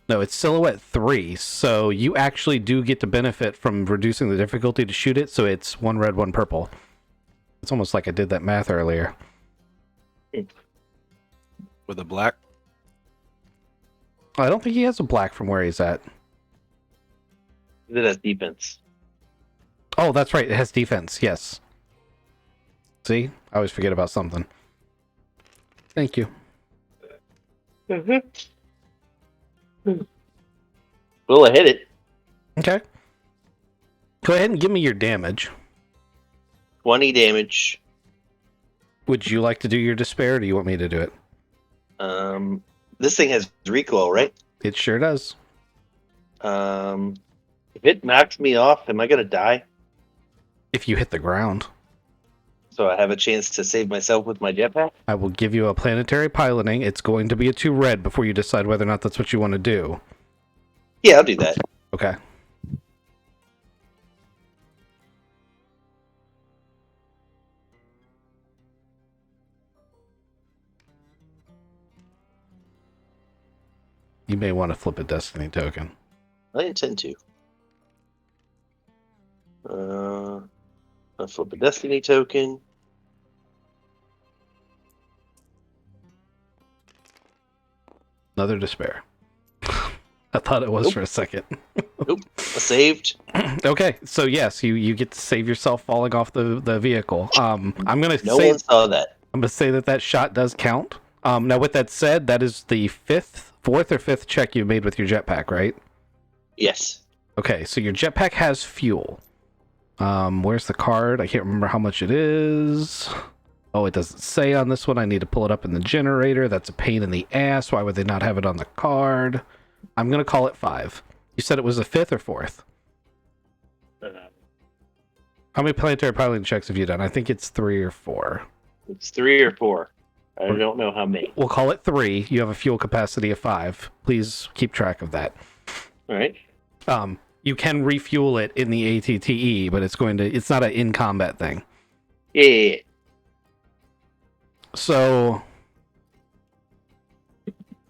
[SPEAKER 1] No, it's silhouette 3. So you actually do get to benefit from reducing the difficulty to shoot it. So it's 1 red, 1 purple. It's almost like I did that math earlier.
[SPEAKER 4] With a black?
[SPEAKER 1] I don't think he has a black from where he's at.
[SPEAKER 2] It has defense.
[SPEAKER 1] Oh, that's right. It has defense. Yes. See? I always forget about something. Thank you.
[SPEAKER 2] Mm-hmm. Well, I hit it.
[SPEAKER 1] Okay. Go ahead and give me your damage.
[SPEAKER 2] 20 damage.
[SPEAKER 1] Would you like to do your despair, or do you want me to do it?
[SPEAKER 2] This thing has recoil, right?
[SPEAKER 1] It sure does.
[SPEAKER 2] If it knocks me off, am I gonna die?
[SPEAKER 1] If you hit the ground.
[SPEAKER 2] So I have a chance to save myself with my jetpack?
[SPEAKER 1] I will give you a planetary piloting. It's going to be a 2 red before you decide whether or not that's what you want to do.
[SPEAKER 2] Yeah, I'll do that.
[SPEAKER 1] Okay. You may want to flip a destiny token.
[SPEAKER 2] I intend to. I'll flip a destiny token.
[SPEAKER 1] Another despair. I thought it was
[SPEAKER 2] Nope.
[SPEAKER 1] for a second.
[SPEAKER 2] Nope. I saved.
[SPEAKER 1] Okay, so yes, you get to save yourself falling off the vehicle. I'm gonna
[SPEAKER 2] No
[SPEAKER 1] say
[SPEAKER 2] one saw that.
[SPEAKER 1] I'm gonna say that shot does count. Now with that said, that is the fourth or fifth check you made with your jetpack, right?
[SPEAKER 2] Yes.
[SPEAKER 1] Okay, so your jetpack has fuel. Where's the card? I can't remember how much it is. Oh, it doesn't say on this one. I need to pull it up in the generator. That's a pain in the ass. Why would they not have it on the card? I'm gonna call it 5. You said it was a 5th or 4th? How many planetary piloting checks have you done? I think it's 3 or 4.
[SPEAKER 2] It's 3 or 4. I don't know how many.
[SPEAKER 1] We'll call it 3. You have a fuel capacity of 5. Please keep track of that.
[SPEAKER 2] All right.
[SPEAKER 1] You can refuel it in the ATTE, but it's not an in-combat thing.
[SPEAKER 2] Yeah.
[SPEAKER 1] So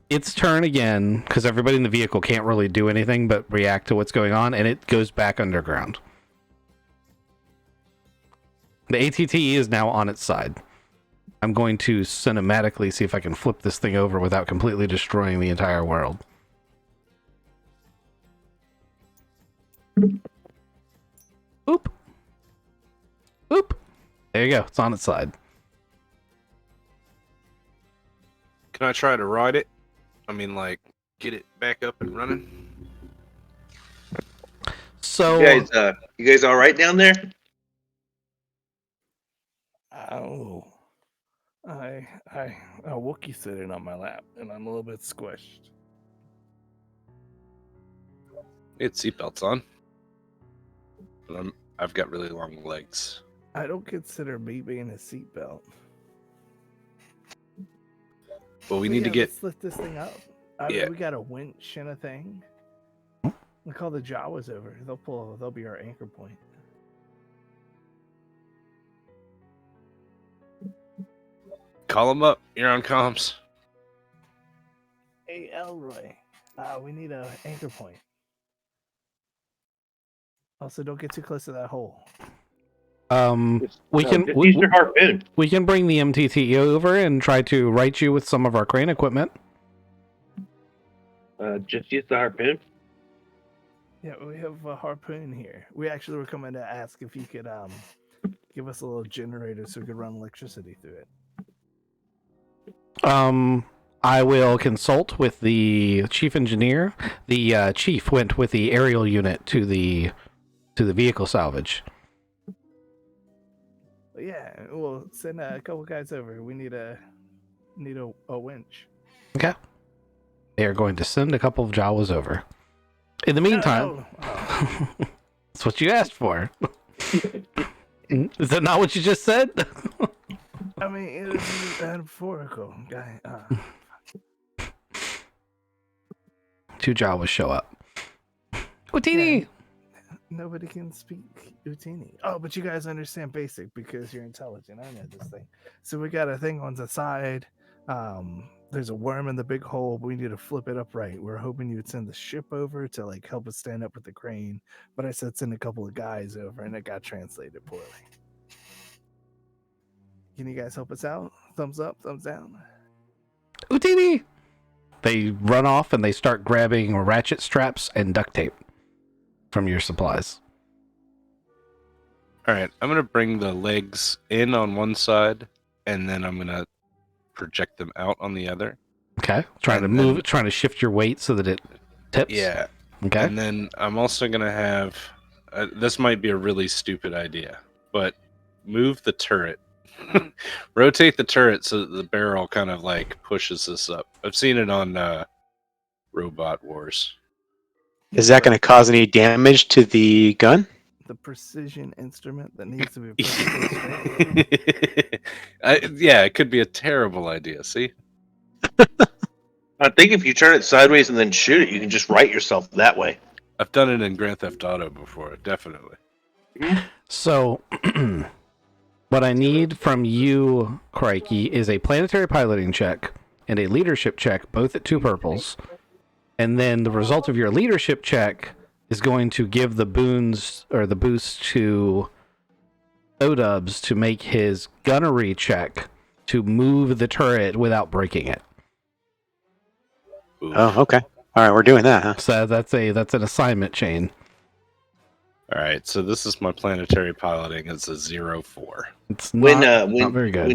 [SPEAKER 1] its turn again, because everybody in the vehicle can't really do anything but react to what's going on, and it goes back underground. The ATTE is now on its side. I'm going to cinematically see if I can flip this thing over without completely destroying the entire world. Oop. Oop. There you go. It's on its side.
[SPEAKER 4] Can I try to ride it? I mean, like, get it back up and running?
[SPEAKER 1] So,
[SPEAKER 2] You guys all right down there?
[SPEAKER 3] Oh, a Wookiee sitting on my lap, and I'm a little bit squished.
[SPEAKER 4] It's seatbelts on. And I've got really long legs.
[SPEAKER 3] I don't consider me being a seatbelt.
[SPEAKER 4] Well, we need to get...
[SPEAKER 3] Let's lift this thing up. We got a winch and a thing. We'll call the Jawas over. They'll be our anchor point.
[SPEAKER 4] Call them up. You're on comms.
[SPEAKER 3] Hey, Elroy. We need an anchor point. Also, don't get too close to that hole.
[SPEAKER 1] we can
[SPEAKER 2] use your harpoon.
[SPEAKER 1] We can bring the MTT over and try to right you with some of our crane equipment.
[SPEAKER 2] Just use the harpoon.
[SPEAKER 3] Yeah, we have a harpoon here. We actually were coming to ask if you could give us a little generator so we could run electricity through it.
[SPEAKER 1] I will consult with the chief engineer. The chief went with the aerial unit to the vehicle salvage.
[SPEAKER 3] Yeah, we'll send a couple guys over. We need a winch.
[SPEAKER 1] Okay. They are going to send a couple of Jawas over. In the meantime, that's what you asked for. Is that not what you just said?
[SPEAKER 3] I mean, it was metaphorical, guy.
[SPEAKER 1] 2 Jawas show up. Utini!
[SPEAKER 3] Yeah, nobody can speak Utini. Oh, but you guys understand basic because you're intelligent. I know this thing. So we got a thing on the side. There's a worm in the big hole. We need to flip it upright. We're hoping you would send the ship over to like help us stand up with the crane. But I said send a couple of guys over, and it got translated poorly. Can you guys help us out? Thumbs up, thumbs down.
[SPEAKER 1] Utini! They run off and they start grabbing ratchet straps and duct tape from your supplies.
[SPEAKER 4] All right, I'm going to bring the legs in on one side, and then I'm going to project them out on the other.
[SPEAKER 1] Okay. Trying to shift your weight so that it tips.
[SPEAKER 4] Yeah.
[SPEAKER 1] Okay.
[SPEAKER 4] And then I'm also going to have, this might be a really stupid idea, but move the turret. Rotate the turret so that the barrel kind of like pushes this up. I've seen it on Robot Wars.
[SPEAKER 5] Is that going to cause any damage to the gun?
[SPEAKER 3] The precision instrument that needs to be perfectly straight.
[SPEAKER 4] Yeah, it could be a terrible idea. See?
[SPEAKER 2] I think if you turn it sideways and then shoot it, you can just right yourself that way.
[SPEAKER 4] I've done it in Grand Theft Auto before, definitely.
[SPEAKER 1] So, what I need from you, Crikey, is a planetary piloting check and a leadership check, both at 2 purples. And then the result of your leadership check is going to give the boons or the boost to Odubs to make his gunnery check to move the turret without breaking it.
[SPEAKER 4] Oof.
[SPEAKER 5] Oh, okay. All right, we're doing that, huh?
[SPEAKER 1] So that's an assignment chain.
[SPEAKER 4] All right, so this is my planetary piloting. It's a 0-4.
[SPEAKER 1] It's not very good.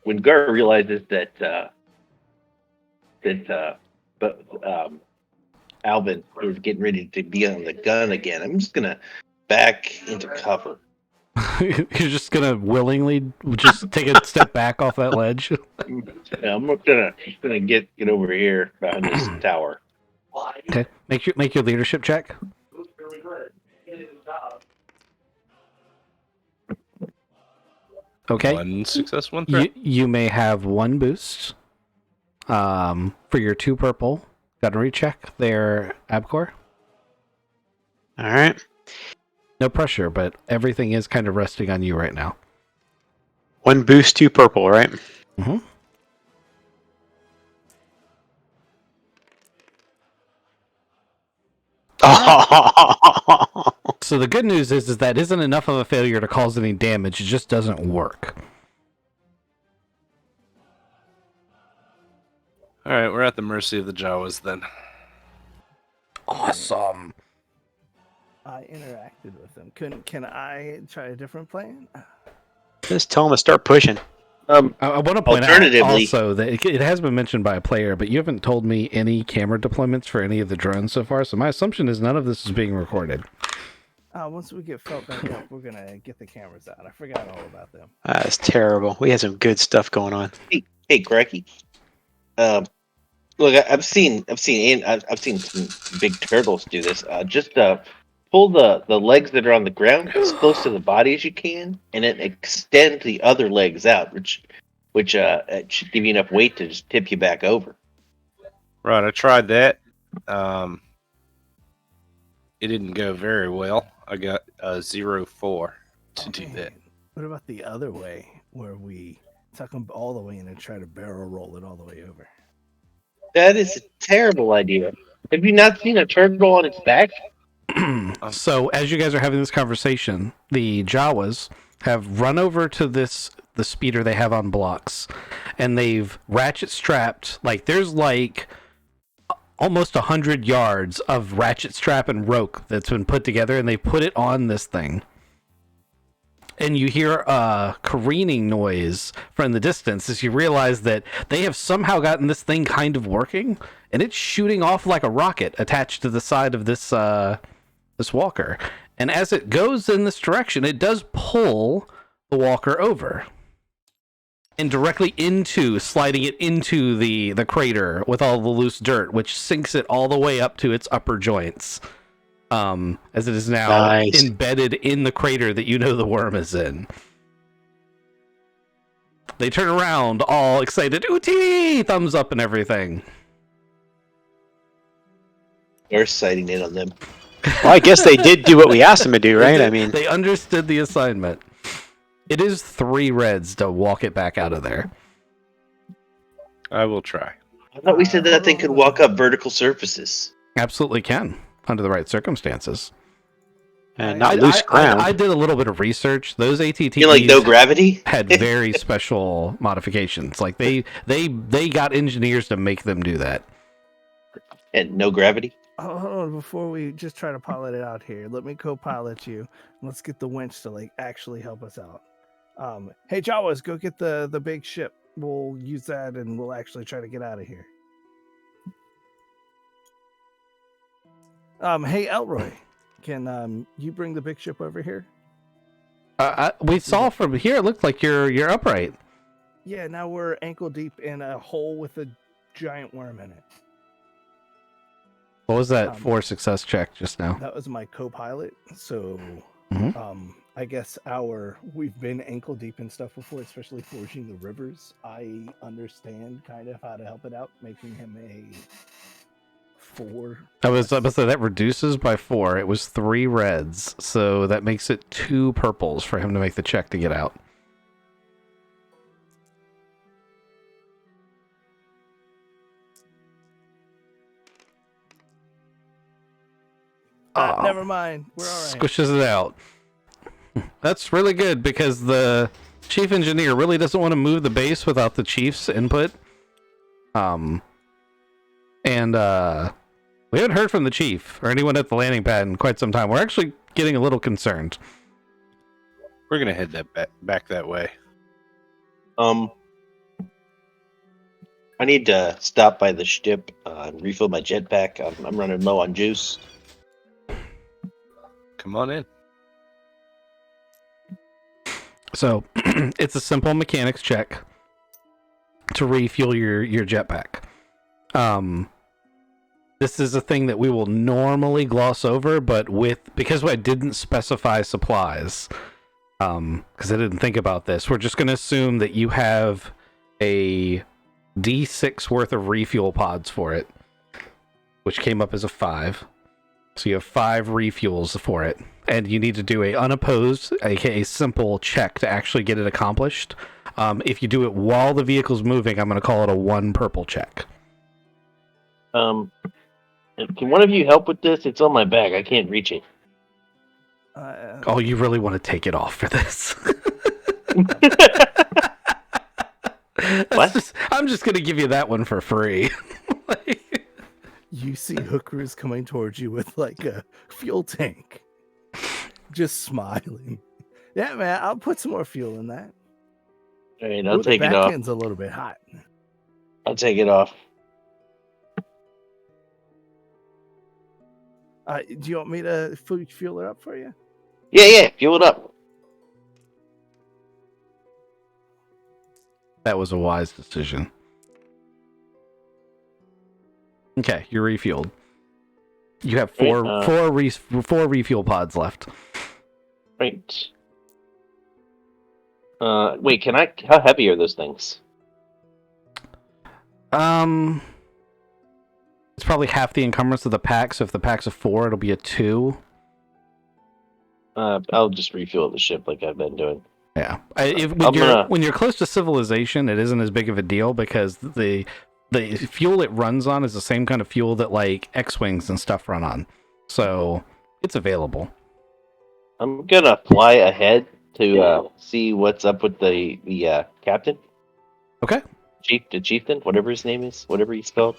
[SPEAKER 6] When Gar realizes that Alvin is getting ready to be on the gun again, I'm just gonna back into cover.
[SPEAKER 1] You're just gonna willingly just take a step back off that ledge.
[SPEAKER 6] Yeah, I'm gonna get over here behind this tower.
[SPEAKER 1] Okay, make your leadership check. Okay.
[SPEAKER 4] 1 success, 1 threat.
[SPEAKER 1] You may have 1 boost. For your 2 purple gunnery check there, Abcor.
[SPEAKER 5] All right.
[SPEAKER 1] No pressure, but everything is kind of resting on you right now.
[SPEAKER 5] 1 boost, 2 purple, right?
[SPEAKER 1] Mm-hmm. So the good news is that isn't enough of a failure to cause any damage. It just doesn't work.
[SPEAKER 4] All right, we're at the mercy of the Jawas then.
[SPEAKER 1] Awesome.
[SPEAKER 3] I interacted with them. Can I try a different plan?
[SPEAKER 5] Just tell them to start pushing.
[SPEAKER 1] I want to point out
[SPEAKER 2] Alternatively-
[SPEAKER 1] also that it has been mentioned by a player, but you haven't told me any camera deployments for any of the drones so far, so my assumption is none of this is being recorded.
[SPEAKER 3] Once we get felt back up, we're gonna get the cameras out. I forgot all about them.
[SPEAKER 5] That's terrible. We had some good stuff going on.
[SPEAKER 2] Hey, Cracky. Look, I've seen some big turtles do this. Just pull the legs that are on the ground as close to the body as you can, and then extend the other legs out, which should give you enough weight to just tip you back over.
[SPEAKER 4] Right, I tried that. It didn't go very well. I got a 0-4 to do that.
[SPEAKER 3] What about the other way, where we tuck them all the way in and try to barrel roll it all the way over?
[SPEAKER 2] That is a terrible idea. Have you not seen a turtle on its back?
[SPEAKER 1] So as you guys are having this conversation, the Jawas have run over to the speeder they have on blocks, and they've ratchet strapped, there's almost 100 yards of ratchet strap and rope that's been put together, and they put it on this thing. And you hear a careening noise from the distance as you realize that they have somehow gotten this thing kind of working, and it's shooting off like a rocket attached to the side of this walker. And as it goes in this direction, it does pull the walker over and directly sliding it into the crater with all the loose dirt, which sinks it all the way up to its upper joints. As it is now embedded in the crater that the worm is in. They turn around, all excited, "EotE! Thumbs up and everything."
[SPEAKER 2] We're sighting in on them.
[SPEAKER 5] Well, I guess they did do what we asked them to do, right?
[SPEAKER 1] They understood the assignment. It is 3 reds to walk it back out of there.
[SPEAKER 4] I will try.
[SPEAKER 2] I thought we said that thing could walk up vertical surfaces.
[SPEAKER 1] Absolutely can, under the right circumstances.
[SPEAKER 5] And not loose ground.
[SPEAKER 1] I did a little bit of research. Those ATTs
[SPEAKER 2] You like no gravity?
[SPEAKER 1] had very special modifications. They got engineers to make them do that.
[SPEAKER 2] And no gravity?
[SPEAKER 3] Hold on, before we just try to pilot it out here, let me co-pilot you. Let's get the winch to actually help us out. Hey Jawas, go get the big ship. We'll use that and we'll actually try to get out of here. Hey Elroy, can you bring the big ship over here?
[SPEAKER 1] We saw from here. It looked like you're upright.
[SPEAKER 3] Yeah, now we're ankle deep in a hole with a giant worm in it.
[SPEAKER 1] What was that for success check just now?
[SPEAKER 3] That was my co-pilot. So,
[SPEAKER 1] Mhm.
[SPEAKER 3] I guess we've been ankle deep in stuff before, especially forging the rivers. I understand kind of how to help it out, making him a 4.
[SPEAKER 1] I was about to say that reduces by 4. It was 3 reds, so that makes it 2 purples for him to make the check to get out.
[SPEAKER 3] Never mind. We're all right.
[SPEAKER 1] Squishes it out. That's really good because the chief engineer really doesn't want to move the base without the chief's input. And we haven't heard from the chief or anyone at the landing pad in quite some time. We're actually getting a little concerned.
[SPEAKER 4] We're gonna head that back that way.
[SPEAKER 6] I need to stop by the ship and refill my jetpack. I'm running low on juice.
[SPEAKER 4] Come on in.
[SPEAKER 1] So it's a simple mechanics check to refuel your jetpack. This is a thing that we will normally gloss over, but because I didn't specify supplies, because I didn't think about this, we're just going to assume that you have a D6 worth of refuel pods for it, which came up as a 5. So you have 5 refuels for it, and you need to do a unopposed, aka simple check to actually get it accomplished. If you do it while the vehicle's moving, I'm going to call it a 1 purple check.
[SPEAKER 6] Can one of you help with this? It's on my back. I can't reach it.
[SPEAKER 1] Oh, you really want to take it off for this?
[SPEAKER 6] What?
[SPEAKER 1] I'm just going to give you that one for free.
[SPEAKER 3] You see hookers coming towards you with like a fuel tank, just smiling. Yeah, man, I'll put some more fuel in that.
[SPEAKER 6] All right, I'll
[SPEAKER 3] The
[SPEAKER 6] take it
[SPEAKER 3] back
[SPEAKER 6] off.
[SPEAKER 3] end's a little bit hot.
[SPEAKER 6] I'll take it off.
[SPEAKER 3] Do you want me to fuel it up for you?
[SPEAKER 6] Yeah, fuel it up.
[SPEAKER 1] That was a wise decision. Okay, you're refueled. You have four refuel pods left.
[SPEAKER 6] Right. Wait, how heavy are those things?
[SPEAKER 1] It's probably half the encumbrance of the pack, so if the pack's a 4, it'll be a 2.
[SPEAKER 6] I'll just refuel the ship like I've been doing.
[SPEAKER 1] Yeah. When you're close to civilization, it isn't as big of a deal because the fuel it runs on is the same kind of fuel that like X-Wings and stuff run on. So it's available.
[SPEAKER 6] I'm gonna fly ahead to see what's up with the captain.
[SPEAKER 1] Okay.
[SPEAKER 6] The chieftain, whatever his name is, whatever he's called.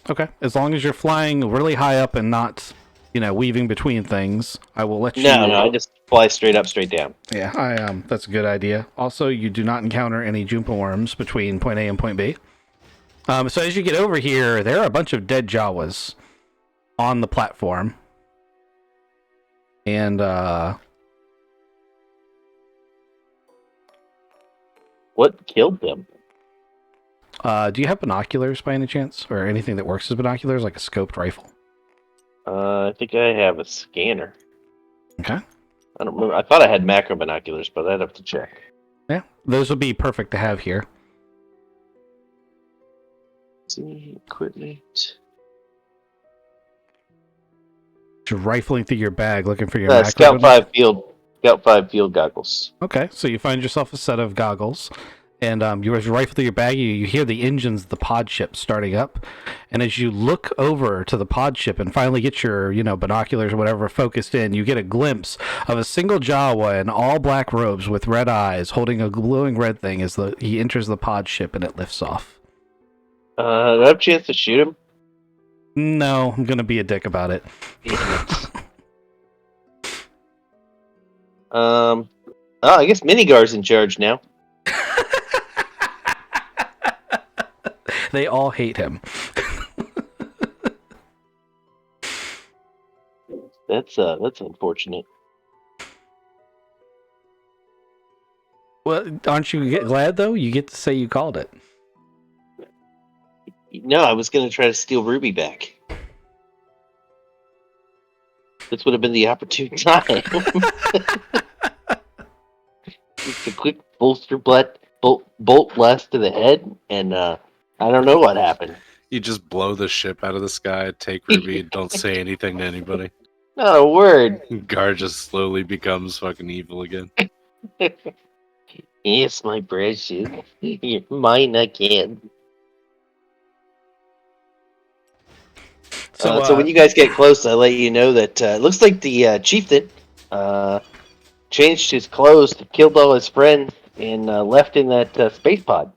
[SPEAKER 1] Okay. As long as you're flying really high up and not, weaving between things, I will let you.
[SPEAKER 6] No, I just fly straight up, straight down.
[SPEAKER 1] Yeah, that's a good idea. Also, you do not encounter any Jumpa worms between point A and point B. So as you get over here, there are a bunch of dead Jawas on the platform. And,
[SPEAKER 6] what killed them?
[SPEAKER 1] do you have binoculars by any chance? Or anything that works as binoculars, like a scoped rifle?
[SPEAKER 6] I think I have a scanner.
[SPEAKER 1] Okay.
[SPEAKER 6] I don't remember. I thought I had macro binoculars, but I'd have to check.
[SPEAKER 1] Yeah, those would be perfect to have here.
[SPEAKER 6] See, equipment.
[SPEAKER 1] You're rifling through your bag looking for your
[SPEAKER 6] Scout 5 field goggles.
[SPEAKER 1] Okay, so you find yourself a set of goggles, and you as you rifle through your bag, you hear the engines of the pod ship starting up, and as you look over to the pod ship and finally get your binoculars or whatever focused in, you get a glimpse of a single Jawa in all black robes with red eyes, holding a glowing red thing as he enters the pod ship and it lifts off.
[SPEAKER 6] Do I have a chance to shoot him?
[SPEAKER 1] No, I'm gonna be a dick about it.
[SPEAKER 6] I guess Minigar's in charge now.
[SPEAKER 1] They all hate him.
[SPEAKER 6] That's unfortunate.
[SPEAKER 1] Well, aren't you glad though? You get to say you called it.
[SPEAKER 6] No, I was gonna try to steal Ruby back. This would have been the opportune time. Just a quick bolster bolt blast to the head, and I don't know what happened.
[SPEAKER 4] You just blow the ship out of the sky, take Ruby, and don't say anything to anybody.
[SPEAKER 6] Not a word.
[SPEAKER 4] Gar just slowly becomes fucking evil again.
[SPEAKER 6] Yes, my precious. You're mine again. So when you guys get close, I let you know that it looks like the chieftain changed his clothes, killed all his friends, and left in that space pod.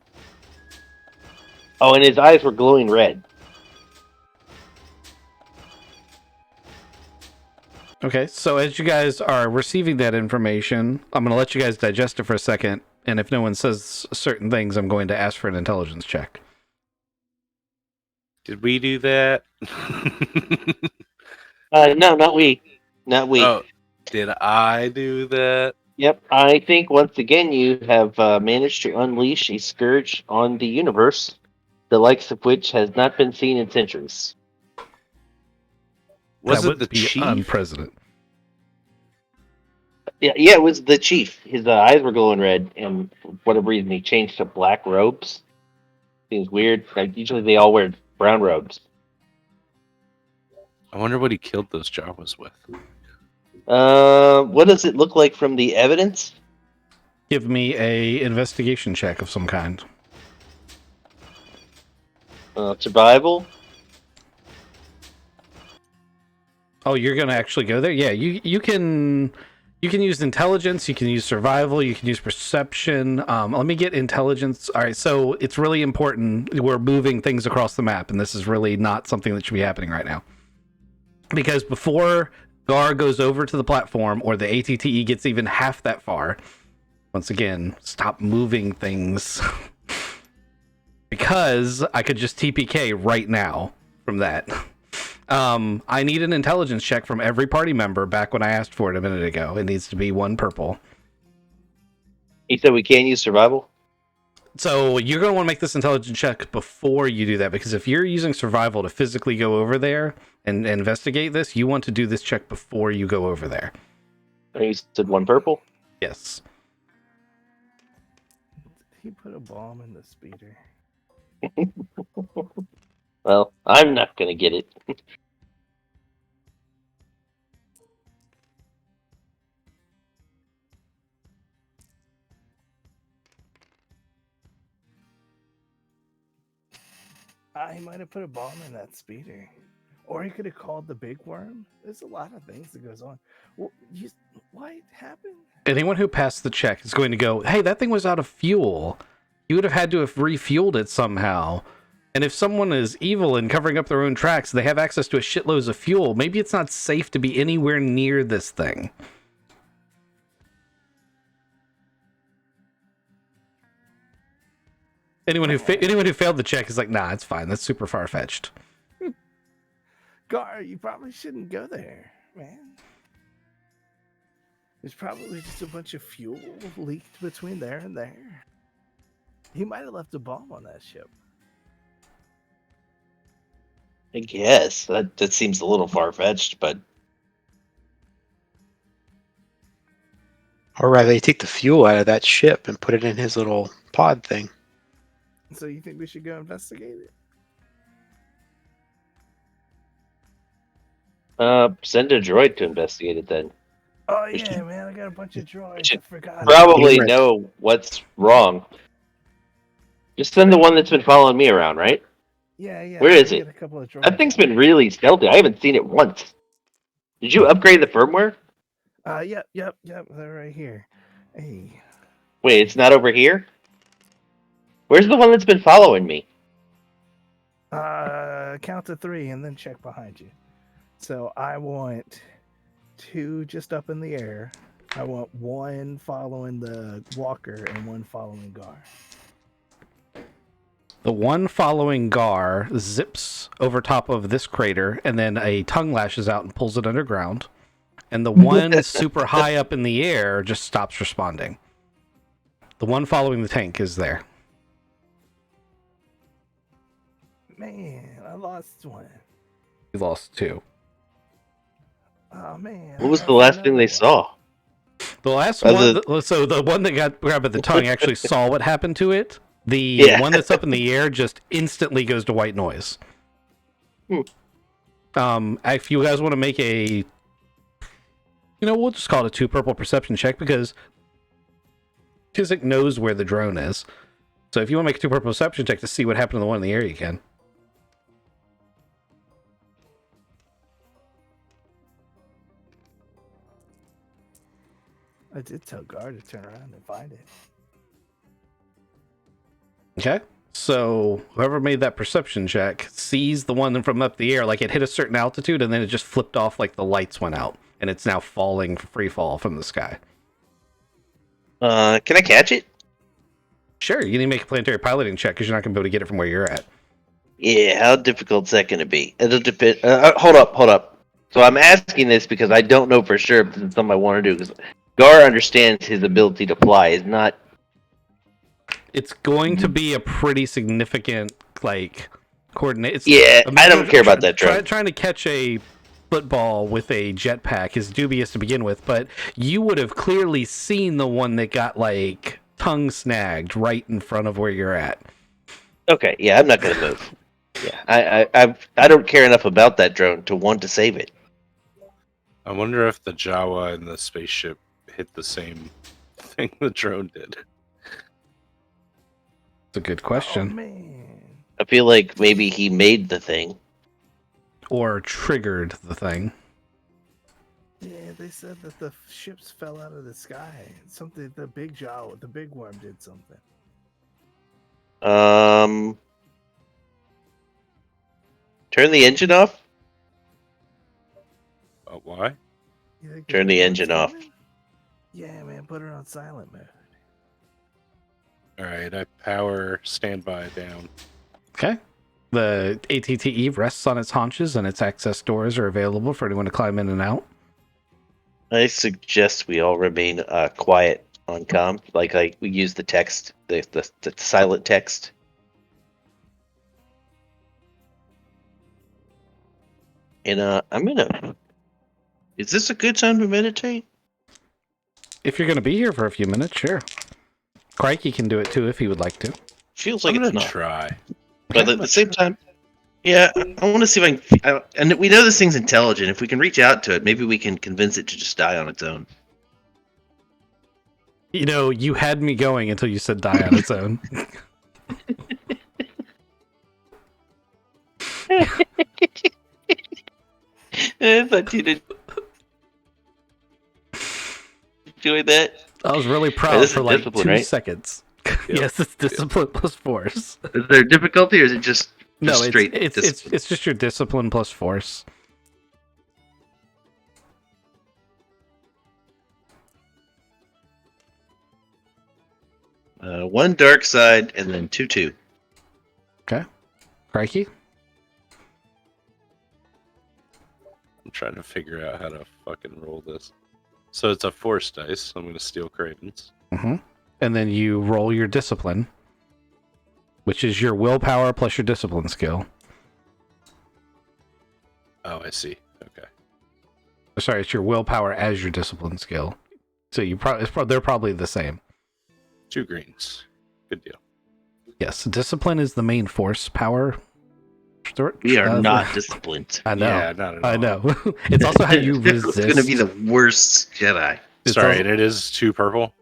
[SPEAKER 6] Oh, and his eyes were glowing red.
[SPEAKER 1] Okay, so as you guys are receiving that information, I'm going to let you guys digest it for a second, and if no one says certain things, I'm going to ask for an intelligence check.
[SPEAKER 4] Did we do that?
[SPEAKER 6] No, not we. Not we.
[SPEAKER 4] Oh, did I do that?
[SPEAKER 6] Yep, I think once again you have managed to unleash a scourge on the universe, the likes of which has not been seen in centuries.
[SPEAKER 4] Was
[SPEAKER 1] That
[SPEAKER 4] it
[SPEAKER 1] would
[SPEAKER 4] the
[SPEAKER 1] be
[SPEAKER 4] chief?
[SPEAKER 1] unprecedented.
[SPEAKER 6] Yeah, it was the chief. His eyes were glowing red, and for whatever reason he changed to black robes. Seems weird. Like usually they all wear brown robes.
[SPEAKER 4] I wonder what he killed those Jawas with.
[SPEAKER 6] What does it look like from the evidence?
[SPEAKER 1] Give me a investigation check of some kind.
[SPEAKER 6] Survival.
[SPEAKER 1] Oh, you're going to actually go there? Yeah, you can use intelligence, you can use survival, you can use perception. Let me get intelligence. All right, so it's really important. We're moving things across the map, and this is really not something that should be happening right now. Because before Gar goes over to the platform, or the ATTE gets even half that far, once again, stop moving things. Because I could just TPK right now from that. I need an intelligence check from every party member back when I asked for it a minute ago. It needs to be 1 purple.
[SPEAKER 6] He said we can't use survival?
[SPEAKER 1] So you're going to want to make this intelligence check before you do that, because if you're using survival to physically go over there and investigate this, you want to do this check before you go over there.
[SPEAKER 6] He said 1 purple?
[SPEAKER 1] Yes.
[SPEAKER 3] He put a bomb in the speeder.
[SPEAKER 6] Well, I'm not going to get it.
[SPEAKER 3] He might have put a bomb in that speeder. Or he could have called the big worm. There's a lot of things that goes on. Well, what happened?
[SPEAKER 1] Anyone who passed the check is going to go, hey, that thing was out of fuel. You would have had to have refueled it somehow. And if someone is evil and covering up their own tracks, they have access to a shitloads of fuel. Maybe it's not safe to be anywhere near this thing. Anyone who failed the check is like, nah, it's fine. That's super far-fetched.
[SPEAKER 3] Gar, you probably shouldn't go there, man. There's probably just a bunch of fuel leaked between there and there. He might have left a bomb on that ship.
[SPEAKER 6] I guess. That seems a little far-fetched, but...
[SPEAKER 5] Or rather, they take the fuel out of that ship and put it in his little pod thing.
[SPEAKER 3] So you think we should go investigate it?
[SPEAKER 6] Send a droid to investigate it then.
[SPEAKER 3] Oh yeah, man, I got a bunch of droids. I forgot.
[SPEAKER 6] Probably know what's wrong. Just send the one that's been following me around, right?
[SPEAKER 3] Yeah.
[SPEAKER 6] Where is it?
[SPEAKER 3] A couple of droids.
[SPEAKER 6] That thing's been really stealthy. I haven't seen it once. Did you upgrade the firmware?
[SPEAKER 3] Yep. They're right here. Hey.
[SPEAKER 6] Wait, it's not over here? Where's the one that's been following me?
[SPEAKER 3] Count to 3 and then check behind you. So I want 2 just up in the air. I want 1 following the walker and 1 following Gar.
[SPEAKER 1] The one following Gar zips over top of this crater, and then a tongue lashes out and pulls it underground. And the one super high up in the air just stops responding. The one following the tank is there.
[SPEAKER 3] Man, I lost 1.
[SPEAKER 1] You lost 2.
[SPEAKER 3] Oh man!
[SPEAKER 6] What was the last thing they saw?
[SPEAKER 1] The last one, so the one that got grabbed at the tongue actually saw what happened to it. The one that's up in the air just instantly goes to white noise. If you guys want to make a, we'll just call it a 2 purple perception check because Tizik knows where the drone is. So if you want to make a 2 purple perception check to see what happened to the one in the air, you can.
[SPEAKER 3] I did tell Guard to turn around and find it.
[SPEAKER 1] Okay. So whoever made that perception check sees the one from up the air, like it hit a certain altitude and then it just flipped off like the lights went out and it's now falling free fall from the sky.
[SPEAKER 6] Can I catch it?
[SPEAKER 1] Sure, you need to make a planetary piloting check because you're not going to be able to get it from where you're at.
[SPEAKER 6] Yeah, how difficult is that going to be? It'll depend. Hold up. So I'm asking this because I don't know for sure if this is something I want to do. Because Gar understands his ability to fly is not.
[SPEAKER 1] It's going to be a pretty significant, coordinate.
[SPEAKER 6] I don't care about that drone.
[SPEAKER 1] Trying to catch a football with a jetpack is dubious to begin with, but you would have clearly seen the one that got, tongue snagged right in front of where you're at.
[SPEAKER 6] Okay, yeah, I'm not going to move. Yeah, I don't care enough about that drone to want to save it.
[SPEAKER 4] I wonder if the Jawa and the spaceship hit the same thing the drone did.
[SPEAKER 1] It's a good question.
[SPEAKER 3] Oh, man.
[SPEAKER 6] I feel like maybe he made the thing.
[SPEAKER 1] Or triggered the thing.
[SPEAKER 3] Yeah, they said that the ships fell out of the sky. Something, the big worm did something.
[SPEAKER 6] Turn the engine off.
[SPEAKER 4] Why?
[SPEAKER 6] Turn the engine off.
[SPEAKER 3] Yeah, man, put it on silent mode.
[SPEAKER 4] Alright, I power standby down.
[SPEAKER 1] Okay. The ATTE rests on its haunches and its access doors are available for anyone to climb in and out.
[SPEAKER 6] I suggest we all remain quiet on comm. Like we use the text, the silent text. And I'm gonna. Is this a good time to meditate?
[SPEAKER 1] If you're going to be here for a few minutes, sure. Crikey can do it too if he would like to.
[SPEAKER 6] Feels like
[SPEAKER 4] I'm
[SPEAKER 6] it's
[SPEAKER 4] gonna
[SPEAKER 6] not.
[SPEAKER 4] try.
[SPEAKER 6] But at the same time, yeah, I want to see if I can. And we know this thing's intelligent. If we can reach out to it, maybe we can convince it to just die on its own.
[SPEAKER 1] You had me going until you said die on its own.
[SPEAKER 6] I thought you did. Enjoy that.
[SPEAKER 1] I was really proud for 2
[SPEAKER 6] right?
[SPEAKER 1] seconds. Yes, it's discipline plus force.
[SPEAKER 6] Is there difficulty, or is it just
[SPEAKER 1] No,
[SPEAKER 6] straight?
[SPEAKER 1] it's just your discipline plus force.
[SPEAKER 6] One dark side and then 2/2.
[SPEAKER 1] Okay, Crikey.
[SPEAKER 4] I'm trying to figure out how to fucking roll this. So it's a force dice. I'm going to steal Craven's.
[SPEAKER 1] Mm-hmm. And then you roll your discipline, which is your willpower plus your discipline skill.
[SPEAKER 4] Oh, I see. Okay.
[SPEAKER 1] Sorry, it's your willpower as your discipline skill. So they're probably the same.
[SPEAKER 4] 2 greens. Good deal.
[SPEAKER 1] Yes, discipline is the main force power.
[SPEAKER 6] We are not disciplined.
[SPEAKER 1] I know.
[SPEAKER 4] Yeah, not at all.
[SPEAKER 1] I know. It's also how you resist.
[SPEAKER 6] It's going to be the worst Jedi.
[SPEAKER 4] Sorry, and it is 2 purple?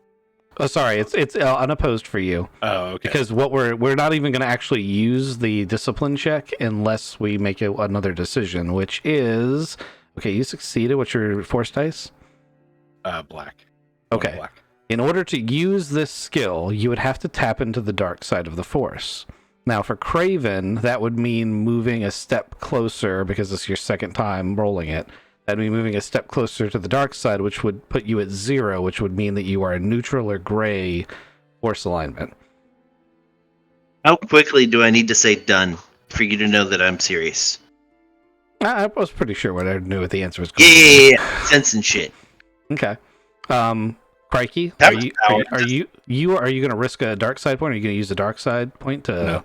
[SPEAKER 1] Oh, sorry. It's unopposed for you.
[SPEAKER 4] Oh, okay.
[SPEAKER 1] Because we're not even going to actually use the discipline check unless we make another decision, which is okay. You succeeded. What's your force dice?
[SPEAKER 4] Black.
[SPEAKER 1] Okay.
[SPEAKER 4] Black.
[SPEAKER 1] In order to use this skill, you would have to tap into the dark side of the force. Now, for Craven, that would mean moving a step closer because it's your second time rolling it. That'd be moving a step closer to the dark side, which would put you at 0, which would mean that you are a neutral or gray force alignment.
[SPEAKER 6] How quickly do I need to say done for you to know that I'm serious?
[SPEAKER 1] I was pretty sure what I knew what the answer was.
[SPEAKER 6] Yeah, sense and shit.
[SPEAKER 1] Okay. Crikey,
[SPEAKER 6] That
[SPEAKER 1] are you going to risk a dark side point? Or are you going to use a dark side point to?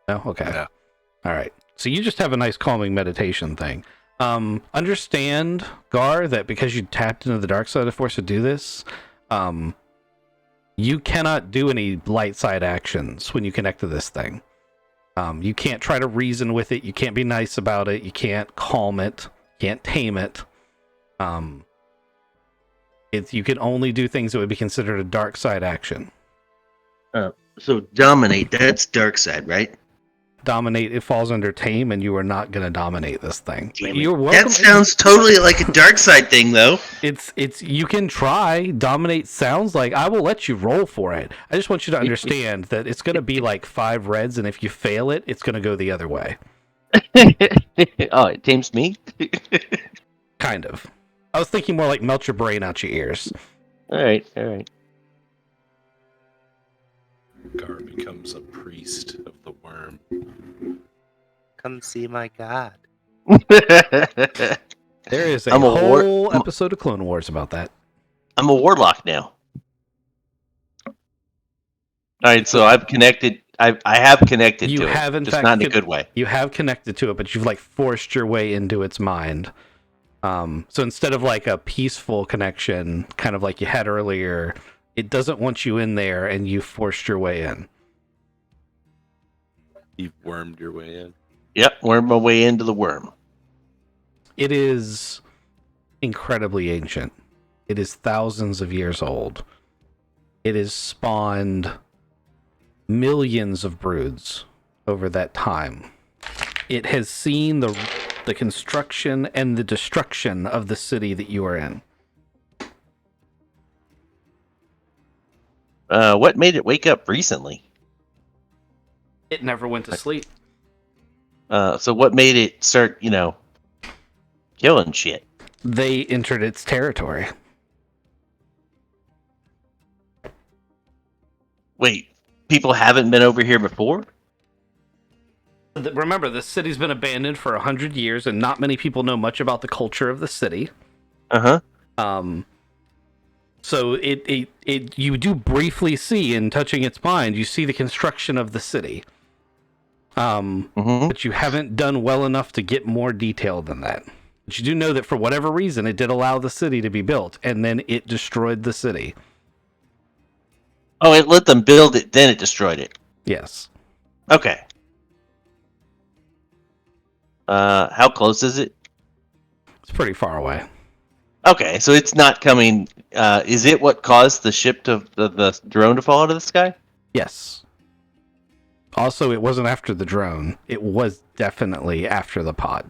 [SPEAKER 1] No. Okay.
[SPEAKER 4] No.
[SPEAKER 1] All right. So you just have a nice calming meditation thing. Understand, Gar, that because you tapped into the dark side of the Force to do this, you cannot do any light side actions when you connect to this thing. You can't try to reason with it. You can't be nice about it. You can't calm it. You can't tame it. You can only do things that would be considered a dark side action.
[SPEAKER 6] So dominate, that's dark side, right?
[SPEAKER 1] Dominate, it falls under tame, and you are not going to dominate this thing.
[SPEAKER 6] You're welcome. That sounds totally like a dark side thing, though.
[SPEAKER 1] It's you can try. Dominate sounds like I will let you roll for it. I just want you to understand that it's going to be like 5 reds, and if you fail it, it's going to go the other way.
[SPEAKER 6] Oh, it tames me?
[SPEAKER 1] Kind of. I was thinking more like melt your brain out your ears.
[SPEAKER 6] All right.
[SPEAKER 4] Gar becomes a priest of the worm.
[SPEAKER 7] Come see my god.
[SPEAKER 1] There is a whole episode of Clone Wars about that.
[SPEAKER 6] I'm a warlock now. All right, so I've connected. I have connected to it, just not in a good way.
[SPEAKER 1] You have connected to it, but you've like forced your way into its mind. So instead of like a peaceful connection, kind of like you had earlier, it doesn't want you in there, and you forced your way in.
[SPEAKER 4] You've wormed your way in.
[SPEAKER 6] Yep, wormed my way into the worm.
[SPEAKER 1] It is incredibly ancient. It is thousands of years old. It has spawned millions of broods over that time. It has seen the construction and the destruction of the city that you are in.
[SPEAKER 6] What made it wake up recently?
[SPEAKER 1] It never went to sleep.
[SPEAKER 6] So what made it start, killing shit?
[SPEAKER 1] They entered its territory.
[SPEAKER 6] Wait, people haven't been over here before?
[SPEAKER 1] Remember, the city's been abandoned for 100 years, and not many people know much about the culture of the city. So you do briefly see, in touching its mind, you see the construction of the city. But you haven't done well enough to get more detail than that. But you do know that for whatever reason, it did allow the city to be built, and then it destroyed the city.
[SPEAKER 6] Oh, it let them build it, then it destroyed it.
[SPEAKER 1] Yes.
[SPEAKER 6] Okay. How close is it?
[SPEAKER 1] It's pretty far away.
[SPEAKER 6] Okay, so it's not coming. Is it what caused the ship to the drone to fall out of the sky?
[SPEAKER 1] Yes. Also, it wasn't after the drone. It was definitely after the pod.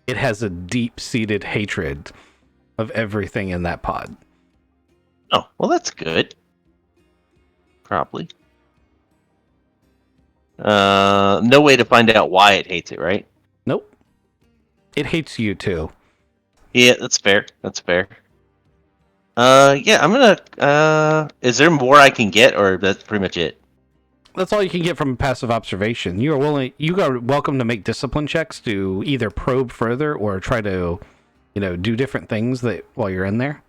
[SPEAKER 1] It has a deep-seated hatred of everything in that pod.
[SPEAKER 6] Oh, well, that's good. Probably. No way to find out why it hates it, right?
[SPEAKER 1] Nope. It hates you too.
[SPEAKER 6] Yeah, that's fair. Yeah, I'm gonna. Is there more I can get, or that's pretty much it?
[SPEAKER 1] That's all you can get from passive observation. You are welcome to make discipline checks to either probe further or try to, do different things while you're in there.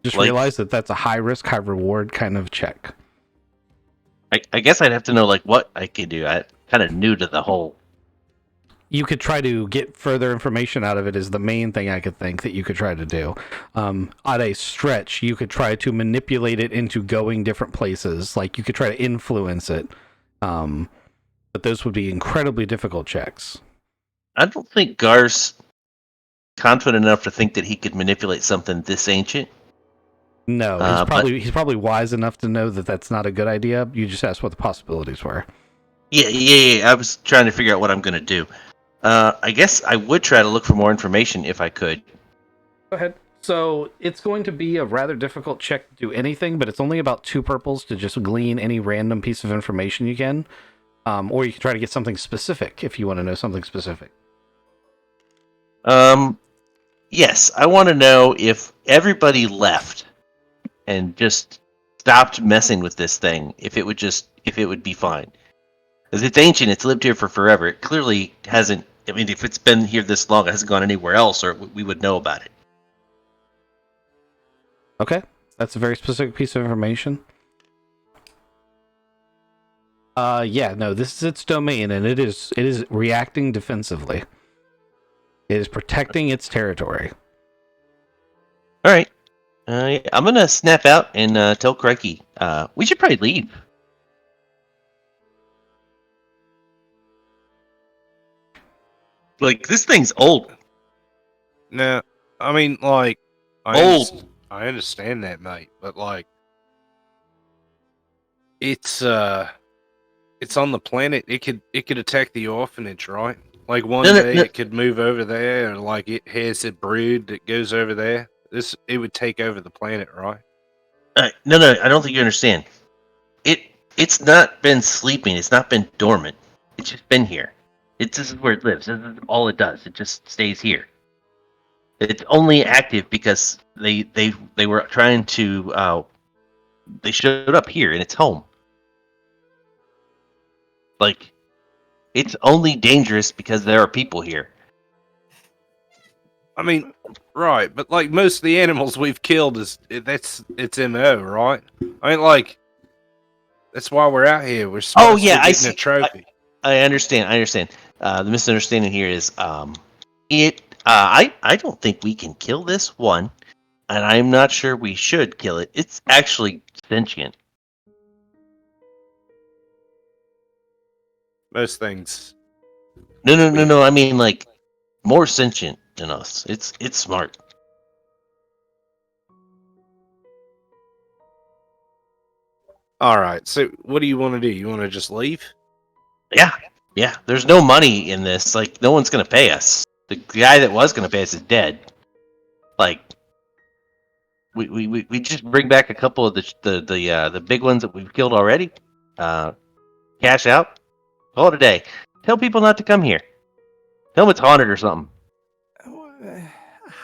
[SPEAKER 1] Just realize that that's a high risk, high reward kind of check.
[SPEAKER 6] I guess I'd have to know what I could do. I'm kind of new to the whole.
[SPEAKER 1] You could try to get further information out of it is the main thing I could think that you could try to do. At a stretch, you could try to manipulate it into going different places. Like you could try to influence it. But those would be incredibly difficult checks.
[SPEAKER 6] I don't think Gar's confident enough to think that he could manipulate something this ancient.
[SPEAKER 1] No, he's probably wise enough to know that that's not a good idea. You just asked what the possibilities were.
[SPEAKER 6] Yeah. I was trying to figure out what I'm going to do. I guess I would try to look for more information if I could.
[SPEAKER 1] Go ahead. So it's going to be a rather difficult check to do anything, but it's only about 2 purples to just glean any random piece of information you can. Or you can try to get something specific if you want to know something specific.
[SPEAKER 6] Yes, I want to know if everybody left and just stopped messing with this thing, if it would be fine. Because it's ancient, it's lived here for forever. It clearly hasn't. I mean, if it's been here this long, it hasn't gone anywhere else, or we would know about it.
[SPEAKER 1] Okay, that's a very specific piece of information. Yeah, no, this is its domain, and it is reacting defensively. It is protecting its territory.
[SPEAKER 6] All right. I'm gonna snap out and tell Crikey. We should probably leave. Like, this thing's old.
[SPEAKER 4] No, I mean, like,
[SPEAKER 6] Old.
[SPEAKER 4] I understand that, mate, but like, it's on the planet. It could attack the orphanage, right? Like one day it could move over there, or like it has a brood that goes over there. It would take over the planet, right?
[SPEAKER 6] No, I don't think you understand. It's not been sleeping. It's not been dormant. It's just been here. This is where it lives. This is all it does. It just stays here. It's only active because they were trying to. They showed up here in its home. Like, it's only dangerous because there are people here.
[SPEAKER 4] I mean, right, but like most of the animals we've killed it's MO, right? I mean, like, that's why we're out here. We're supposed to be getting a trophy.
[SPEAKER 6] I understand. The misunderstanding here is I don't think we can kill this one, and I'm not sure we should kill it. It's actually sentient.
[SPEAKER 4] Most things.
[SPEAKER 6] No. I mean, like, more sentient than us. It's smart.
[SPEAKER 4] All right. So, what do you want to do? You want to just leave?
[SPEAKER 6] Yeah. There's no money in this. Like, no one's gonna pay us. The guy that was gonna pay us is dead. Like, we just bring back a couple of the big ones that we've killed already. Cash out. Call it a day. Tell people not to come here. Tell them it's haunted or something.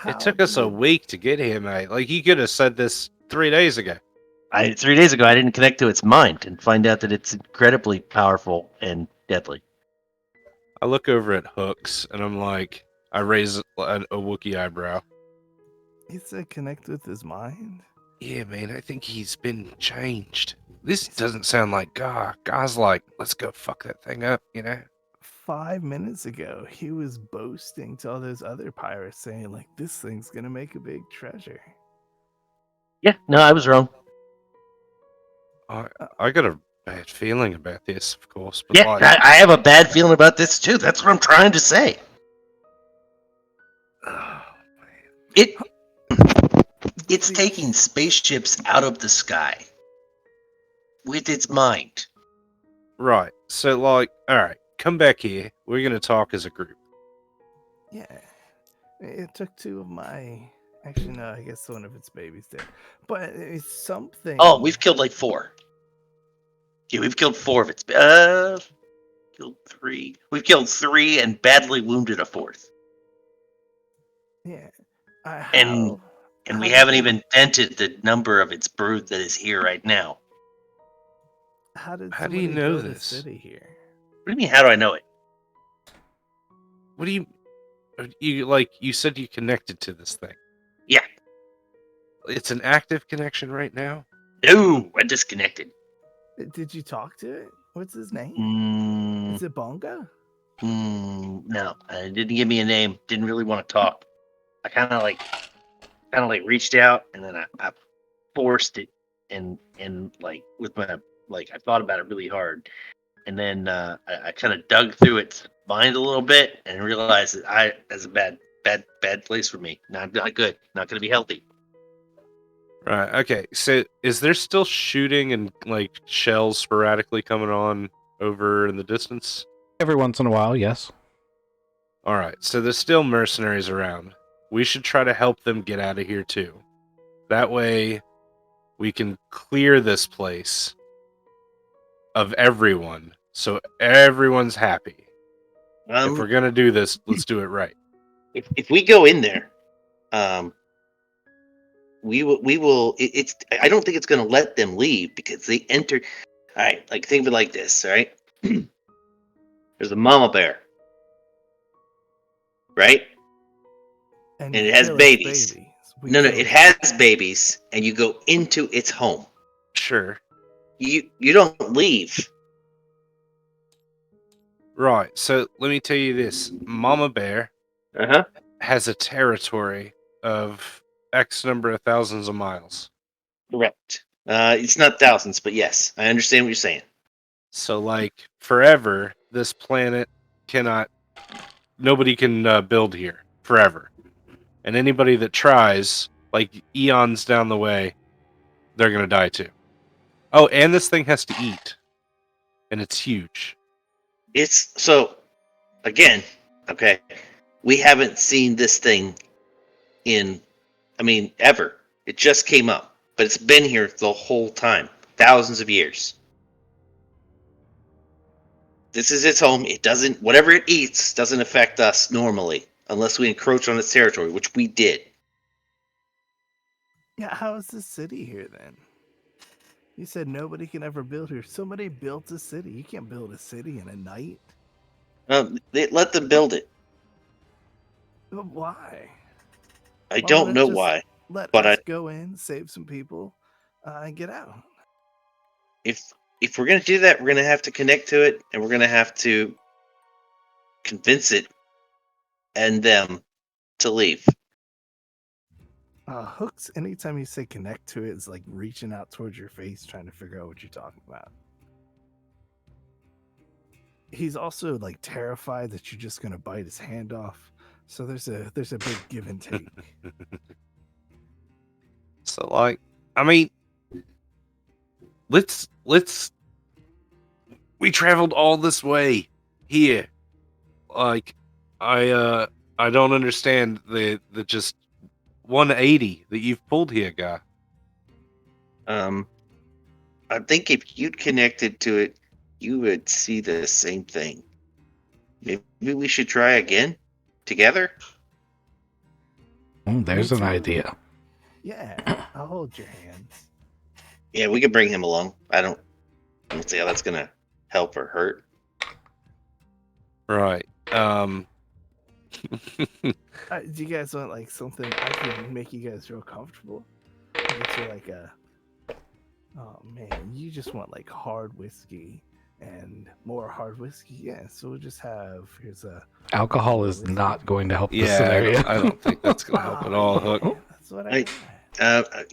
[SPEAKER 4] It took us a week to get here, mate. Like, you could have said this 3 days ago.
[SPEAKER 6] 3 days ago, I didn't connect to its mind and find out that it's incredibly powerful and deadly.
[SPEAKER 4] I look over at Hooks and I'm like, I raise a Wookiee eyebrow.
[SPEAKER 3] He said connect with his mind?
[SPEAKER 4] Yeah, man, I think he's been changed. This doesn't sound like Gar. Gar's like, let's go fuck that thing up, you know?
[SPEAKER 3] 5 minutes ago, he was boasting to all those other pirates, saying, like, this thing's gonna make a big treasure.
[SPEAKER 6] Yeah, no, I was wrong.
[SPEAKER 4] I got a bad feeling about this, of course. But
[SPEAKER 6] yeah,
[SPEAKER 4] like,
[SPEAKER 6] I have a bad feeling about this, too. That's what I'm trying to say.
[SPEAKER 4] Oh,
[SPEAKER 6] It's taking spaceships out of the sky with its mind.
[SPEAKER 4] right. So, like, all right, come back here. We're going to talk as a group.
[SPEAKER 3] Yeah. It took 2 of my... Actually, no, I guess one of its babies did. But it's something...
[SPEAKER 6] Oh, we've killed like 4. Yeah, we've killed 4 of its... Killed 3. We've killed 3 and badly wounded a 4th.
[SPEAKER 3] Yeah.
[SPEAKER 6] And we haven't even dented the number of its brood that is here right now.
[SPEAKER 3] How do
[SPEAKER 4] you know
[SPEAKER 3] go to
[SPEAKER 4] this?
[SPEAKER 3] city here?
[SPEAKER 6] What do you mean, how do I know it?
[SPEAKER 4] What do you like? You said you connected to this thing.
[SPEAKER 6] Yeah.
[SPEAKER 4] It's an active connection right now?
[SPEAKER 6] No, I disconnected.
[SPEAKER 3] Did you talk to it? What's his name? Is it Bonga?
[SPEAKER 6] No, it didn't give me a name. Didn't really want to talk. I kind of like reached out and then I forced it and like with my I thought about it really hard, and then I kind of dug through its mind a little bit and realized that that's a bad place for me. Not good. Not going to be healthy.
[SPEAKER 4] Right. Okay. So, is there still shooting and like shells sporadically coming on over in the distance?
[SPEAKER 1] Every once in a while, yes.
[SPEAKER 4] All right. So there's still mercenaries around. We should try to help them get out of here too. That way, we can clear this place of everyone, so everyone's happy. If we're gonna do this, let's do it right.
[SPEAKER 6] If we go in there, we will. I don't think it's going to let them leave because they enter. All right, like think of it like this. All right, there's a mama bear, right? And it has babies. No, it has babies, and you go into its home.
[SPEAKER 4] Sure.
[SPEAKER 6] You don't leave.
[SPEAKER 4] Right. So let me tell you this: Mama Bear has a territory of X number of thousands of miles.
[SPEAKER 2] Correct. It's not thousands, but yes, I understand what you're saying.
[SPEAKER 4] So, like, forever, this planet cannot. Nobody can build here forever, and anybody that tries, like eons down the way, they're gonna die too. Oh, and this thing has to eat, and it's huge.
[SPEAKER 2] It's so again, okay. We haven't seen this thing ever. It just came up, but it's been here the whole time, thousands of years. This is its home. It doesn't, whatever it eats doesn't affect us normally, unless we encroach on its territory, which we did.
[SPEAKER 3] Yeah, how is this city here then? You said nobody can ever build here. Somebody built a city. You can't build a city in a night.
[SPEAKER 2] They let them build it.
[SPEAKER 3] But why?
[SPEAKER 2] I don't know why.
[SPEAKER 3] Let
[SPEAKER 2] but
[SPEAKER 3] us go in, save some people, and get out.
[SPEAKER 2] If we're gonna do that, we're gonna have to connect to it, and we're gonna have to convince it and them to leave.
[SPEAKER 3] Hooks, anytime you say connect to it, is like reaching out towards your face, trying to figure out what you're talking about. He's also like terrified that you're just gonna bite his hand off. So there's a big give and take.
[SPEAKER 4] So, like, I mean, let's. We traveled all this way here. Like, I don't understand the just 180 that you've pulled here, guy.
[SPEAKER 2] I think if you'd connected to it, you would see the same thing. Maybe we should try again together.
[SPEAKER 1] There's an idea.
[SPEAKER 3] Yeah, I'll hold your hands.
[SPEAKER 2] Yeah, we could bring him along. I don't see how that's gonna help or hurt.
[SPEAKER 4] Right.
[SPEAKER 3] Do you guys want like something I can make you guys real comfortable? Get you like a. Oh man, you just want like hard whiskey and more hard whiskey. Yeah, so we'll just have
[SPEAKER 1] alcohol is
[SPEAKER 3] whiskey.
[SPEAKER 1] Not going to help this scenario.
[SPEAKER 4] I don't think that's going to help at all, Hook.
[SPEAKER 3] Man, that's what I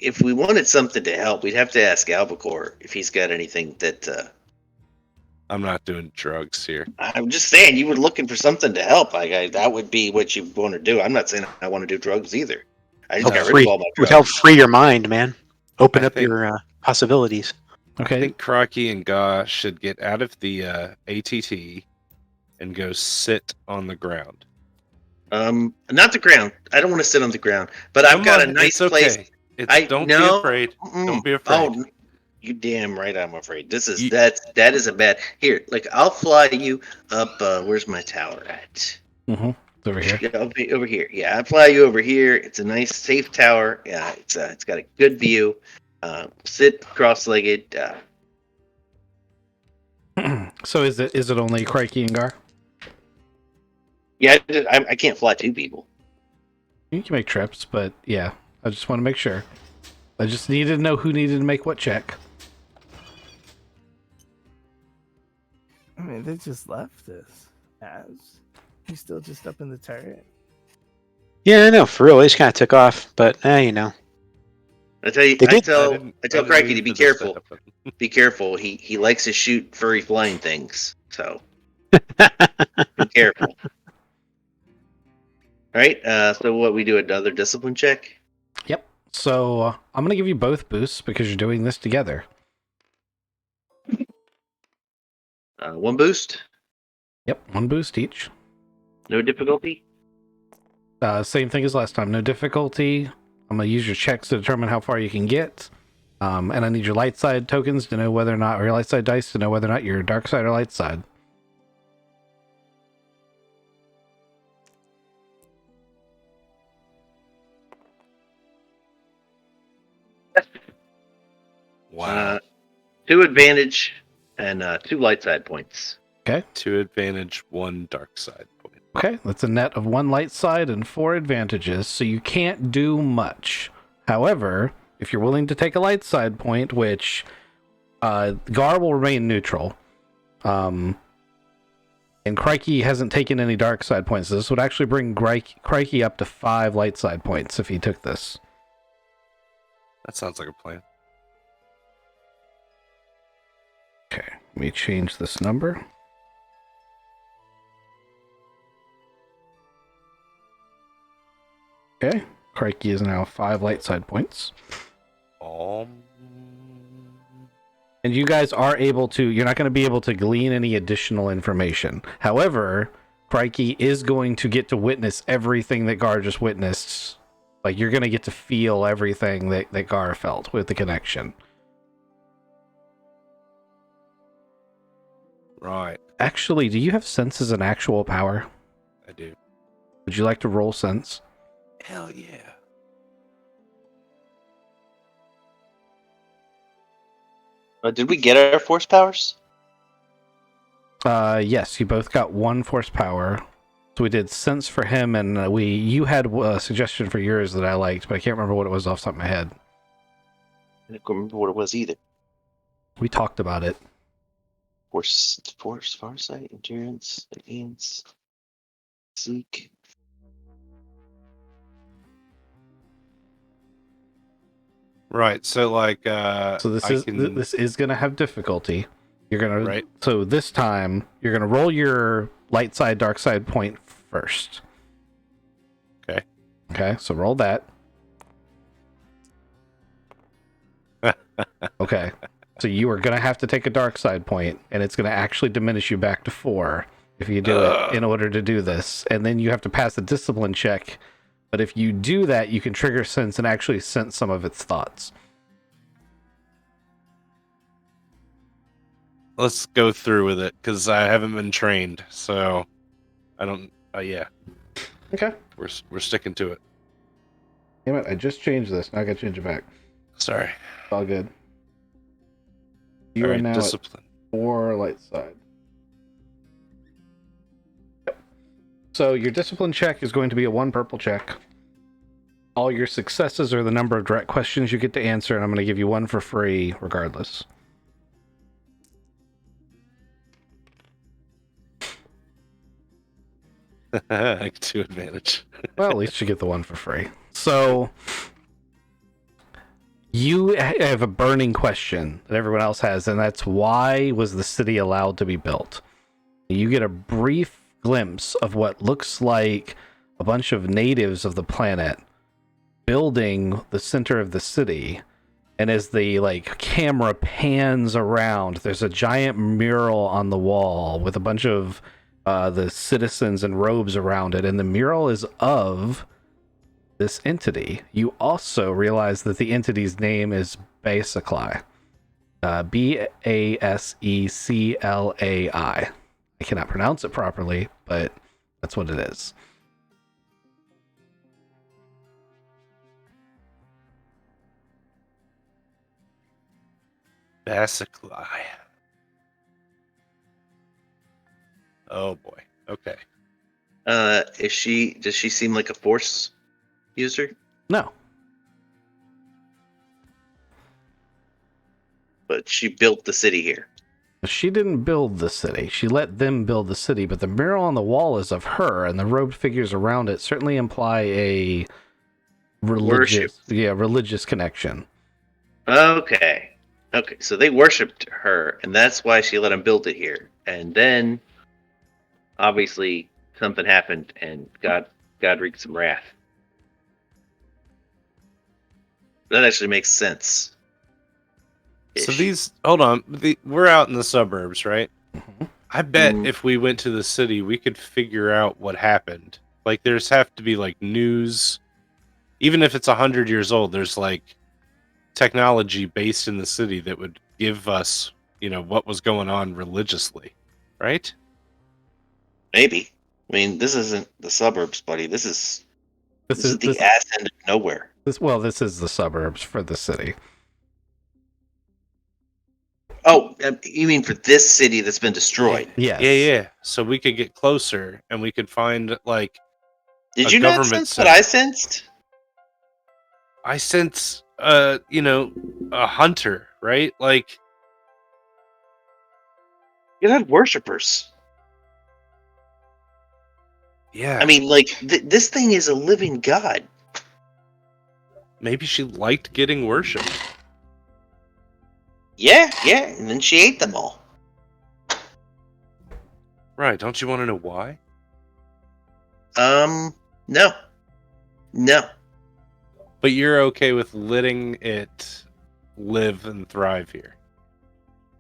[SPEAKER 2] if we wanted something to help, we'd have to ask Albacore if he's got anything that.
[SPEAKER 4] I'm not doing drugs here.
[SPEAKER 2] I'm just saying, you were looking for something to help. That would be what you want to do. I'm not saying I want to do drugs either. I just got rid of all my drugs.
[SPEAKER 5] Would help free your mind, man. Open up your possibilities.
[SPEAKER 1] Okay.
[SPEAKER 4] I think Crocky and Ga should get out of the ATT and go sit on the ground.
[SPEAKER 2] Not the ground. I don't want to sit on the ground, but I've got a nice place.
[SPEAKER 4] Don't be afraid. Don't be afraid.
[SPEAKER 2] Oh, you damn right I'm afraid. That is a bad. Here, like I'll fly you up. Where's my tower at?
[SPEAKER 1] Mm-hmm. It's over here.
[SPEAKER 2] Yeah, over here. Yeah, I fly you over here. It's a nice, safe tower. Yeah, it's got a good view. Sit cross-legged.
[SPEAKER 1] So is it only Crikey and Gar?
[SPEAKER 2] Yeah, I can't fly two people.
[SPEAKER 1] You can make trips, but yeah, I just want to make sure. I just needed to know who needed to make what check.
[SPEAKER 3] I mean, they just left us. He's still just up in the turret.
[SPEAKER 5] Yeah, I know. For real, they just kind of took off. But you know,
[SPEAKER 2] I tell Crikey to be careful. Be careful. He likes to shoot furry flying things. So be careful. All right. So what we do another discipline check.
[SPEAKER 1] Yep. So I'm gonna give you both boosts because you're doing this together.
[SPEAKER 2] One boost.
[SPEAKER 1] Yep, one boost each.
[SPEAKER 2] No difficulty.
[SPEAKER 1] Same thing as last time. No difficulty. I'm gonna use your checks to determine how far you can get. And I need your light side tokens to know whether or not, or your light side dice to know whether or not you're dark side or light side.
[SPEAKER 4] Wow.
[SPEAKER 2] 2 advantage and 2 light side points.
[SPEAKER 1] Okay.
[SPEAKER 4] 2 advantage, 1 dark side point.
[SPEAKER 1] Okay, that's a net of 1 light side and 4 advantages, so you can't do much. However, if you're willing to take a light side point, which Gar will remain neutral, and And Crikey hasn't taken any dark side points. This would actually bring Crikey up to 5 light side points if he took this.
[SPEAKER 4] That sounds like a plan.
[SPEAKER 1] Okay, let me change this number. Okay, Crikey is now 5 light side points. And you guys are able to, you're not going to be able to glean any additional information. However, Crikey is going to get to witness everything that Gar just witnessed. Like, you're going to get to feel everything that Gar felt with the connection.
[SPEAKER 4] Right.
[SPEAKER 1] Actually, do you have sense as an actual power?
[SPEAKER 4] I do.
[SPEAKER 1] Would you like to roll sense?
[SPEAKER 4] Hell yeah.
[SPEAKER 2] Did we get our force powers?
[SPEAKER 1] Yes, you both got 1 force power. So we did sense for him, and you had a suggestion for yours that I liked, but I can't remember what it was off the top of my head.
[SPEAKER 2] I don't remember what it was either.
[SPEAKER 1] We talked about it.
[SPEAKER 2] Force, farsight, endurance, advance, seek.
[SPEAKER 4] Right. So like
[SPEAKER 1] So this is going to have difficulty. You're going to So this time you're going to roll your light side dark side point first.
[SPEAKER 4] Okay.
[SPEAKER 1] Okay, so roll that. Okay. So you are going to have to take a dark side point, and it's going to actually diminish you back to 4 if you do it in order to do this. And then you have to pass a discipline check. But if you do that, you can trigger sense and actually sense some of its thoughts.
[SPEAKER 4] Let's go through with it, because I haven't been trained, so I don't. Yeah.
[SPEAKER 1] Okay.
[SPEAKER 4] We're sticking to it.
[SPEAKER 1] Damn it! I just changed this. Now I got to change it back.
[SPEAKER 4] Sorry.
[SPEAKER 1] It's all good. You
[SPEAKER 4] All
[SPEAKER 1] are
[SPEAKER 4] right,
[SPEAKER 1] now
[SPEAKER 4] discipline.
[SPEAKER 1] at 4 light side. Yep. So your discipline check is going to be a 1 purple check. All your successes are the number of direct questions you get to answer, and I'm going to give you 1 for free regardless.
[SPEAKER 4] I get 2 advantage.
[SPEAKER 1] Well, at least you get the 1 for free. So you have a burning question that everyone else has, and that's why was the city allowed to be built? You get a brief glimpse of what looks like a bunch of natives of the planet building the center of the city, and as the camera pans around, there's a giant mural on the wall with a bunch of the citizens in robes around it, and the mural is of this entity. You also realize that the entity's name is Basiclai. Baseclai. I cannot pronounce it properly, but that's what it is.
[SPEAKER 4] Basiclai. Oh boy. Okay.
[SPEAKER 2] Does she seem like a force user?
[SPEAKER 1] No.
[SPEAKER 2] But she built the city here.
[SPEAKER 1] She didn't build the city. She let them build the city, but the mural on the wall is of her, and the robed figures around it certainly imply a religious connection.
[SPEAKER 2] Okay. So they worshipped her, and that's why she let them build it here. And then, obviously, something happened, and God wreaked some wrath. That actually makes sense.
[SPEAKER 4] So hold on, we're out in the suburbs, right?
[SPEAKER 1] Mm-hmm.
[SPEAKER 4] I bet if we went to the city, we could figure out what happened. Like, there's have to be news, even if it's 100 years old. There's technology based in the city that would give us, what was going on religiously, right?
[SPEAKER 2] Maybe. I mean, this isn't the suburbs, buddy. This is the ass end of nowhere.
[SPEAKER 1] This is the suburbs for the city.
[SPEAKER 2] Oh, you mean for this city that's been destroyed?
[SPEAKER 1] Yes.
[SPEAKER 4] Yeah. So we could get closer, and we could find
[SPEAKER 2] Did you not sense what I sensed?
[SPEAKER 4] I sense, a hunter, right?
[SPEAKER 2] You had worshippers.
[SPEAKER 4] Yeah.
[SPEAKER 2] I mean, like, this thing is a living god.
[SPEAKER 4] Maybe she liked getting worshipped.
[SPEAKER 2] Yeah, and then she ate them all.
[SPEAKER 4] Right, don't you want to know why?
[SPEAKER 2] No.
[SPEAKER 4] But you're okay with letting it live and thrive here?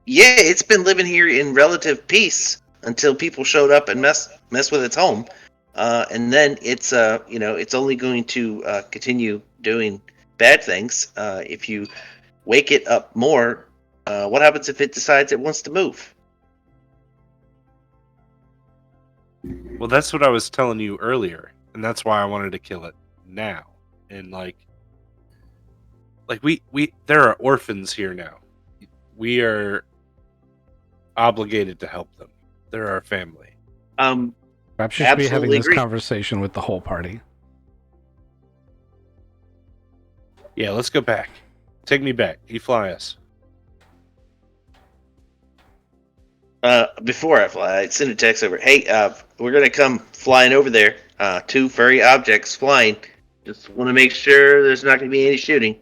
[SPEAKER 2] Yeah, it's been living here in relative peace until people showed up and mess with its home. And then it's it's only going to continue doing bad things if you wake it up more. What happens if it decides it wants to move?
[SPEAKER 4] Well, that's what I was telling you earlier, and that's why I wanted to kill it now. And like we there are orphans here now. We are obligated to help them. They're our family.
[SPEAKER 1] Perhaps you should be having this
[SPEAKER 2] agree.
[SPEAKER 1] conversation with the whole party.
[SPEAKER 4] Yeah, let's go back. Take me back. You fly us.
[SPEAKER 2] Before I fly, I send a text over. Hey, we're gonna come flying over there. 2 furry objects flying. Just want to make sure there's not gonna be any shooting.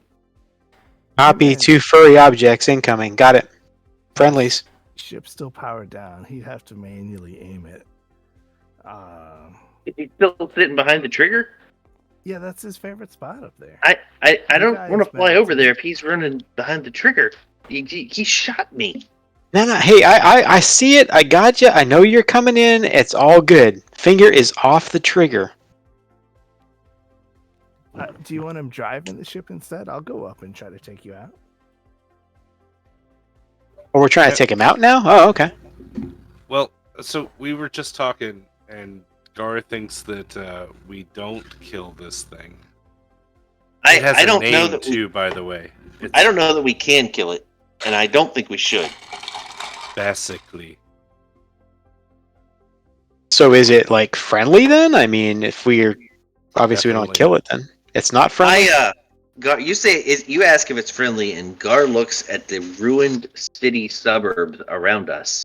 [SPEAKER 5] Copy,
[SPEAKER 3] Man.
[SPEAKER 5] 2 furry objects incoming. Got it. Friendlies.
[SPEAKER 3] Ship's still powered down. He'd have to manually aim it.
[SPEAKER 2] Is he still sitting behind the trigger?
[SPEAKER 3] Yeah, that's his favorite spot up there.
[SPEAKER 2] I don't
[SPEAKER 3] guys
[SPEAKER 2] want to fly
[SPEAKER 3] better
[SPEAKER 2] over
[SPEAKER 3] too.
[SPEAKER 2] there if he's running behind the trigger. He shot me.
[SPEAKER 5] No. Hey, I see it. I got you. I know you're coming in. It's all good. Finger is off the trigger.
[SPEAKER 3] Do you want him driving the ship instead? I'll go up and try to take you out.
[SPEAKER 5] Or we're trying to take him out now? Oh, okay.
[SPEAKER 4] Well, so we were just talking, and Gar thinks that we don't kill this thing. It has
[SPEAKER 2] I don't
[SPEAKER 4] a name
[SPEAKER 2] know that
[SPEAKER 4] too, by the way.
[SPEAKER 2] I don't know that we can kill it, and I don't think we should.
[SPEAKER 4] Basically.
[SPEAKER 5] So is it like friendly then? I mean, if we're obviously we don't
[SPEAKER 4] Definitely.
[SPEAKER 5] kill it, then it's not friendly.
[SPEAKER 2] Gar, you ask if it's friendly, and Gar looks at the ruined city suburbs around us.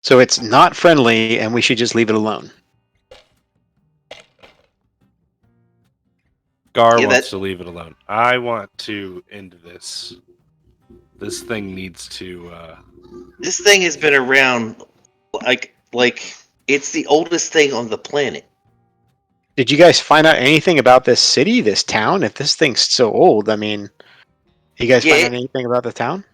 [SPEAKER 5] So it's not friendly, and we should just leave it alone.
[SPEAKER 4] Gar
[SPEAKER 2] Yeah,
[SPEAKER 4] wants to leave it alone. I want to end this. This thing needs to.
[SPEAKER 2] This thing has been around like it's the oldest thing on the planet.
[SPEAKER 5] Did you guys find out anything about this city, this town? If this thing's so old, I mean, you guys find out anything about the town?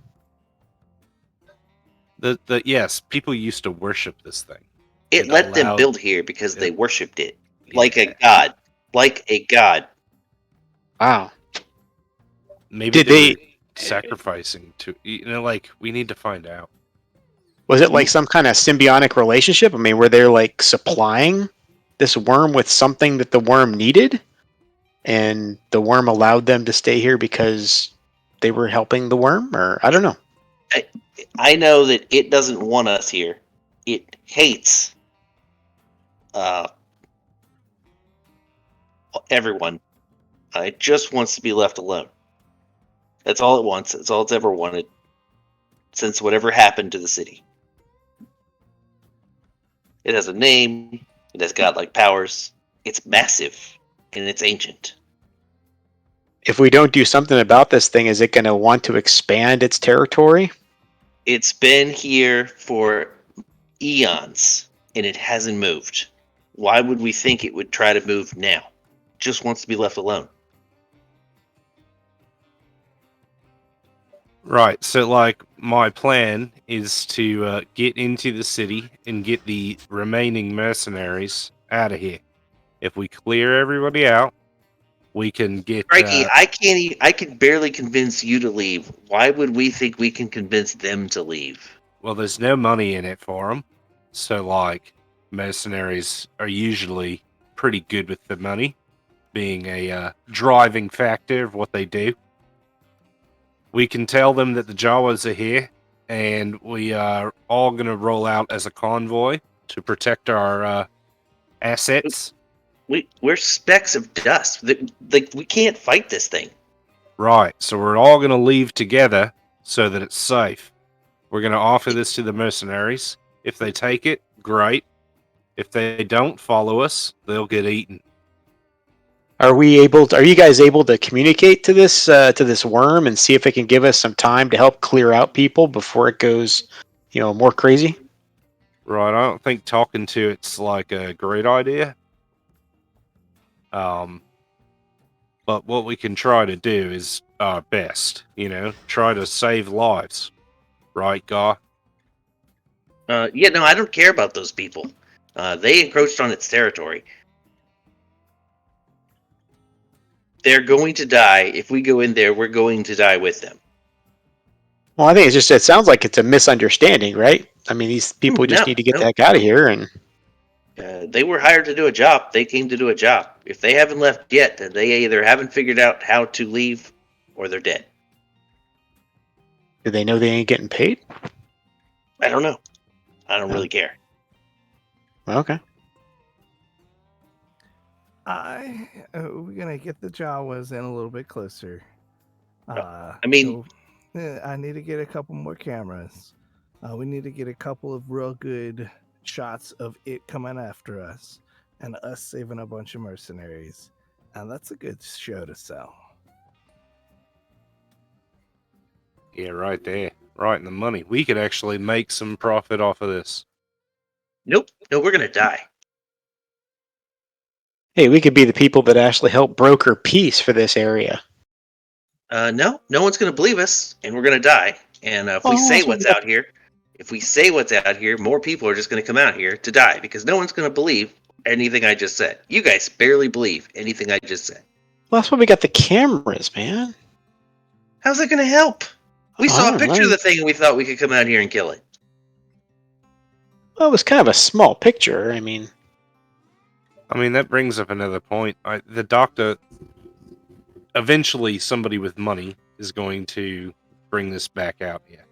[SPEAKER 4] The yes, people used to worship this thing.
[SPEAKER 2] It let them build here because they worshipped it like a god,
[SPEAKER 5] Wow.
[SPEAKER 4] Maybe
[SPEAKER 5] Did they
[SPEAKER 4] sacrificing to like we need to find out.
[SPEAKER 5] Was it like some kind of symbiotic relationship? I mean, were they like supplying this worm with something that the worm needed, and the worm allowed them to stay here because they were helping the worm? Or I don't know.
[SPEAKER 2] I know that it doesn't want us here. It hates everyone. It just wants to be left alone. That's all it wants. That's all it's ever wanted since whatever happened to the city. It has a name. It has godlike powers. It's massive and it's ancient.
[SPEAKER 5] If we don't do something about this thing, is it going to want to expand its territory?
[SPEAKER 2] It's been here for eons and it hasn't moved. Why would we think it would try to move now? It just wants to be left alone.
[SPEAKER 4] Right. So, like, my plan is to get into the city and get the remaining mercenaries out of here. If we clear everybody out, we can get.
[SPEAKER 2] Frankie, I can barely convince you to leave. Why would we think we can convince them to leave?
[SPEAKER 4] Well, there's no money in it for them, so like, mercenaries are usually pretty good with the money, being a driving factor of what they do. We can tell them that the Jawas are here, and we are all going to roll out as a convoy to protect our assets.
[SPEAKER 2] We're specks of dust. Like, we can't fight this thing.
[SPEAKER 4] Right, so we're all going to leave together so that it's safe. We're going to offer this to the mercenaries. If they take it, great. If they don't follow us, they'll get eaten.
[SPEAKER 5] Are you guys able to communicate to this worm and see if it can give us some time to help clear out people before it goes, more crazy?
[SPEAKER 4] Right, I don't think talking to it's like a great idea. But what we can try to do is our best, try to save lives. Right, Gar?
[SPEAKER 2] Yeah, no, I don't care about those people. They encroached on its territory. They're going to die. If we go in there, we're going to die with them.
[SPEAKER 5] Well, I think it sounds like it's a misunderstanding, right? I mean, these people just need to get the heck out of here. And
[SPEAKER 2] they were hired to do a job. They came to do a job. If they haven't left yet, then they either haven't figured out how to leave or they're dead.
[SPEAKER 5] Do they know they ain't getting paid?
[SPEAKER 2] I don't know. I don't really care.
[SPEAKER 5] Okay.
[SPEAKER 3] We're gonna get the Jawas in a little bit closer.
[SPEAKER 2] I mean,
[SPEAKER 3] I need to get a couple more cameras. We need to get a couple of real good shots of it coming after us and us saving a bunch of mercenaries, and that's a good show to sell.
[SPEAKER 4] Yeah, right there. Right in the money. We could actually make some profit off of this.
[SPEAKER 2] Nope. No, we're going to die.
[SPEAKER 5] Hey, we could be the people that actually help broker peace for this area.
[SPEAKER 2] No one's going to believe us, and we're going to die. And if we say what's out here, more people are just going to come out here to die because no one's going to believe anything I just said. You guys barely believe anything I just said.
[SPEAKER 5] Well, that's why we got the cameras, man.
[SPEAKER 2] How's that going to help? We saw a picture of the thing and we thought we could come out here and kill it.
[SPEAKER 5] Well, it was kind of a small picture. I mean,
[SPEAKER 4] that brings up another point. The doctor, eventually somebody with money is going to bring this back out here.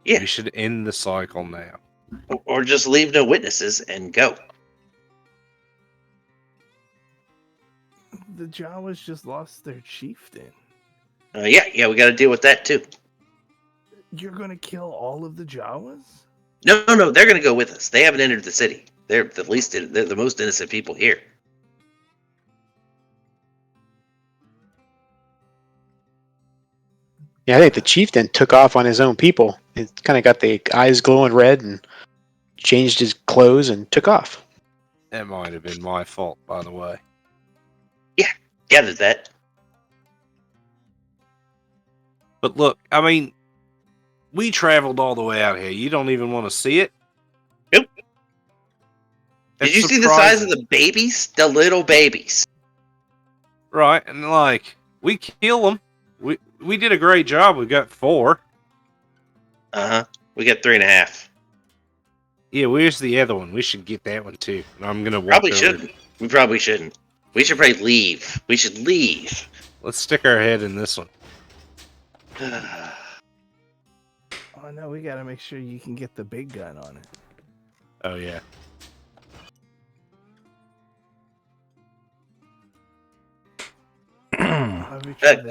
[SPEAKER 2] Yeah.
[SPEAKER 4] We should end the cycle now.
[SPEAKER 2] Or just leave no witnesses and go.
[SPEAKER 3] The Jawas just lost their chieftain.
[SPEAKER 2] Yeah, we got to deal with that too.
[SPEAKER 3] You're going to kill all of the Jawas?
[SPEAKER 2] No, they're going to go with us. They haven't entered the city. They're the most innocent people here.
[SPEAKER 5] Yeah, I think the chieftain took off on his own people. He kind of got the eyes glowing red and changed his clothes and took off.
[SPEAKER 4] That might have been my fault, by the way.
[SPEAKER 2] Yeah, gathered that.
[SPEAKER 4] But look, we traveled all the way out here. You don't even want to see it?
[SPEAKER 2] Nope. Did you see the size of the babies? The little babies.
[SPEAKER 4] Right, and we kill them. We did a great job. We got 4.
[SPEAKER 2] We got 3.5.
[SPEAKER 4] Yeah, where's the other one? We should get that one too. And I'm gonna walk
[SPEAKER 2] probably
[SPEAKER 4] over.
[SPEAKER 2] Shouldn't. We probably shouldn't. We should probably leave. We should leave.
[SPEAKER 4] Let's stick our head in this one.
[SPEAKER 3] Oh no, we gotta make sure you can get the big gun on it.
[SPEAKER 4] Oh yeah.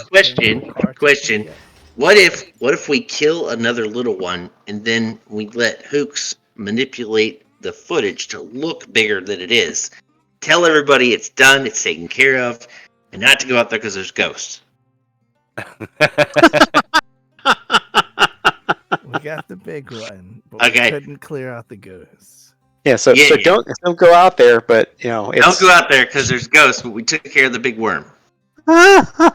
[SPEAKER 2] Question. What if we kill another little one and then we let Hooks manipulate the footage to look bigger than it is? Tell everybody it's done, it's taken care of, and not to go out there because there's ghosts.
[SPEAKER 3] We got the big one, but
[SPEAKER 2] okay.
[SPEAKER 3] We couldn't clear out the ghosts.
[SPEAKER 5] Yeah, so don't go out there, but
[SPEAKER 2] don't go out there because there's ghosts. But we took care of the big worm.
[SPEAKER 3] I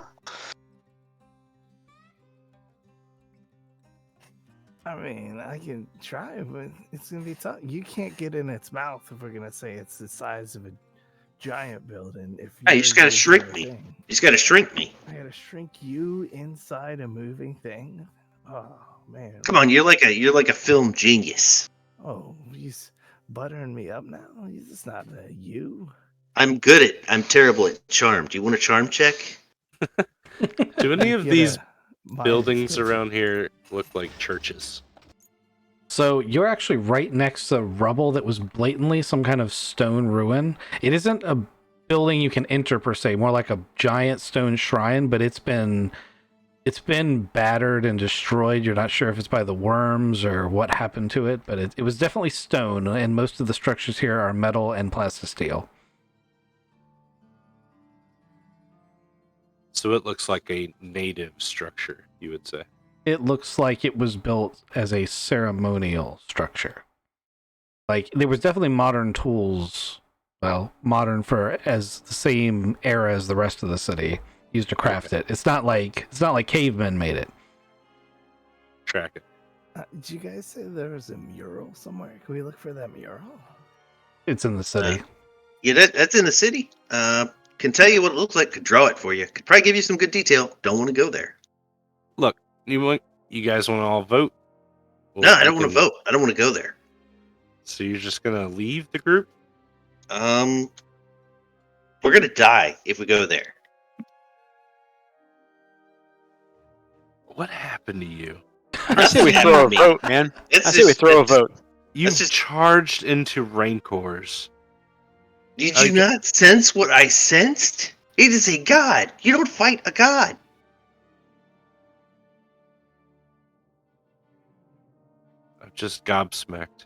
[SPEAKER 3] mean, I can try, but it's gonna be tough. You can't get in its mouth if we're gonna say it's the size of a giant building. If
[SPEAKER 2] you just gotta shrink me. You just gotta shrink me.
[SPEAKER 3] I gotta shrink you inside a moving thing. Oh man!
[SPEAKER 2] Come on, you're like a film genius.
[SPEAKER 3] Oh, he's buttering me up now. It's not you.
[SPEAKER 2] I'm terrible at charm. Do you want a charm check?
[SPEAKER 4] Do any of these buildings around here look like churches?
[SPEAKER 1] So you're actually right next to rubble that was blatantly some kind of stone ruin. It isn't a building you can enter per se, more like a giant stone shrine, but it's been It's been battered and destroyed. You're not sure if it's by the worms or what happened to it, but it was definitely stone, and most of the structures here are metal and plastisteel.
[SPEAKER 4] So it looks like a native structure, you would say.
[SPEAKER 1] It looks like it was built as a ceremonial structure. Like, there was definitely modern tools, well, modern for as the same era as the rest of the city used to craft it. It's not like cavemen made it.
[SPEAKER 4] Track it.
[SPEAKER 3] Did you guys say there was a mural somewhere? Can we look for that mural?
[SPEAKER 1] It's in the city.
[SPEAKER 2] Yeah, that's in the city. Can tell you what it looks like. Could draw it for you. Could probably give you some good detail. Don't want to go there.
[SPEAKER 4] Look, you guys want to all vote?
[SPEAKER 2] No, I don't want to vote. I don't want to go there.
[SPEAKER 4] So you're just gonna leave the group?
[SPEAKER 2] We're gonna die if we go there.
[SPEAKER 4] What happened to you?
[SPEAKER 5] I say we throw a vote, man. I say we throw a vote.
[SPEAKER 4] You just charged into Rancors.
[SPEAKER 2] Did you not sense what I sensed? It is a god. You don't fight a god.
[SPEAKER 4] I'm just gobsmacked.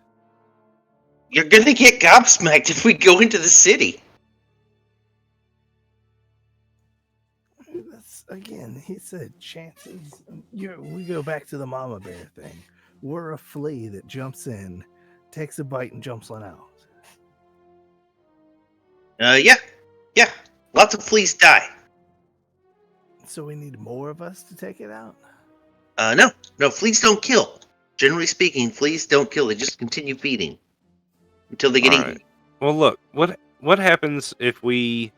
[SPEAKER 2] You're gonna get gobsmacked if we go into the city.
[SPEAKER 3] Again, he said chances. We go back to the mama bear thing. We're a flea that jumps in, takes a bite, and jumps on out.
[SPEAKER 2] Yeah. Lots of fleas die.
[SPEAKER 3] So we need more of us to take it out?
[SPEAKER 2] No, fleas don't kill. Generally speaking, fleas don't kill. They just continue feeding until they get eaten.
[SPEAKER 4] Well, look, what happens if we?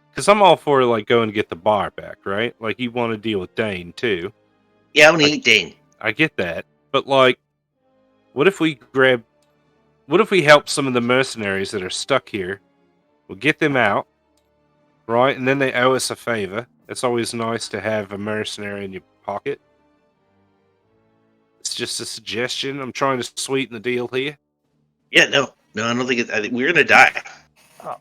[SPEAKER 4] Because I'm all for like going to get the bar back, right? Like you want to deal with Dane too.
[SPEAKER 2] Yeah, I want to eat Dane.
[SPEAKER 4] I get that, but like, what if we help some of the mercenaries that are stuck here? We'll get them out, right? And then they owe us a favor. It's always nice to have a mercenary in your pocket. It's just a suggestion. I'm trying to sweeten the deal here.
[SPEAKER 2] Yeah, no, I don't think I think we're gonna die.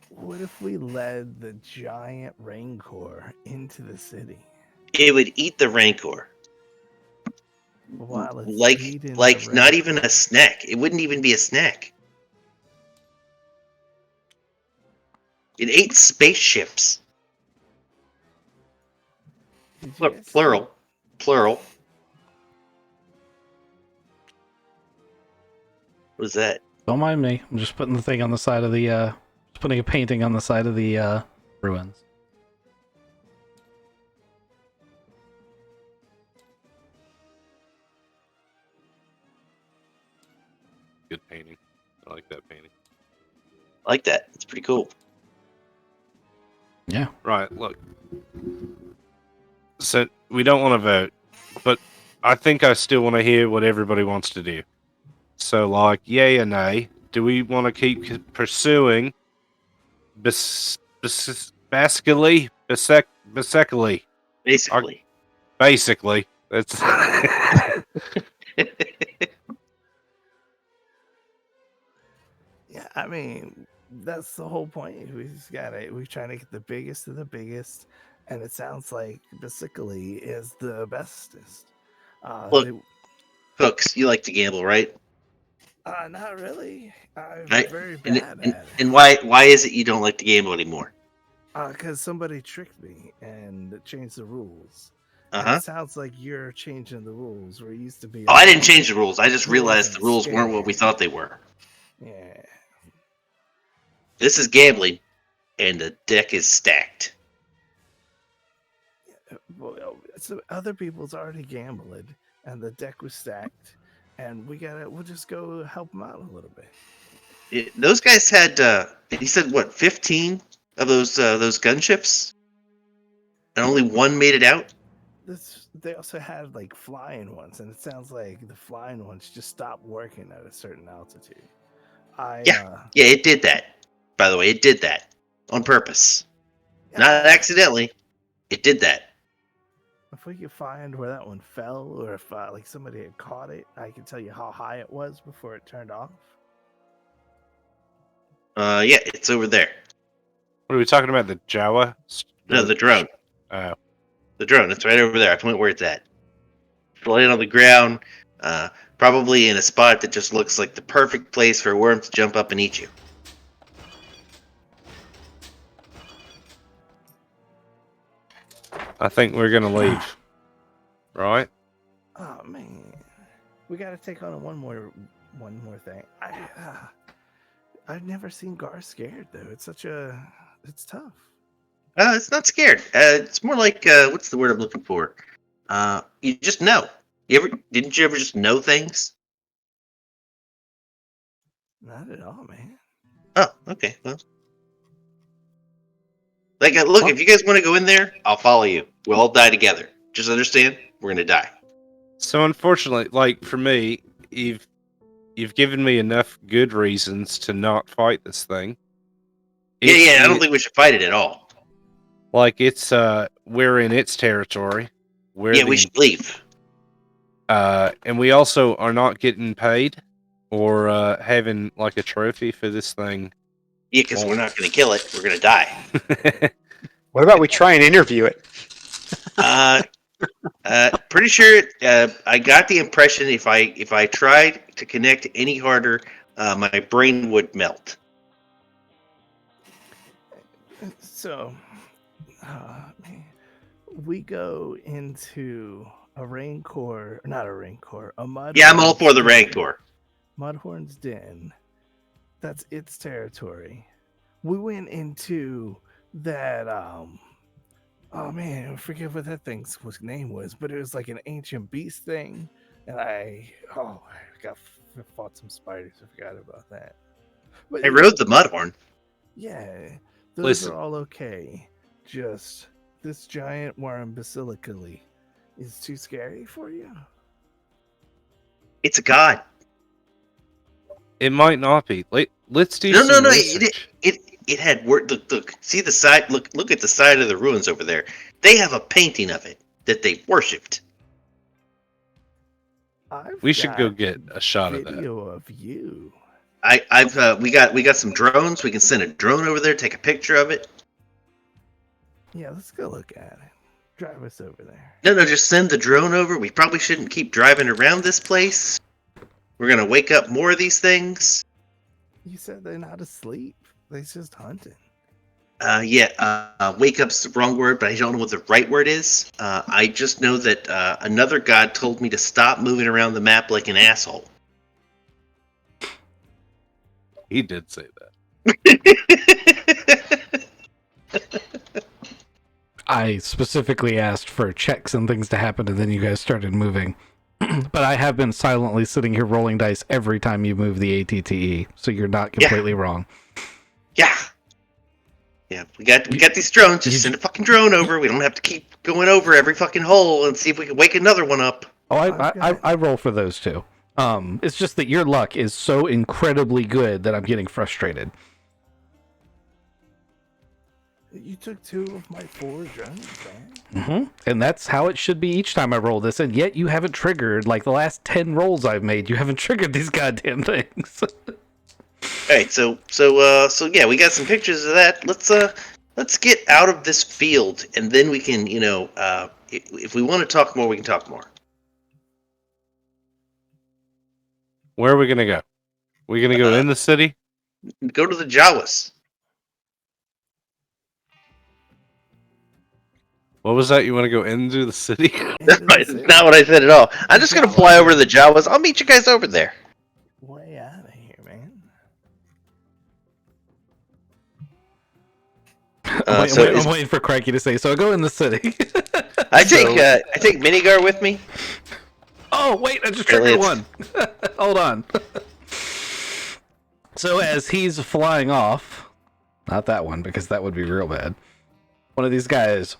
[SPEAKER 3] What if we led the giant Rancor into the city?
[SPEAKER 2] It would eat the Rancor.
[SPEAKER 3] Wow,
[SPEAKER 2] like not even a snack. It wouldn't even be a snack. It ate spaceships. Plural. What is that?
[SPEAKER 1] Don't mind me. I'm just putting the thing on the side of the, putting a painting on the side of the ruins.
[SPEAKER 4] Good painting. I like that painting.
[SPEAKER 2] I like that. It's pretty cool.
[SPEAKER 1] Yeah.
[SPEAKER 4] Right, look. So, we don't want to vote, but I think I still want to hear what everybody wants to do. So, like, yay or nay, do we want to keep pursuing basically? Basically. That's...
[SPEAKER 3] Yeah, I mean, that's the whole point. We're trying to get the biggest of the biggest, and it sounds like basically is the bestest.
[SPEAKER 2] Look, Hooks, you like to gamble, right?
[SPEAKER 3] Not really. I'm
[SPEAKER 2] Right?
[SPEAKER 3] very bad at it.
[SPEAKER 2] And why is it you don't like to gamble anymore?
[SPEAKER 3] Because somebody tricked me and changed the rules.
[SPEAKER 2] Uh-huh.
[SPEAKER 3] It sounds like you're changing the rules. Where it used to be.
[SPEAKER 2] Oh, I didn't change the rules. I just realized the rules weren't what we thought they were.
[SPEAKER 3] Yeah.
[SPEAKER 2] This is gambling, and the deck is stacked.
[SPEAKER 3] Well, so other people's already gambled, and the deck was stacked, and we'll just go help them out a little bit.
[SPEAKER 2] Those guys had, he said, what, 15 of those gunships? And only one made it out?
[SPEAKER 3] They also had, like, flying ones, and it sounds like the flying ones just stopped working at a certain altitude.
[SPEAKER 2] Yeah, it did that. By the way, it did that on purpose. Yeah. Not accidentally. It did that.
[SPEAKER 3] If we could find where that one fell, or if like somebody had caught it, I can tell you how high it was before it turned off.
[SPEAKER 2] Yeah, it's over there.
[SPEAKER 4] What are we talking about? The Jawa?
[SPEAKER 2] No, the drone. The drone. It's right over there. I point where it's at. Lay it on the ground, probably in a spot that just looks like the perfect place for a worm to jump up and eat you.
[SPEAKER 4] I think we're gonna leave. Right?
[SPEAKER 3] Oh man, we got to take on one more thing. I've never seen Gar scared though. It's tough.
[SPEAKER 2] It's not scared. It's more like what's the word I'm looking for? You just know. Didn't you ever just know things?
[SPEAKER 3] Not at all, man.
[SPEAKER 2] Oh, okay. Well, like, look, if you guys want to go in there, I'll follow you. We'll all die together. Just understand, we're gonna die.
[SPEAKER 4] So unfortunately, like for me, you've given me enough good reasons to not fight this thing.
[SPEAKER 2] I don't think we should fight it at all.
[SPEAKER 4] Like we're in its territory.
[SPEAKER 2] We should leave.
[SPEAKER 4] And we also are not getting paid or having like a trophy for this thing.
[SPEAKER 2] Yeah, because we're not going to kill it. We're going to die.
[SPEAKER 5] What about we try and interview it?
[SPEAKER 2] Pretty sure. I got the impression if I tried to connect any harder, my brain would melt.
[SPEAKER 3] So, man, we go into a Rancor, not a Rancor, a Mudhorn's.
[SPEAKER 2] Yeah, I'm all for the Rancor.
[SPEAKER 3] Mudhorn's Den. That's its territory. We went into that. Oh man, I forget what that thing's name was, but it was like an ancient beast thing, and I fought some spiders. I forgot about that. But
[SPEAKER 2] I rode the Mudhorn.
[SPEAKER 3] Yeah, those are all okay. Just this giant worm basilically is too scary for you.
[SPEAKER 2] It's a god.
[SPEAKER 4] It might not be. Let's do
[SPEAKER 2] No.
[SPEAKER 4] research.
[SPEAKER 2] It had work. Look. See the side. Look at the side of the ruins over there. They have a painting of it that they worshipped.
[SPEAKER 4] We should go get a shot of that.
[SPEAKER 3] Video of you.
[SPEAKER 2] We got some drones. We can send a drone over there, take a picture of it.
[SPEAKER 3] Yeah, let's go look at it. Drive us over there.
[SPEAKER 2] No, just send the drone over. We probably shouldn't keep driving around this place. We're gonna wake up more of these things.
[SPEAKER 3] You said they're not asleep. They're just hunting.
[SPEAKER 2] Wake up's the wrong word, but I don't know what the right word is. I just know that another god told me to stop moving around the map like an asshole.
[SPEAKER 4] He did say that.
[SPEAKER 1] I specifically asked for checks and things to happen, and then you guys started moving. But I have been silently sitting here rolling dice every time you move the ATTE, so you're not completely wrong.
[SPEAKER 2] Yeah, we got these drones. Just send a fucking drone over. We don't have to keep going over every fucking hole and see if we can wake another one up.
[SPEAKER 1] Oh, I roll for those too. It's just that your luck is so incredibly good that I'm getting frustrated.
[SPEAKER 3] You took 2 of my 4 drones, man.
[SPEAKER 1] Mm-hmm. And that's how it should be each time I roll this, and yet you haven't triggered, like the last 10 rolls I've made, you haven't triggered these goddamn things.
[SPEAKER 2] Alright, so yeah, we got some pictures of that. Let's get out of this field, and then we can, if we want to talk more, we can talk more.
[SPEAKER 4] Where are we gonna go? We gonna go in the city?
[SPEAKER 2] Go to the Jawas.
[SPEAKER 4] What was that? You want to go into the city?
[SPEAKER 2] That's not what I said at all. I'm just gonna fly over to the Jawas. I'll meet you guys over there.
[SPEAKER 3] Way out of here, man.
[SPEAKER 1] I'm waiting for Cranky to say, so I go in the city.
[SPEAKER 2] I take Minigar with me.
[SPEAKER 1] Oh, wait, I just triggered one. Hold on. So as he's flying off, not that one, because that would be real bad. One of these guys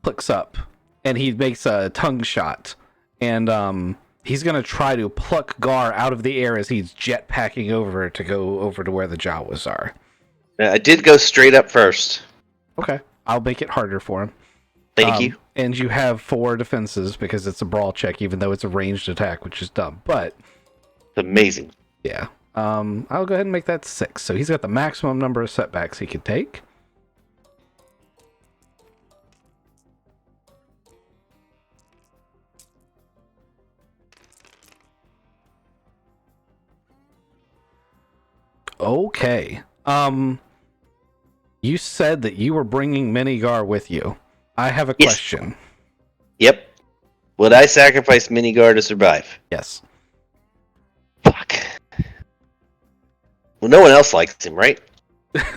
[SPEAKER 1] clicks up, and he makes a tongue shot, and he's going to try to pluck Gar out of the air as he's jetpacking over to go over to where the Jawas are.
[SPEAKER 2] I did go straight up first.
[SPEAKER 1] Okay, I'll make it harder for him.
[SPEAKER 2] Thank you.
[SPEAKER 1] And you have 4 defenses because it's a brawl check, even though it's a ranged attack, which is dumb. But
[SPEAKER 2] it's amazing.
[SPEAKER 1] Yeah. I'll go ahead and make that 6. So he's got the maximum number of setbacks he could take. Okay. You said that you were bringing Minigar with you. I have a question.
[SPEAKER 2] Yep. Would I sacrifice Minigar to survive?
[SPEAKER 1] Yes.
[SPEAKER 2] Fuck. Well, no one else likes him, right?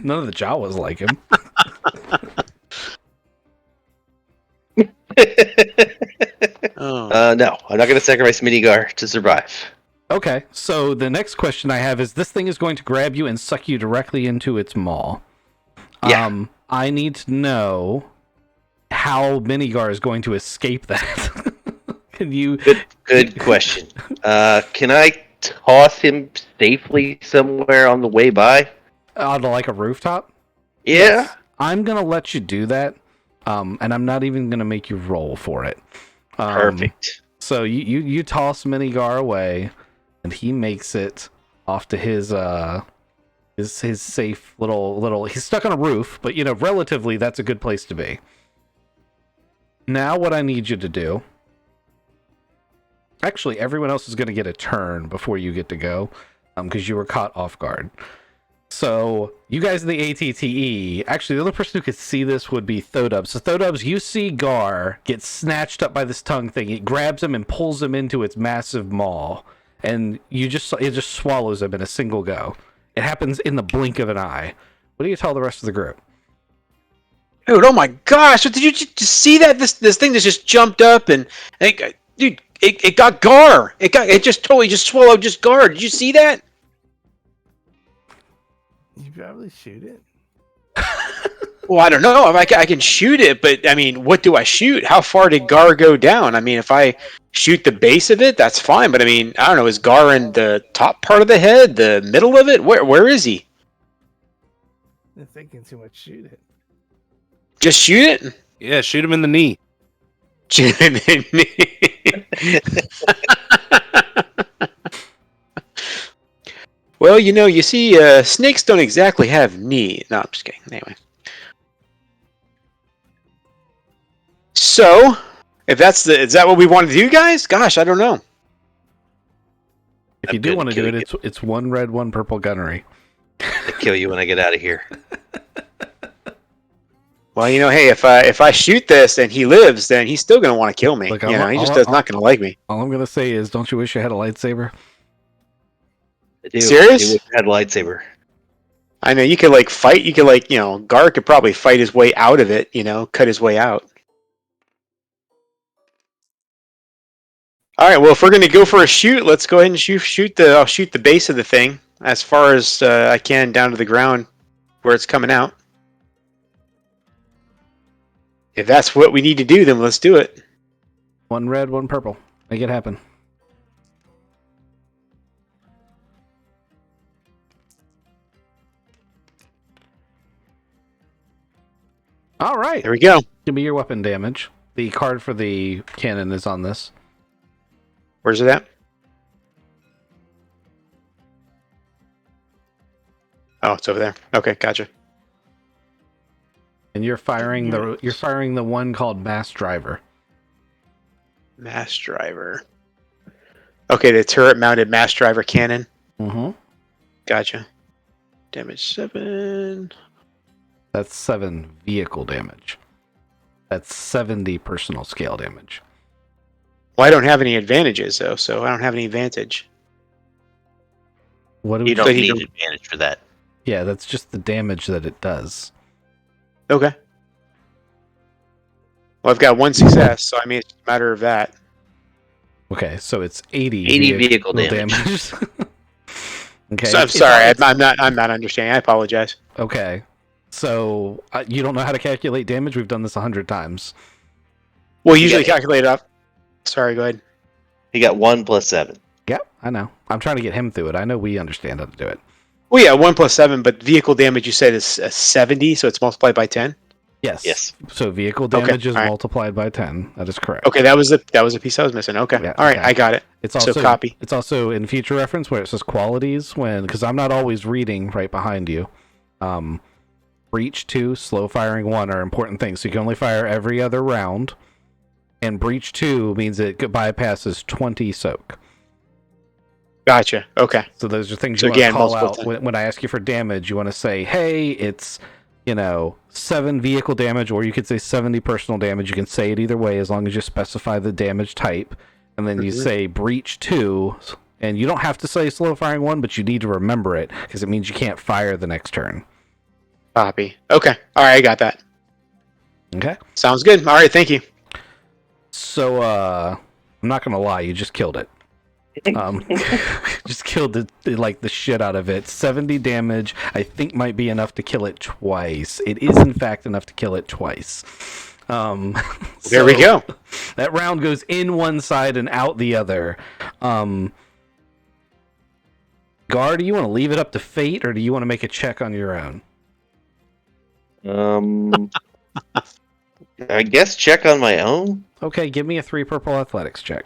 [SPEAKER 1] None of the Jawas like him.
[SPEAKER 2] No, I'm not going to sacrifice Minigar to survive.
[SPEAKER 1] Okay, so the next question I have is, this thing is going to grab you and suck you directly into its maw.
[SPEAKER 2] Yeah.
[SPEAKER 1] I need to know how Minigar is going to escape that. Can you...
[SPEAKER 2] Good question. Can I toss him safely somewhere on the way by?
[SPEAKER 1] On like a rooftop?
[SPEAKER 2] Yeah.
[SPEAKER 1] Yes. I'm going to let you do that, and I'm not even going to make you roll for it.
[SPEAKER 2] Perfect.
[SPEAKER 1] So you toss Minigar away, and he makes it off to his safe little. He's stuck on a roof, but relatively that's a good place to be. Now what I need you to do. Actually, everyone else is going to get a turn before you get to go, because you were caught off guard. So, you guys in the ATTE, actually, the other person who could see this would be Thodubs. So, Thodubs, you see Gar get snatched up by this tongue thing. It grabs him and pulls him into its massive maw. And it just swallows him in a single go. It happens in the blink of an eye. What do you tell the rest of the group?
[SPEAKER 5] Dude, oh my gosh! Did you just see that? This thing that just jumped up and dude, it got Gar. It just totally just swallowed just Gar. Did you see that?
[SPEAKER 3] You probably shoot it.
[SPEAKER 5] Well, I don't know. I can shoot it, but I mean, what do I shoot? How far did Gar go down? I mean, if I shoot the base of it, that's fine. But I mean, I don't know. Is Gar in the top part of the head, the middle of it? Where is he?
[SPEAKER 3] They're thinking too much. Shoot it.
[SPEAKER 5] Just shoot it?
[SPEAKER 4] Yeah, shoot him in the knee.
[SPEAKER 5] Shoot him in the Well, you see, snakes don't exactly have knees. No, I'm just kidding. Anyway. So, is that what we want to do, guys? Gosh, I don't know.
[SPEAKER 1] If you do want to do it, it's one red, one purple gunnery.
[SPEAKER 2] I'll kill you when I get out of here.
[SPEAKER 5] Well, hey, if I shoot this and he lives, then he's still going to want to kill me. Look, he's just not going to like me.
[SPEAKER 1] All I'm going to say is, don't you wish you had a lightsaber?
[SPEAKER 2] I do.
[SPEAKER 5] Serious?
[SPEAKER 2] I wish I had a lightsaber.
[SPEAKER 5] I know, you could fight. You could Gar could probably fight his way out of it. Cut his way out. All right. Well, if we're going to go for a shoot, let's go ahead and shoot I'll shoot the base of the thing as far as I can down to the ground where it's coming out. If that's what we need to do, then let's do it.
[SPEAKER 1] One red, one purple. Make it happen. All right.
[SPEAKER 5] There we go.
[SPEAKER 1] Give me your weapon damage. The card for the cannon is on this.
[SPEAKER 5] Where's it at? Oh, it's over there. Okay, gotcha.
[SPEAKER 1] And you're firing the one called Mass Driver.
[SPEAKER 5] Mass Driver. Okay, the turret-mounted Mass Driver cannon.
[SPEAKER 1] Mm-hmm.
[SPEAKER 5] Gotcha. Damage 7.
[SPEAKER 1] That's 7 vehicle damage. That's 70 personal scale damage.
[SPEAKER 5] Well, I don't have any advantages, though, so I don't have any advantage.
[SPEAKER 1] What do
[SPEAKER 6] You don't need advantage for that.
[SPEAKER 1] Yeah, that's just the damage that it does.
[SPEAKER 5] Okay. Well, I've got 1 success, so I mean, it's a matter of that.
[SPEAKER 1] Okay, so it's 80
[SPEAKER 6] vehicle damage.
[SPEAKER 1] Okay.
[SPEAKER 5] So I'm sorry, I'm not understanding. I apologize.
[SPEAKER 1] Okay. So you don't know how to calculate damage? We've done this 100 times.
[SPEAKER 5] Well, usually calculate it up. Sorry, go ahead.
[SPEAKER 2] He got 1 plus 7.
[SPEAKER 1] Yep, I know. I'm trying to get him through it. I know we understand how to do it.
[SPEAKER 5] Well, yeah, 1 plus 7, but vehicle damage you said is 70, so it's multiplied by 10.
[SPEAKER 1] Yes. So vehicle damage is multiplied by 10. That is correct.
[SPEAKER 5] Okay, that was the piece I was missing. Okay. Yeah, all right, okay. I got it.
[SPEAKER 1] It's also
[SPEAKER 5] copy.
[SPEAKER 1] It's also in feature reference where it says qualities because I'm not always reading right behind you. Breach 2, slow firing 1 are important things. So you can only fire every other round. And breach 2 means it bypasses 20 soak.
[SPEAKER 5] Gotcha. Okay.
[SPEAKER 1] So those are things
[SPEAKER 5] So
[SPEAKER 1] you want to
[SPEAKER 5] again,
[SPEAKER 1] call
[SPEAKER 5] multiple
[SPEAKER 1] out
[SPEAKER 5] times.
[SPEAKER 1] when I ask you for damage. You want to say, "Hey, it's 7 vehicle damage," or you could say 70 personal damage. You can say it either way as long as you specify the damage type, and then you say breach 2, and you don't have to say slow firing 1, but you need to remember it because it means you can't fire the next turn.
[SPEAKER 5] Copy. Okay. All right, I got that.
[SPEAKER 1] Okay.
[SPEAKER 5] Sounds good. All right, thank you.
[SPEAKER 1] So I'm not gonna lie, you just killed it. Just killed the shit out of it. 70 damage, I think, might be enough to kill it twice. It is in fact enough to kill it twice.
[SPEAKER 5] There we go.
[SPEAKER 1] That round goes in one side and out the other. Gar, do you want to leave it up to fate, or do you want to make a check on your own?
[SPEAKER 2] I guess check on my own.
[SPEAKER 1] Okay, give me a 3 purple athletics check.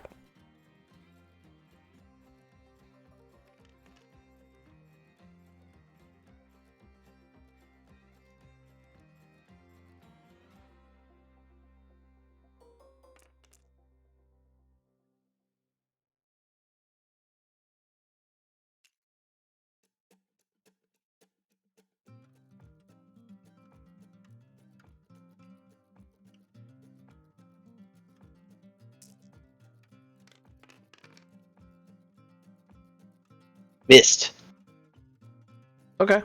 [SPEAKER 2] Missed.
[SPEAKER 1] Okay.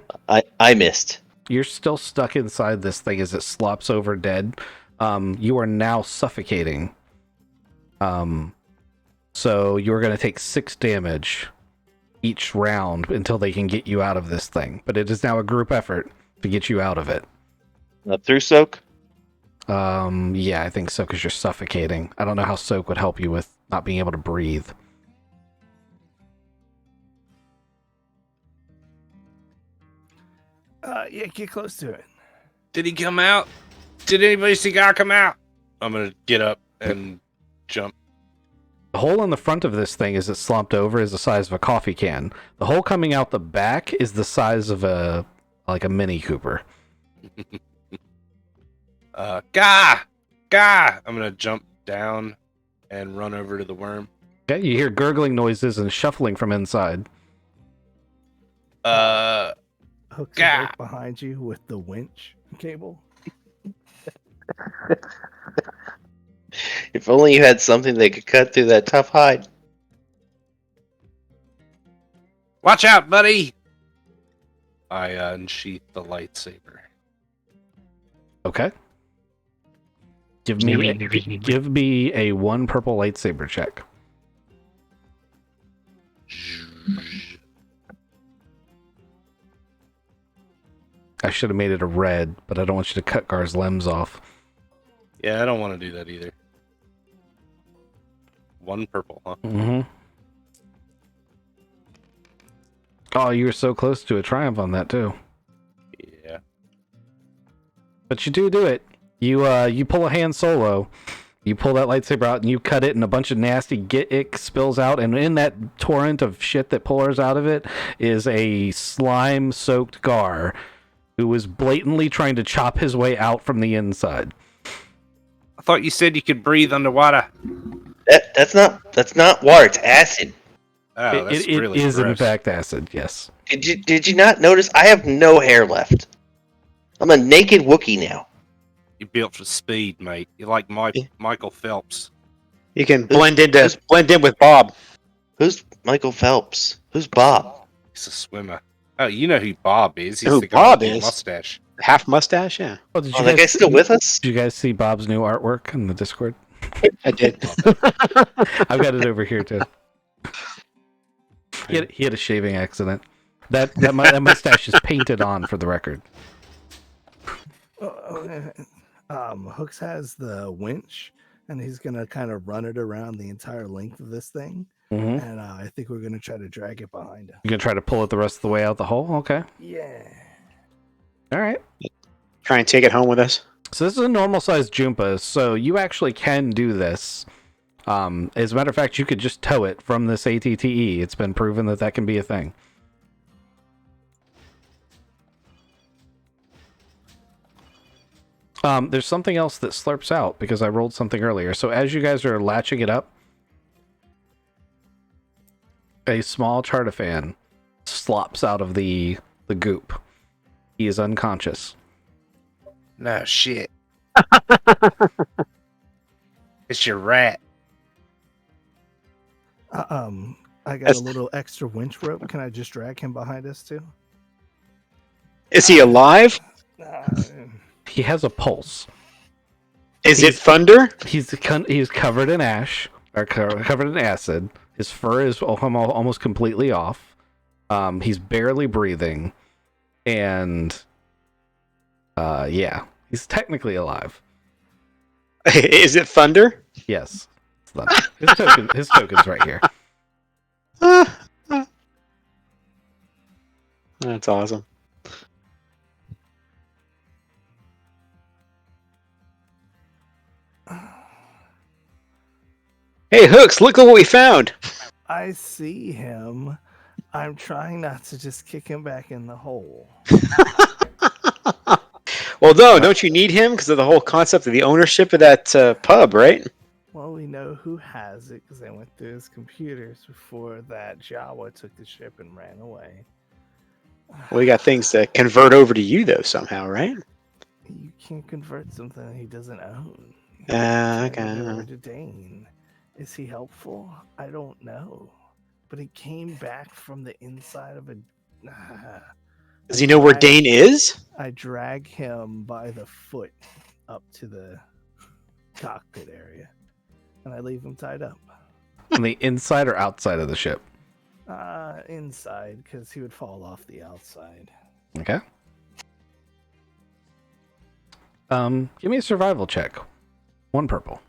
[SPEAKER 2] I missed.
[SPEAKER 1] You're still stuck inside this thing as it slops over dead. You are now suffocating. So you're going to take 6 damage each round until they can get you out of this thing. But it is now a group effort to get you out of it.
[SPEAKER 2] Through soak?
[SPEAKER 1] Yeah, I think so, because you're suffocating. I don't know how soak would help you with not being able to breathe.
[SPEAKER 3] Yeah, get close to it.
[SPEAKER 4] Did he come out? Did anybody see God come out? I'm gonna get up and jump.
[SPEAKER 1] The hole in the front of this thing as it's slumped over is the size of a coffee can. The hole coming out the back is the size of a Mini Cooper.
[SPEAKER 4] Gah! I'm gonna jump down and run over to the worm.
[SPEAKER 1] Okay, you hear gurgling noises and shuffling from inside.
[SPEAKER 3] Hooks
[SPEAKER 4] Gah!
[SPEAKER 3] right behind you with the winch cable.
[SPEAKER 2] If only you had something that could cut through that tough hide.
[SPEAKER 4] Watch out, buddy! I unsheath the lightsaber.
[SPEAKER 1] Okay. Give me a 1 purple lightsaber check. I should have made it a red, but I don't want you to cut Gar's limbs off.
[SPEAKER 4] Yeah, I don't want to do that either. 1 purple, huh?
[SPEAKER 1] Mm-hmm. Oh, you were so close to a triumph on that too.
[SPEAKER 4] Yeah.
[SPEAKER 1] But you do it. You pull a Han Solo. You pull that lightsaber out and you cut it, and a bunch of nasty git-ick spills out. And in that torrent of shit that pours out of it is a slime-soaked Gar who was blatantly trying to chop his way out from the inside.
[SPEAKER 4] I thought you said you could breathe underwater.
[SPEAKER 2] That's not water. It's acid.
[SPEAKER 4] Oh, that's
[SPEAKER 1] It
[SPEAKER 4] really
[SPEAKER 1] is in
[SPEAKER 4] gross.
[SPEAKER 1] fact acid. Yes.
[SPEAKER 2] Did you not notice? I have no hair left. I'm a naked Wookiee now.
[SPEAKER 4] You're built for speed, mate. You're like Michael Phelps.
[SPEAKER 5] You can blend in with Bob.
[SPEAKER 2] Who's Michael Phelps? Who's Bob?
[SPEAKER 4] He's a swimmer. Oh, you know who Bob is. He's
[SPEAKER 5] Who
[SPEAKER 4] the guy
[SPEAKER 5] Bob
[SPEAKER 4] with the
[SPEAKER 5] is?
[SPEAKER 4] mustache.
[SPEAKER 5] Half mustache, yeah.
[SPEAKER 1] Oh, did
[SPEAKER 2] Oh, that guy's still with us?
[SPEAKER 1] Did you guys see Bob's new artwork in the Discord?
[SPEAKER 5] I did.
[SPEAKER 1] I've got it over here too. He had a shaving accident. That mustache is painted on, for the record.
[SPEAKER 3] Hooks has the winch, and he's gonna kind of run it around the entire length of this thing.
[SPEAKER 1] Mm-hmm.
[SPEAKER 3] And I think we're gonna try to drag it behind him.
[SPEAKER 1] You're gonna try to pull it the rest of the way out the hole? Okay.
[SPEAKER 3] Yeah.
[SPEAKER 1] All right.
[SPEAKER 5] Try and take it home with us.
[SPEAKER 1] So this is a normal sized Jumpa, so you actually can do this. As a matter of fact, you could just tow it from this ATTE. It's been proven that can be a thing. There's something else that slurps out because I rolled something earlier. So as you guys are latching it up, A small Chartafan slops out of the goop. He is unconscious.
[SPEAKER 7] No shit. It's your rat.
[SPEAKER 3] I got a little extra winch rope. Can I just drag him behind us too?
[SPEAKER 5] Is he alive?
[SPEAKER 1] He has a pulse.
[SPEAKER 5] Is it thunder?
[SPEAKER 1] He's covered in ash, or covered in acid. His fur is almost completely off. He's barely breathing, and yeah, he's technically alive.
[SPEAKER 5] Is it thunder?
[SPEAKER 1] Yes, it's thunder. His token's right here.
[SPEAKER 5] That's awesome. Hey, Hooks, look at what we found.
[SPEAKER 3] I see him. I'm trying not to just kick him back in the hole.
[SPEAKER 5] Well, no, don't you need him because of the whole concept of the ownership of that pub, right?
[SPEAKER 3] Well, we know who has it because I went through his computers before that Jawa took the ship and ran away.
[SPEAKER 5] We got things to convert over to you, though, somehow, right?
[SPEAKER 3] You can't convert something he doesn't own.
[SPEAKER 5] Okay.
[SPEAKER 3] Over to Dane. Is he helpful? I don't know. But he came back from the inside of a...
[SPEAKER 5] Does he know where Dane is?
[SPEAKER 3] I drag him by the foot up to the cockpit area. And I leave him tied up.
[SPEAKER 1] On the inside or outside of the ship?
[SPEAKER 3] Inside, because he would fall off the outside.
[SPEAKER 1] Okay. Give me a survival check. 1 purple.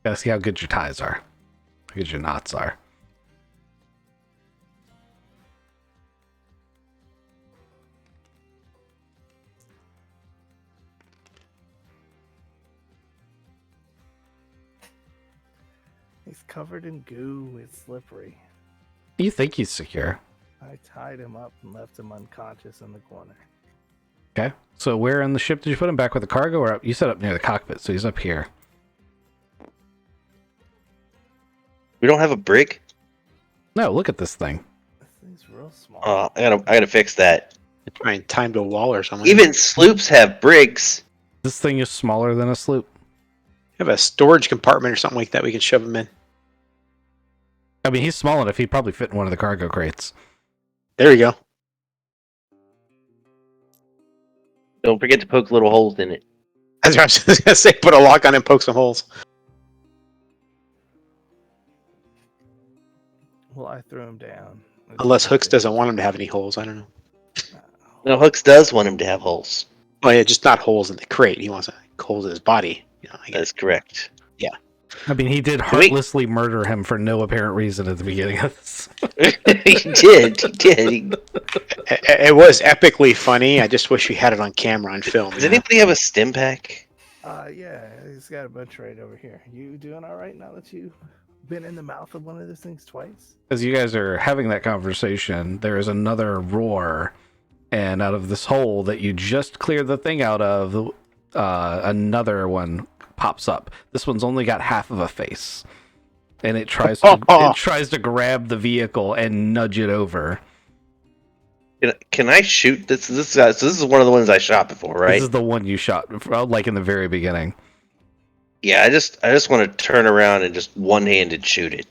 [SPEAKER 1] Gotta see how good your ties are. How good your knots are.
[SPEAKER 3] He's covered in goo. It's slippery.
[SPEAKER 1] You think he's secure?
[SPEAKER 3] I tied him up and left him unconscious in the corner.
[SPEAKER 1] Okay. So where on the ship did you put him? Back with the cargo or up? You set up near the cockpit, so he's up here.
[SPEAKER 2] We don't have a brig?
[SPEAKER 1] No, look at this thing.
[SPEAKER 3] This thing's real small.
[SPEAKER 2] I gotta fix that.
[SPEAKER 5] Try and time to a wall or something.
[SPEAKER 2] Even sloops have brigs.
[SPEAKER 1] This thing is smaller than a sloop.
[SPEAKER 5] Have a storage compartment or something like that we can shove him in.
[SPEAKER 1] I mean, he's small enough. He'd probably fit in one of the cargo crates.
[SPEAKER 5] There you go.
[SPEAKER 2] Don't forget to poke little holes in it.
[SPEAKER 5] That's what I was just going to say. Put a lock on it and poke some holes.
[SPEAKER 3] Well, I threw him down.
[SPEAKER 5] Unless Hooks doesn't want him to have any holes. I don't know.
[SPEAKER 2] No, Hooks does want him to have holes.
[SPEAKER 5] Oh, yeah, just not holes in the crate. He wants holes in his body. You know, I guess.
[SPEAKER 2] That's correct.
[SPEAKER 5] Yeah.
[SPEAKER 1] I mean, he did heartlessly murder him for no apparent reason at the beginning of this.
[SPEAKER 2] He did.
[SPEAKER 5] It was epically funny. I just wish we had it on camera on film.
[SPEAKER 2] Does anybody have a stim pack?
[SPEAKER 3] Yeah, he's got a bunch right over here. You doing all right now that you've been in the mouth of one of those things twice?
[SPEAKER 1] As you guys are having that conversation, there is another roar, and out of this hole that you just cleared the thing out of, another one pops up. This one's only got half of a face, and it tries to grab the vehicle and nudge it over.
[SPEAKER 2] Can I shoot this guy? So this is one of the ones I shot before, right?
[SPEAKER 1] This is the one you shot, like in the very beginning.
[SPEAKER 2] Yeah, I just want to turn around and just one-handed shoot it.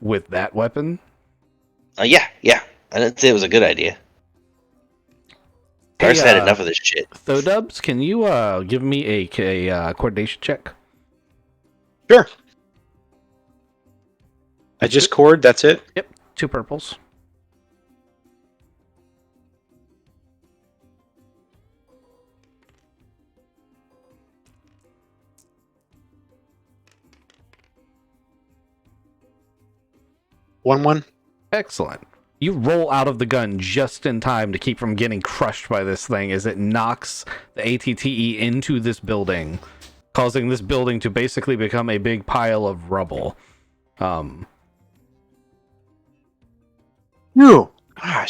[SPEAKER 1] With that weapon?
[SPEAKER 2] Yeah. I didn't say it was a good idea. I just had enough of this shit.
[SPEAKER 1] Thodubs, can you give me a coordination check?
[SPEAKER 5] Sure. I just cord, that's it?
[SPEAKER 1] Yep, 2 purples.
[SPEAKER 5] One.
[SPEAKER 1] Excellent. You roll out of the gun just in time to keep from getting crushed by this thing as it knocks the ATTE into this building, causing this building to basically become a big pile of rubble.
[SPEAKER 5] Gosh,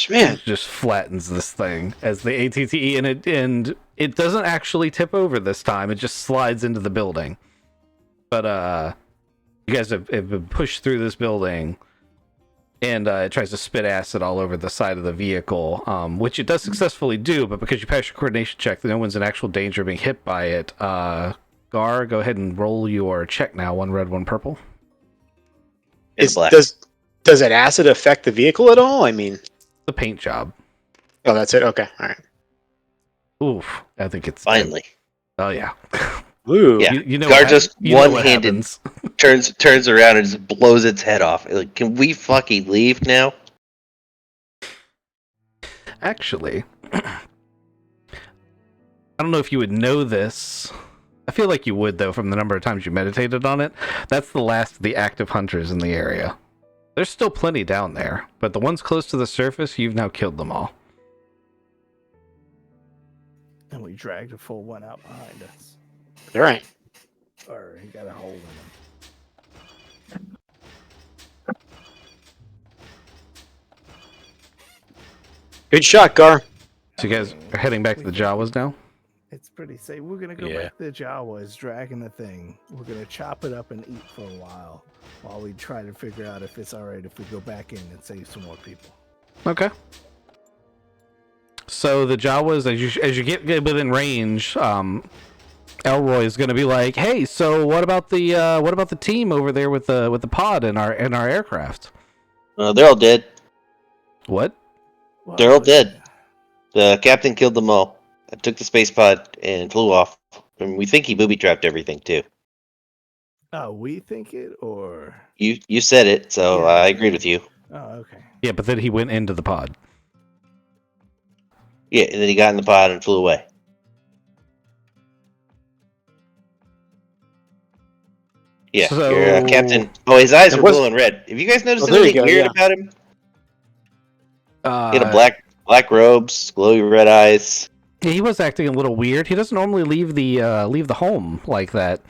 [SPEAKER 5] man.
[SPEAKER 1] It just flattens this thing as the ATTE, and it doesn't actually tip over this time. It just slides into the building. But you guys have been pushed through this building. and it tries to spit acid all over the side of the vehicle, which it does successfully do, but because you pass your coordination check, no one's in actual danger of being hit by it. Gar, go ahead and roll your check now. 1 red, 1 purple.
[SPEAKER 5] Does that acid affect the vehicle at all? I mean,
[SPEAKER 1] The paint job.
[SPEAKER 5] Oh, that's it? Okay, all right.
[SPEAKER 1] Oof, I think it's...
[SPEAKER 2] Finally.
[SPEAKER 1] Oh, yeah.
[SPEAKER 5] Ooh.
[SPEAKER 2] Yeah.
[SPEAKER 1] You know
[SPEAKER 2] Gar
[SPEAKER 1] what
[SPEAKER 2] just
[SPEAKER 1] you know what
[SPEAKER 2] one-handed
[SPEAKER 1] happens.
[SPEAKER 2] turns around and just blows its head off. Like, can we fucking leave now?
[SPEAKER 1] Actually, I don't know if you would know this. I feel like you would, though, from the number of times you meditated on it. That's the last of the active hunters in the area. There's still plenty down there, but the ones close to the surface, you've now killed them all.
[SPEAKER 3] And we dragged a full one out behind us.
[SPEAKER 5] All right.
[SPEAKER 3] Or he got a hole in him.
[SPEAKER 5] Good shot, Gar.
[SPEAKER 1] So you guys are heading back to the Jawas now?
[SPEAKER 3] It's pretty safe. We're gonna go back to the Jawas, dragging the thing. We're gonna chop it up and eat for a while we try to figure out if it's alright if we go back in and save some more people.
[SPEAKER 1] Okay. So the Jawas, as you get within range, Elroy is going to be like, "Hey, so what about the team over there with the pod and our aircraft?"
[SPEAKER 2] They're all dead.
[SPEAKER 1] What?
[SPEAKER 3] Well,
[SPEAKER 2] They're all dead. The captain killed them all. I took the space pod and flew off. And we think he booby-trapped everything, too.
[SPEAKER 3] We think it, or
[SPEAKER 2] You said it, so
[SPEAKER 3] Yeah.
[SPEAKER 2] I agreed with you.
[SPEAKER 3] oh, okay.
[SPEAKER 1] Yeah, but then he went into the pod.
[SPEAKER 2] Yeah, and then he got in the pod and flew away. Yeah,
[SPEAKER 1] So-
[SPEAKER 2] your captain. Oh, his eyes
[SPEAKER 5] It
[SPEAKER 2] are
[SPEAKER 5] was-
[SPEAKER 2] glowing red. Have you guys noticed
[SPEAKER 5] Oh, there you
[SPEAKER 2] anything
[SPEAKER 5] go,
[SPEAKER 2] weird
[SPEAKER 5] yeah.
[SPEAKER 2] about him? He had a
[SPEAKER 1] Uh,
[SPEAKER 2] black robes, glowy red eyes.
[SPEAKER 1] yeah, he was acting a little weird. He doesn't normally leave the home like that.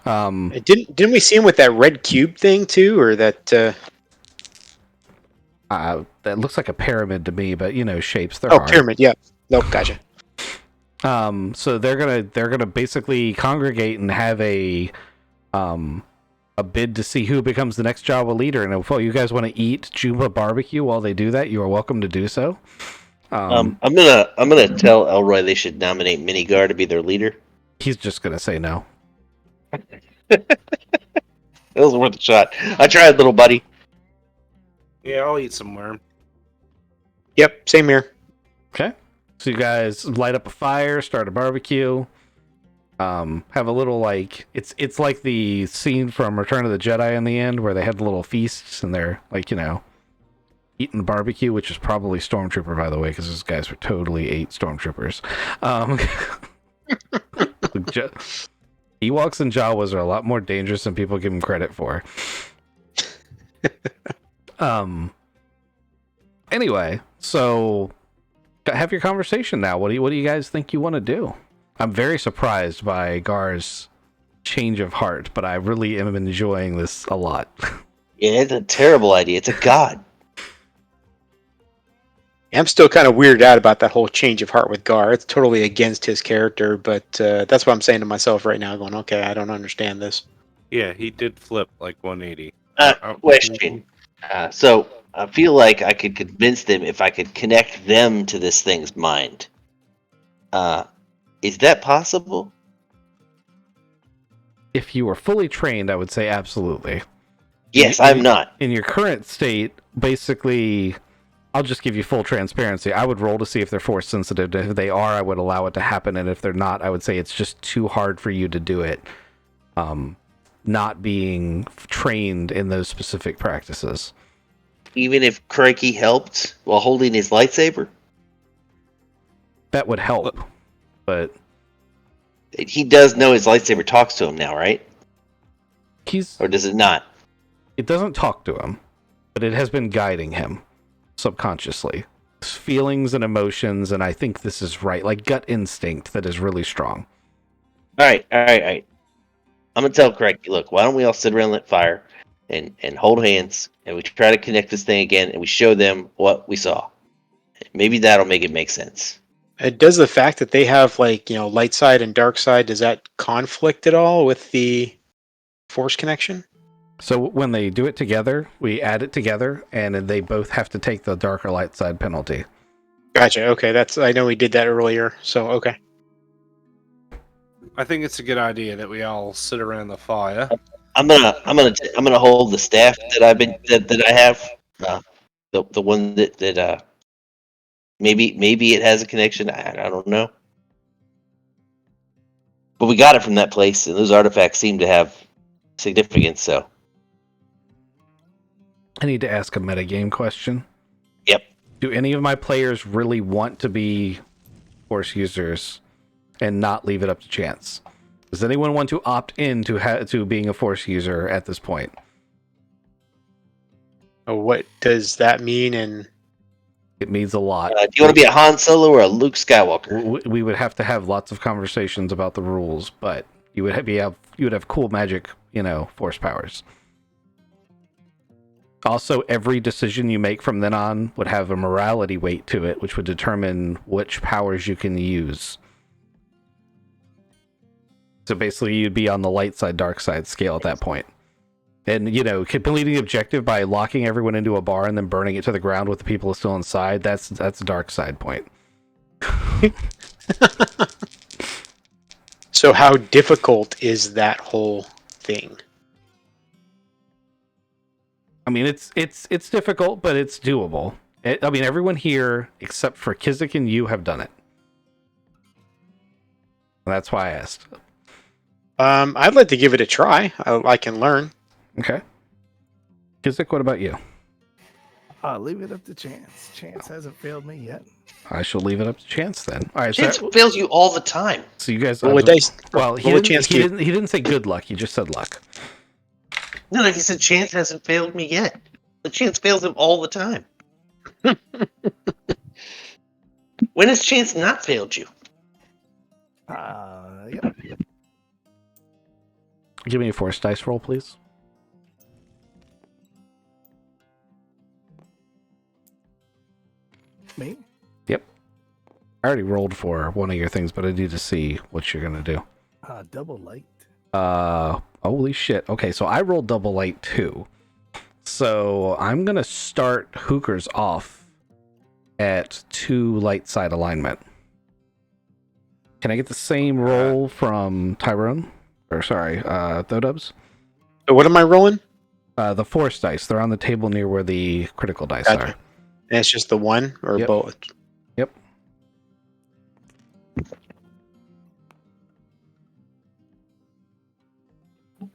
[SPEAKER 5] Didn't we see him with that red cube thing too, or that?
[SPEAKER 1] That looks like a pyramid to me, but shapes they're
[SPEAKER 5] Oh,
[SPEAKER 1] hard.
[SPEAKER 5] pyramid. Yeah. Nope. Gotcha.
[SPEAKER 1] So they're gonna basically congregate and have a bid to see who becomes the next Jawa leader. And if you guys want to eat Juba barbecue while they do that, you are welcome to do so.
[SPEAKER 2] I'm gonna tell Elroy they should nominate Minigar to be their leader.
[SPEAKER 1] He's just gonna say no.
[SPEAKER 2] It was worth a shot. I tried, little buddy.
[SPEAKER 4] Yeah, I'll eat some worm.
[SPEAKER 5] Yep. Same here.
[SPEAKER 1] Okay. So you guys light up a fire, start a barbecue. Have a little it's like the scene from Return of the Jedi in the end where they had the little feasts and they're eating the barbecue, which is probably Stormtrooper, by the way, because those guys were totally 8 Stormtroopers. Ewoks and Jawas are a lot more dangerous than people give them credit for. Anyway, so have your conversation now. What do you guys think you want to do? I'm very surprised by Gar's change of heart, but I really am enjoying this a lot.
[SPEAKER 2] Yeah, it's a terrible idea. It's a god.
[SPEAKER 5] I'm still kind of weirded out about that whole change of heart with Gar. It's totally against his character, but that's what I'm saying to myself right now, going, okay, I don't understand this.
[SPEAKER 4] Yeah, he did flip like 180.
[SPEAKER 2] Question. So I feel like I could convince them if I could connect them to this thing's mind. Is that possible?
[SPEAKER 1] If you were fully trained, I would say absolutely.
[SPEAKER 2] Yes, I'm not.
[SPEAKER 1] In your current state, basically, I'll just give you full transparency. I would roll to see if they're force sensitive. If they are, I would allow it to happen. And if they're not, I would say it's just too hard for you to do it. Not being trained in those specific practices.
[SPEAKER 2] Even if Crikey helped while holding his lightsaber?
[SPEAKER 1] That would help. But
[SPEAKER 2] He does know his lightsaber talks to him now, right?
[SPEAKER 1] he's...
[SPEAKER 2] Or does it not?
[SPEAKER 1] It doesn't talk to him, but it has been guiding him subconsciously. His feelings and emotions, and I think this is right, like gut instinct that is really strong.
[SPEAKER 2] All right. I'm gonna tell Crikey, look, why don't we all sit around that fire and hold hands and we try to connect this thing again and we show them what we saw. Maybe that'll make it make sense.
[SPEAKER 5] Does the fact that they have light side and dark side, does that conflict at all with the force connection?
[SPEAKER 1] So when they do it together, we add it together, and they both have to take the dark or light side penalty.
[SPEAKER 5] Gotcha. Okay, I know we did that earlier. So okay.
[SPEAKER 4] I think it's a good idea that we all sit around the fire.
[SPEAKER 2] I'm gonna hold the staff that I have, the one that maybe it has a connection. I don't know, but we got it from that place, and those artifacts seem to have significance. So
[SPEAKER 1] I need to ask a metagame question.
[SPEAKER 2] Yep.
[SPEAKER 1] Do any of my players really want to be Force users and not leave it up to chance? Does anyone want to opt in to being a Force user at this point?
[SPEAKER 5] What does that mean? And
[SPEAKER 1] It means a lot.
[SPEAKER 2] do you want to be a Han Solo or a Luke Skywalker?
[SPEAKER 1] We would have to have lots of conversations about the rules, but you would have cool magic, Force powers. Also, every decision you make from then on would have a morality weight to it, which would determine which powers you can use. So basically, you'd be on the light side, dark side scale at that point. And, completing the objective by locking everyone into a bar and then burning it to the ground with the people still inside, that's a dark side point.
[SPEAKER 5] so how difficult is that whole thing?
[SPEAKER 1] I mean, it's difficult, but it's doable. Everyone here, except for Kizik and you, have done it. And that's why I asked.
[SPEAKER 5] I'd like to give it a try. I can learn.
[SPEAKER 1] Okay. Kizik, what about you?
[SPEAKER 3] Leave it up to chance. Chance hasn't failed me yet.
[SPEAKER 1] I shall leave it up to chance then. All right.
[SPEAKER 2] Chance fails you all the time.
[SPEAKER 1] So you guys
[SPEAKER 5] roll a dice.
[SPEAKER 1] Well, he didn't say good luck. He just said luck.
[SPEAKER 2] No, he said chance hasn't failed me yet. The chance fails him all the time. When has chance not failed you?
[SPEAKER 3] Yep.
[SPEAKER 1] Give me a force dice roll, please.
[SPEAKER 3] Me?
[SPEAKER 1] Yep. I already rolled for one of your things, but I need to see what you're gonna do.
[SPEAKER 3] Double light.
[SPEAKER 1] Holy shit. Okay, so I rolled double light too. So I'm gonna start Hookers off at 2 light side alignment. Can I get the same roll from Tyrone? Or sorry, Thodubs?
[SPEAKER 5] What am I rolling?
[SPEAKER 1] The force dice. They're on the table near where the critical dice
[SPEAKER 5] Gotcha.
[SPEAKER 1] are.
[SPEAKER 5] And it's just the one or
[SPEAKER 1] Yep.
[SPEAKER 5] both?
[SPEAKER 1] Yep.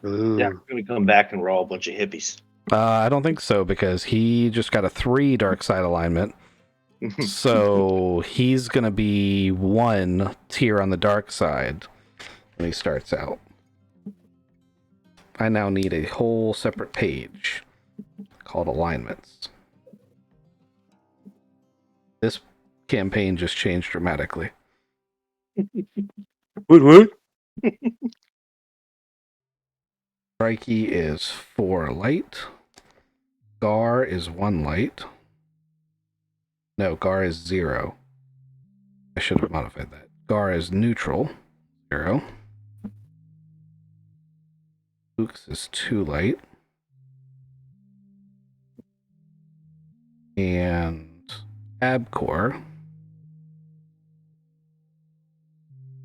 [SPEAKER 5] Ooh.
[SPEAKER 2] Yeah, we're gonna come back and we're all a bunch of hippies.
[SPEAKER 1] I don't think so, because he just got a 3 dark side alignment. So he's going to be 1 tier on the dark side when he starts out. I now need a whole separate page called alignments. This campaign just changed dramatically.
[SPEAKER 5] What?
[SPEAKER 1] Crikey is 4 light. Gar is 1 light. No, Gar is 0. I should have modified that. Gar is neutral, 0. Luke's is 2 light. And Abcor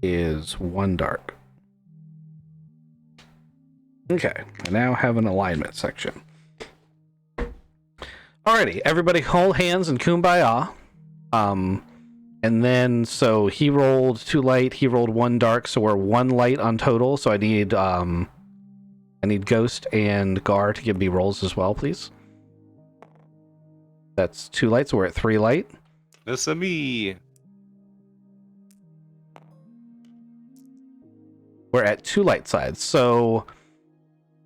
[SPEAKER 1] is 1 dark. Okay, I now have an alignment section. Alrighty, everybody hold hands and kumbaya. And then, so he rolled 2 light, he rolled 1 dark, so we're 1 light on total. So I need Ghost and Gar to give me rolls as well, please. That's 2 light, so we're at 3 light.
[SPEAKER 4] That's a me.
[SPEAKER 1] We're at 2 light sides, so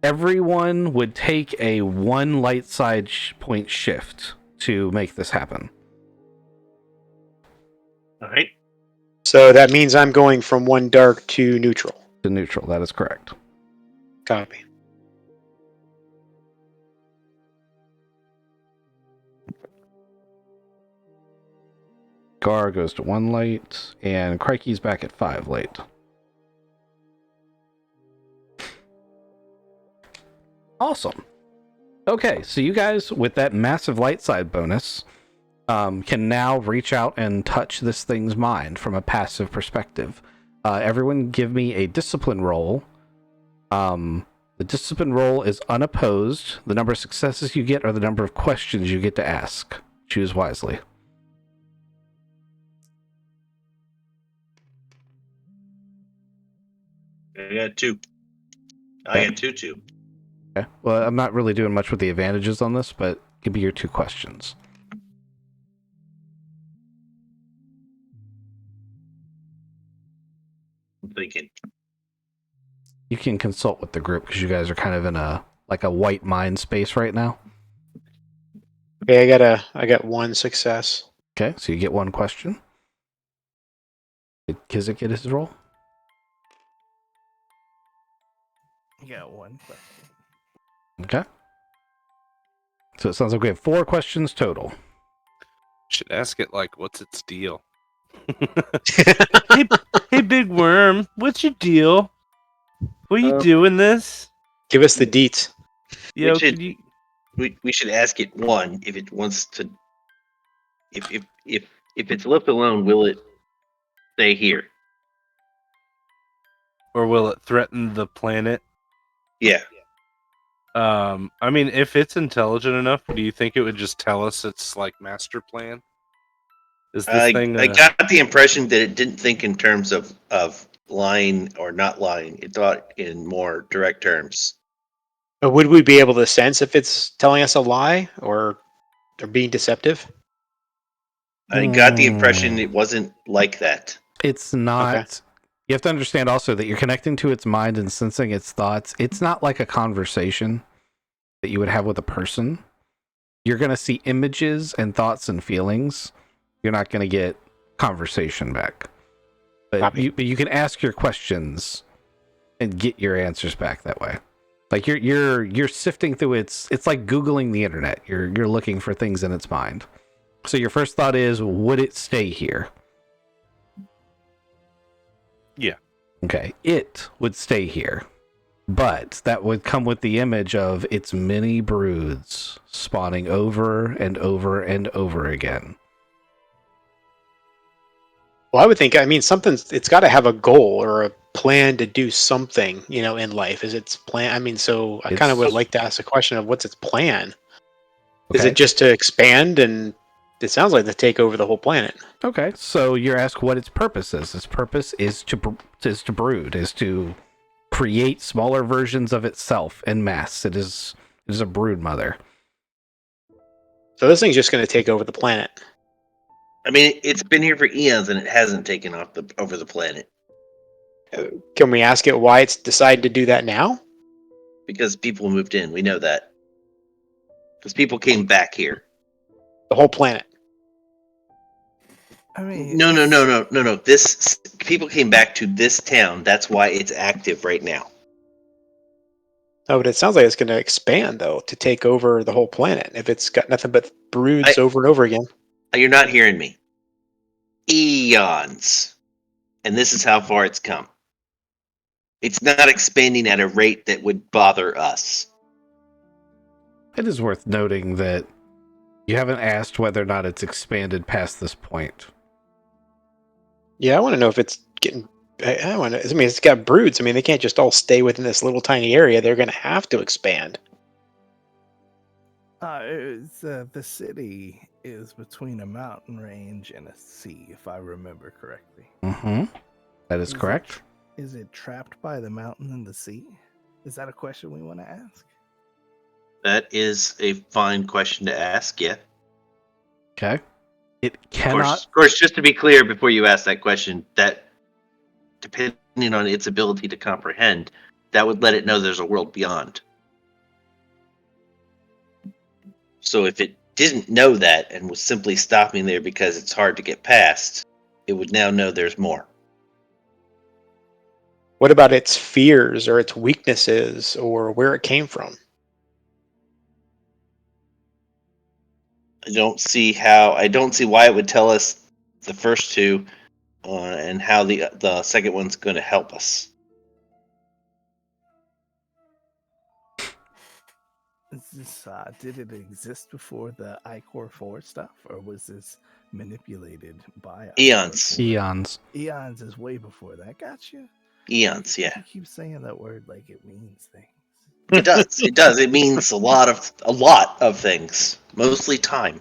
[SPEAKER 1] everyone would take a 1 light side point shift to make this happen.
[SPEAKER 2] All right.
[SPEAKER 5] So that means I'm going from 1 dark to neutral.
[SPEAKER 1] To neutral, that is correct.
[SPEAKER 5] Copy.
[SPEAKER 1] Gar goes to 1 light, and Crikey's back at 5 light. Awesome. Okay, so you guys, with that massive light side bonus, can now reach out and touch this thing's mind from a passive perspective. Everyone give me a discipline roll. The discipline roll is unopposed. The number of successes you get are the number of questions you get to ask. Choose wisely.
[SPEAKER 6] I got 2. I got 2.
[SPEAKER 1] Okay. Well, I'm not really doing much with the advantages on this, but give me your 2 questions.
[SPEAKER 6] I'm thinking.
[SPEAKER 1] You can consult with the group because you guys are kind of in a white mind space right now.
[SPEAKER 5] Okay, I got 1 success.
[SPEAKER 1] Okay, so you get 1 question. Did Kizik get his roll?
[SPEAKER 3] You got 1 question.
[SPEAKER 1] Okay. So it sounds like we have 4 questions total.
[SPEAKER 4] Should ask it like, what's its deal?
[SPEAKER 8] Hey, big worm, what's your deal? What are you doing this?
[SPEAKER 5] Give us the deets.
[SPEAKER 8] Yo,
[SPEAKER 6] we should ask it 1 if it wants to. If it's left alone, will it stay here?
[SPEAKER 8] Or will it threaten the planet?
[SPEAKER 6] Yeah.
[SPEAKER 8] I mean, if it's intelligent enough, do you think it would just tell us its like master plan? Is this thing?
[SPEAKER 6] I got the impression that it didn't think in terms of lying or not lying. It thought in more direct terms.
[SPEAKER 5] But would we be able to sense if it's telling us a lie or being deceptive?
[SPEAKER 6] I got the impression it wasn't like that.
[SPEAKER 1] It's not.
[SPEAKER 5] Okay.
[SPEAKER 1] You have to understand also that you're connecting to its mind and sensing its thoughts. It's not like a conversation that you would have with a person. You're going to see images and thoughts and feelings. You're not going to get conversation back. But you can ask your questions and get your answers back that way. Like you're sifting through it's like Googling the internet. You're looking for things in its mind. So your first thought is, would it stay here?
[SPEAKER 8] Yeah.
[SPEAKER 1] Okay, it would stay here, but that would come with the image of its many broods spawning over and over and over again.
[SPEAKER 5] Well, I would think, it's got to have a goal or a plan to do something, in life. Is its plan? So I kind of would like to ask the question of what's its plan? Okay. Is it just to expand? And it sounds like to take over the whole planet.
[SPEAKER 1] Okay, so you're asked what its purpose is. Its purpose is to brood, is to create smaller versions of itself en masse. It is a brood mother.
[SPEAKER 5] So this thing's just going to take over the planet.
[SPEAKER 6] I mean, it's been here for eons and it hasn't taken over the planet.
[SPEAKER 5] Can we ask it why it's decided to do that now?
[SPEAKER 6] Because people moved in. We know that. Because people came back here.
[SPEAKER 5] The whole planet.
[SPEAKER 3] I mean,
[SPEAKER 6] no. This people came back to this town. That's why it's active right now.
[SPEAKER 5] Oh, but it sounds like it's going to expand though to take over the whole planet. If it's got nothing but broods over and over again.
[SPEAKER 6] You're not hearing me. Eons, and this is how far it's come. It's not expanding at a rate that would bother us.
[SPEAKER 1] It is worth noting that you haven't asked whether or not it's expanded past this point.
[SPEAKER 5] Yeah, I want to know if it's getting. It's got broods. They can't just all stay within this little tiny area. They're going to have to expand.
[SPEAKER 3] The city is between a mountain range and a sea, if I remember correctly.
[SPEAKER 1] Mm-hmm. That is correct.
[SPEAKER 3] Is it trapped by the mountain and the sea? Is that a question we want to ask?
[SPEAKER 6] That is a fine question to ask, yeah.
[SPEAKER 1] Okay. It cannot...
[SPEAKER 6] Of course, just to be clear before you ask that question, that depending on its ability to comprehend, that would let it know there's a world beyond. So if it didn't know that and was simply stopping there because it's hard to get past, it would now know there's more.
[SPEAKER 5] What about its fears or its weaknesses or where it came from?
[SPEAKER 6] I don't see why it would tell us the first two and how the second one's going to help us.
[SPEAKER 3] Did it exist before the iCore 4 stuff, or was this manipulated by
[SPEAKER 2] Eons?
[SPEAKER 1] Eons.
[SPEAKER 3] Eons is way before that. Gotcha.
[SPEAKER 2] Eons, yeah.
[SPEAKER 3] You keep saying that word like it means things.
[SPEAKER 2] It does. It does. It means a lot of things. Mostly time.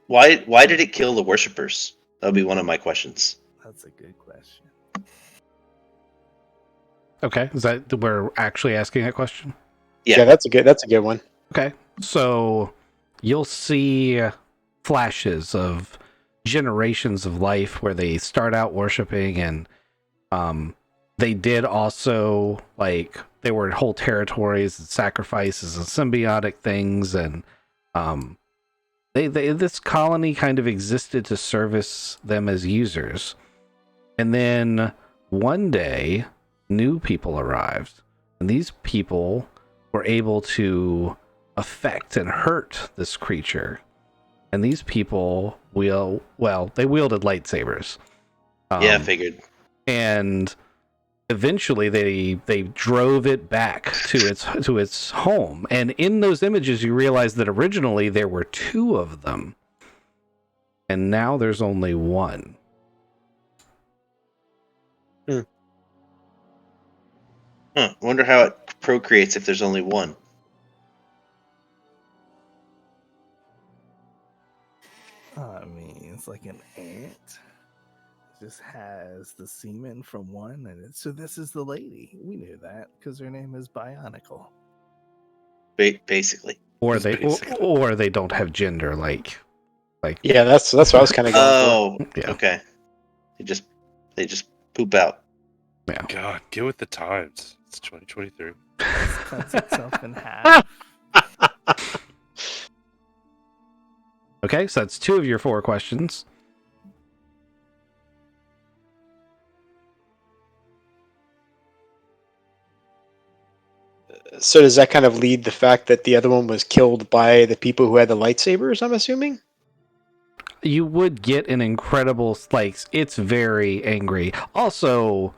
[SPEAKER 2] Why did it kill the worshippers? That would be one of my questions.
[SPEAKER 3] That's a good question.
[SPEAKER 1] Okay, is that we're actually asking that question?
[SPEAKER 2] Yeah,
[SPEAKER 5] that's a good one.
[SPEAKER 1] Okay, so you'll see flashes of generations of life where they start out worshiping, and they did also, like, there were whole territories and sacrifices and symbiotic things, and this colony kind of existed to service them as users. And then one day, new people arrived, and these people were able to affect and hurt this creature. And these people they wielded lightsabers.
[SPEAKER 2] Yeah, I figured.
[SPEAKER 1] And eventually they drove it back to its home. And in those images, you realize that originally there were 2 of them, and now there's only 1.
[SPEAKER 2] Wonder how it procreates if there's only 1.
[SPEAKER 3] I mean, it's like an ant. It just has the semen from one, and so this is the lady. We knew that because her name is Bionicle.
[SPEAKER 2] Basically.
[SPEAKER 1] Or they don't have gender, like.
[SPEAKER 5] Yeah, that's what I was kind of going
[SPEAKER 2] for. Yeah. Okay. They just poop out.
[SPEAKER 1] Yeah.
[SPEAKER 8] God, get with the times. It's 2023.
[SPEAKER 3] It cuts itself in half.
[SPEAKER 1] Okay, so that's 2 of your 4 questions.
[SPEAKER 5] So does that kind of lead the fact that the other one was killed by the people who had the lightsabers, I'm assuming?
[SPEAKER 1] You would get an incredible, like, it's very angry. Also,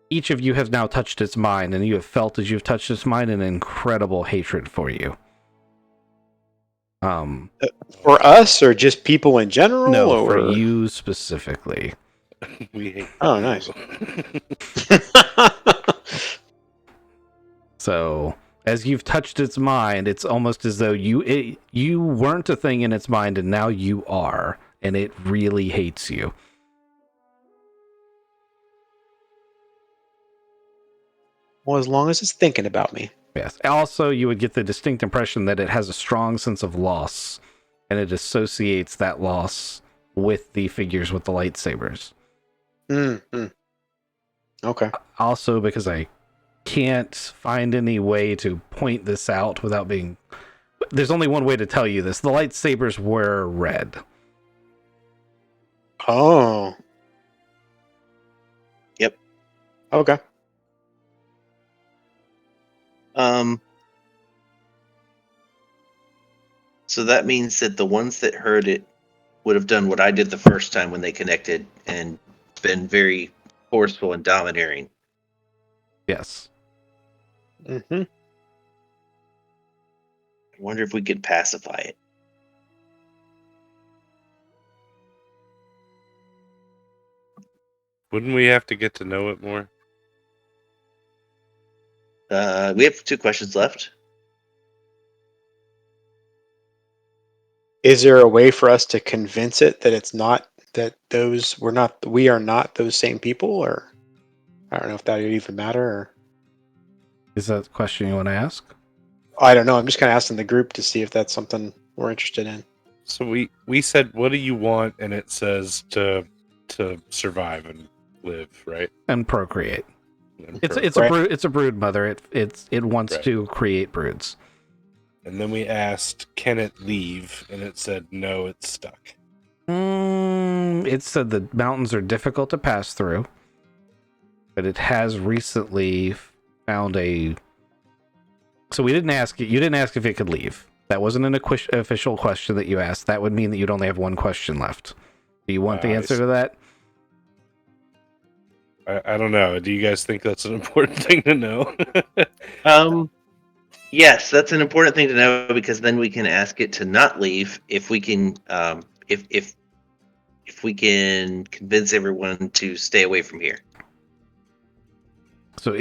[SPEAKER 1] each of you has now touched its mind, and you have felt as you've touched its mind an incredible hatred for you.
[SPEAKER 5] For us, or just people in general?
[SPEAKER 1] No,
[SPEAKER 5] or...
[SPEAKER 1] for you specifically.
[SPEAKER 8] We hate.
[SPEAKER 5] Oh, nice.
[SPEAKER 1] So, as you've touched its mind, it's almost as though you weren't a thing in its mind, and now you are, and it really hates you.
[SPEAKER 5] Well, as long as it's thinking about me.
[SPEAKER 1] Yes. Also, you would get the distinct impression that it has a strong sense of loss, and it associates that loss with the figures with the lightsabers.
[SPEAKER 5] Mm-hmm. Okay.
[SPEAKER 1] Also, because I can't find any way to point this out without being... There's only one way to tell you this. The lightsabers were red.
[SPEAKER 5] Oh.
[SPEAKER 2] Yep.
[SPEAKER 5] Okay.
[SPEAKER 2] So that means that the ones that heard it would have done what I did the first time when they connected and been very forceful and domineering.
[SPEAKER 1] Yes.
[SPEAKER 5] Mm-hmm.
[SPEAKER 2] I wonder if we could pacify it.
[SPEAKER 8] Wouldn't we have to get to know it more?
[SPEAKER 2] We have 2 questions left.
[SPEAKER 5] Is there a way for us to convince it that it's not we are not those same people, or I don't know if that would even matter, or
[SPEAKER 1] Is that the question you want to ask?
[SPEAKER 5] I don't know. I'm just kind of asking the group to see if that's something we're interested in.
[SPEAKER 8] So we said, what do you want? And it says to survive and live, right?
[SPEAKER 1] And procreate.
[SPEAKER 8] And
[SPEAKER 1] It's a brood mother. It wants
[SPEAKER 8] Right.
[SPEAKER 1] to create broods.
[SPEAKER 8] And then we asked, can it leave? And it said, no, it's stuck.
[SPEAKER 1] It said the mountains are difficult to pass through, but it has recently found a... So we didn't ask it. You didn't ask if it could leave. That wasn't an official question that you asked. That would mean that you'd only have 1 question left. Do you want the answer to that?
[SPEAKER 8] I don't know. Do you guys think that's an important thing to know?
[SPEAKER 6] Yes, that's an important thing to know because then we can ask it to not leave if we can if we can convince everyone to stay away from here.
[SPEAKER 1] So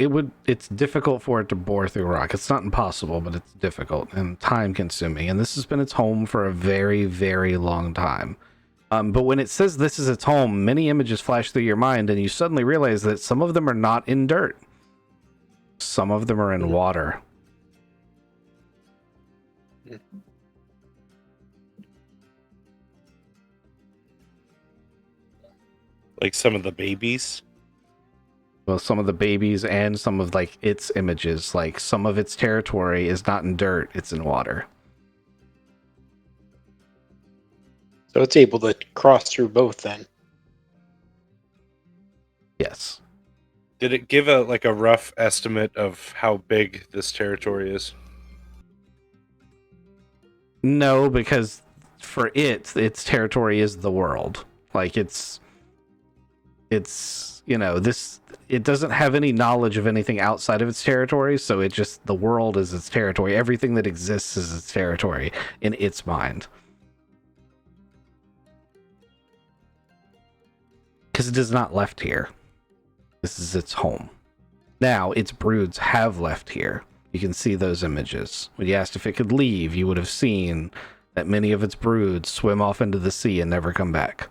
[SPEAKER 1] it's difficult for it to bore through rock. It's not impossible, but it's difficult and time consuming. And this has been its home for a very, very long time. But when it says this is its home, many images flash through your mind and you suddenly realize that some of them are not in dirt. Some of them are in water.
[SPEAKER 8] Like some of the babies?
[SPEAKER 1] Well, some of the babies and some of like its images, like some of its territory is not in dirt, it's in water.
[SPEAKER 5] So it's able to cross through both then.
[SPEAKER 1] Yes.
[SPEAKER 8] Did it give a rough estimate of how big this territory is?
[SPEAKER 1] No, because for its territory is the world. Like it's this, it doesn't have any knowledge of anything outside of its territory, so it just, the world is its territory. Everything that exists is its territory in its mind. Because it is not left here. This is its home. Now, its broods have left here. You can see those images. When you asked if it could leave, you would have seen that many of its broods swim off into the sea and never come back.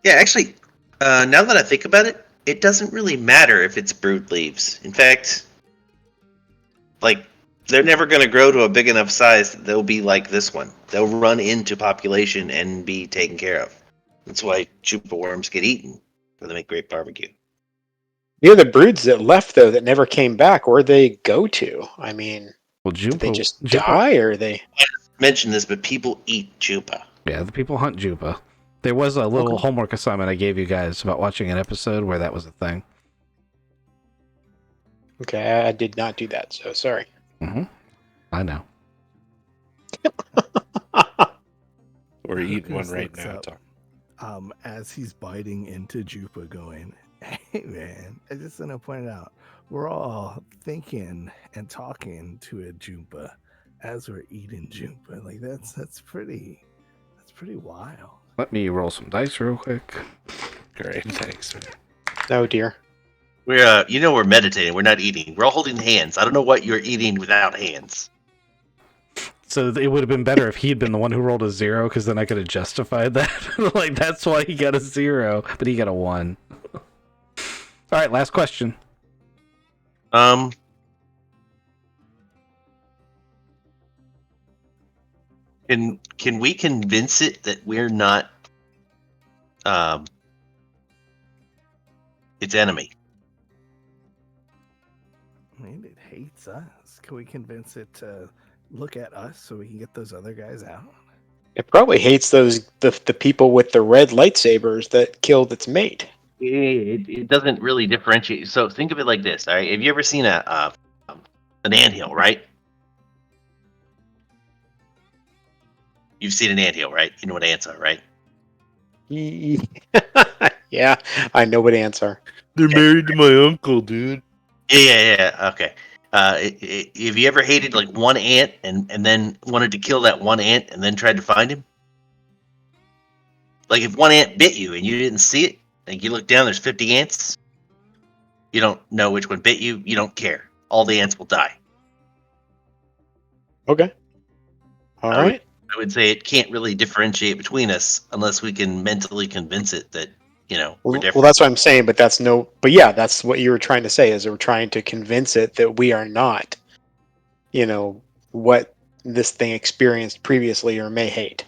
[SPEAKER 6] Yeah, actually, now that I think about it, it doesn't really matter if its brood leaves. In fact, like, they're never going to grow to a big enough size that they'll be like this one. They'll run into population and be taken care of. That's why chupa worms get eaten, for they make great barbecue.
[SPEAKER 5] The other broods that left, though, that never came back, where'd they go to? I mean,
[SPEAKER 1] Well,
[SPEAKER 5] did they just die, or they...
[SPEAKER 6] I mentioned this, but people eat chupa.
[SPEAKER 1] Yeah, the people hunt Juba. There was a little homework assignment I gave you guys about watching an episode where that was a thing.
[SPEAKER 5] Okay, I did not do that, so sorry.
[SPEAKER 1] Mm-hmm. I know.
[SPEAKER 8] We're eating one right now.
[SPEAKER 3] As he's biting into Jupa, going, "Hey man, I just want to point out, we're all thinking and talking to a Jupa as we're eating Jupa. Like that's pretty wild."
[SPEAKER 1] Let me roll some dice real quick.
[SPEAKER 8] Great, thanks.
[SPEAKER 5] Oh dear.
[SPEAKER 6] We're we're meditating. We're not eating. We're all holding hands. I don't know what you're eating without hands.
[SPEAKER 1] So it would have been better if he'd been the one who rolled a 0, because then I could have justified that. Like, that's why he got a 0, but he got a 1. All right, last question.
[SPEAKER 6] Can we convince it that we're not its enemy?
[SPEAKER 3] I mean, it hates us. Can we convince it to look at us so we can get those other guys out?
[SPEAKER 5] It probably hates the people with the red lightsabers that killed its mate.
[SPEAKER 6] It doesn't really differentiate. So think of it like this. All right, have you ever seen an anthill? Right? You've seen an anthill, right? You know what ants are, right?
[SPEAKER 5] Yeah, I know what ants are.
[SPEAKER 8] They're married to my uncle, dude.
[SPEAKER 6] Yeah. Okay. Have you ever hated like one ant and then wanted to kill that one ant and then tried to find him? Like if one ant bit you and you didn't see it, like you look down, there's 50 ants. You don't know which one bit you. You don't care. All the ants will die.
[SPEAKER 5] Okay. All right.
[SPEAKER 6] I would say it can't really differentiate between us unless we can mentally convince it that we're different.
[SPEAKER 5] Well, that's what I'm saying, but that's what you were trying to say, is we're trying to convince it that we are not, what this thing experienced previously or may hate.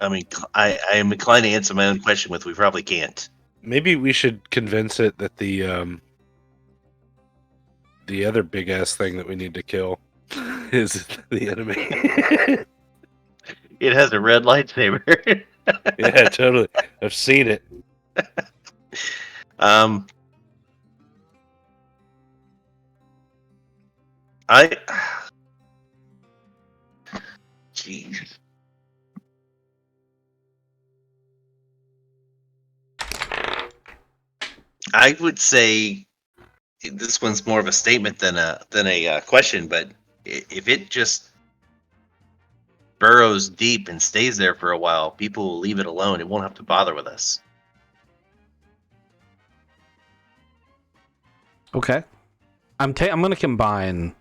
[SPEAKER 6] I mean, I am inclined to answer my own question with we probably can't.
[SPEAKER 8] Maybe we should convince it that the other big ass thing that we need to kill is the enemy.
[SPEAKER 6] It has a red lightsaber.
[SPEAKER 8] Yeah, totally. I've seen it.
[SPEAKER 6] Jeez. I would say this one's more of a statement than a question, but if it just burrows deep and stays there for a while, people will leave it alone. It won't have to bother with us.
[SPEAKER 1] Okay. I'm going to combine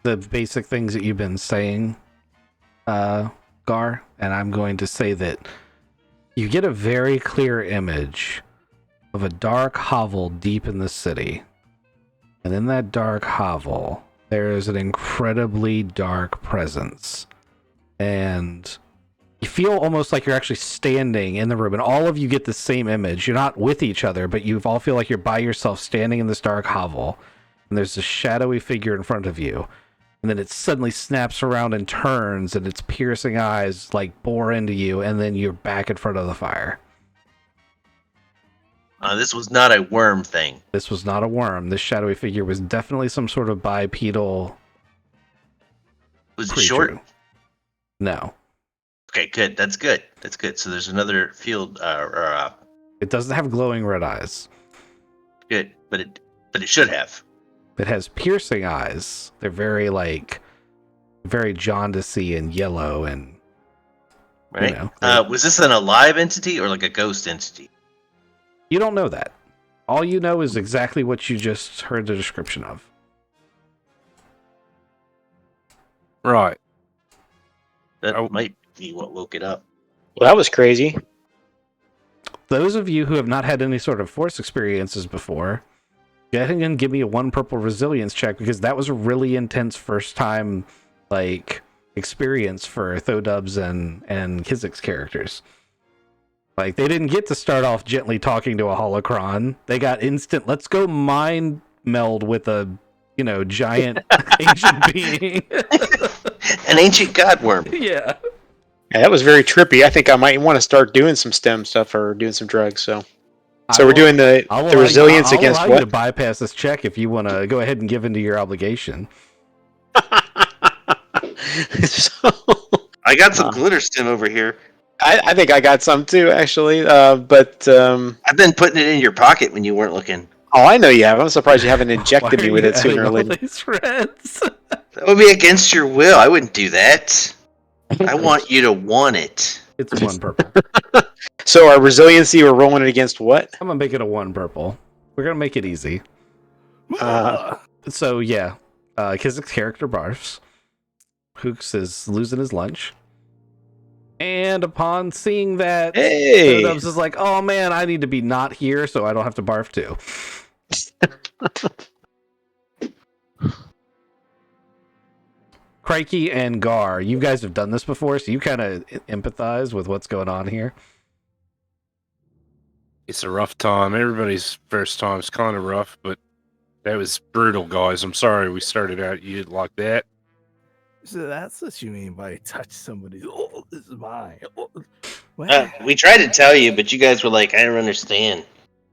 [SPEAKER 1] the basic things that you've been saying, Gar, and I'm going to say that you get a very clear image of a dark hovel deep in the city. And in that dark hovel, there is an incredibly dark presence. And you feel almost like you're actually standing in the room, and all of you get the same image. You're not with each other, but you all feel like you're by yourself standing in this dark hovel. And there's a shadowy figure in front of you. And then it suddenly snaps around and turns, and its piercing eyes like bore into you, and then you're back in front of the fire.
[SPEAKER 6] This was not a worm thing.
[SPEAKER 1] This was not a worm. This shadowy figure was definitely some sort of bipedal.
[SPEAKER 6] Was it
[SPEAKER 1] creature.
[SPEAKER 6] short?
[SPEAKER 1] No.
[SPEAKER 6] Okay, good. That's good. That's good. So there's another field.
[SPEAKER 1] It doesn't have glowing red eyes.
[SPEAKER 6] Good, but it should have.
[SPEAKER 1] It has piercing eyes. They're very very jaundicey and yellow and.
[SPEAKER 6] Right.
[SPEAKER 1] You know,
[SPEAKER 6] was this an alive entity or like a ghost entity?
[SPEAKER 1] You don't know that. All you know is exactly what you just heard the description of.
[SPEAKER 8] Right.
[SPEAKER 6] That might be what woke it up.
[SPEAKER 5] Well, that was crazy.
[SPEAKER 1] Those of you who have not had any sort of force experiences before, go ahead and give me a 1 purple resilience check, because that was a really intense first time experience for Thodub's and Kizik's characters. Like, they didn't get to start off gently talking to a holocron. They got instant, let's go mind meld with a, giant ancient being.
[SPEAKER 6] An ancient godworm.
[SPEAKER 1] Yeah.
[SPEAKER 5] Yeah, that was very trippy. I think I might want to start doing some STEM stuff or doing some drugs. So we're doing the resilience against
[SPEAKER 1] what? I'll allow you to bypass this check if you want to go ahead and give into your obligation.
[SPEAKER 5] So,
[SPEAKER 6] I got some glitter stim over here.
[SPEAKER 5] I think I got some too, actually. But
[SPEAKER 6] I've been putting it in your pocket when you weren't looking.
[SPEAKER 5] Oh, I know you have. I'm surprised you haven't injected me with it sooner or later.
[SPEAKER 6] That would be against your will. I wouldn't do that. I want you to want it.
[SPEAKER 1] It's 1 purple.
[SPEAKER 5] So our resiliency, we're rolling it against what?
[SPEAKER 1] I'm gonna make it a 1 purple. We're gonna make it easy. So yeah, Kizik's character barfs. Hooks is losing his lunch. And upon seeing that, Dubs is like, oh man, I need to be not here so I don't have to barf too. Crikey and Gar, you guys have done this before, so you kind of empathize with what's going on here.
[SPEAKER 8] It's a rough time. Everybody's first time is kind of rough, but that was brutal, guys. I'm sorry we started out you like that.
[SPEAKER 3] So that's what you mean by touch somebody. Oh, this is mine. Oh.
[SPEAKER 6] We tried to tell you, but you guys were like, I don't understand.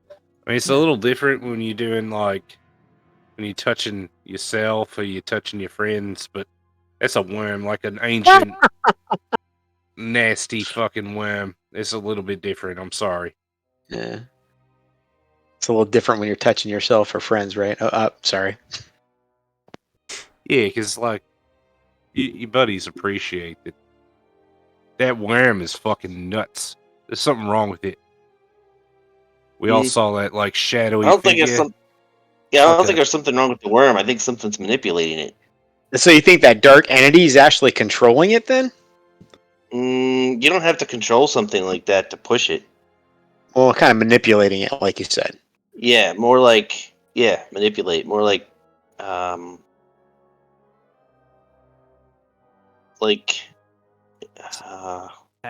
[SPEAKER 8] I mean, it's a little different when you're doing when you're touching yourself or you're touching your friends, but that's a worm, like an ancient, nasty fucking worm. It's a little bit different. I'm sorry.
[SPEAKER 5] Yeah. It's a little different when you're touching yourself or friends, right? Sorry.
[SPEAKER 8] Yeah, because, your buddies appreciate that. That worm is fucking nuts. There's something wrong with it. We all saw that, shadowy
[SPEAKER 6] I don't
[SPEAKER 8] figure.
[SPEAKER 6] think I don't think there's something wrong with the worm. I think something's manipulating it.
[SPEAKER 5] So you think that dark entity is actually controlling it then?
[SPEAKER 6] You don't have to control something like that to push it.
[SPEAKER 5] Well, kind of manipulating it, like you said.
[SPEAKER 6] Yeah, more like manipulate. More like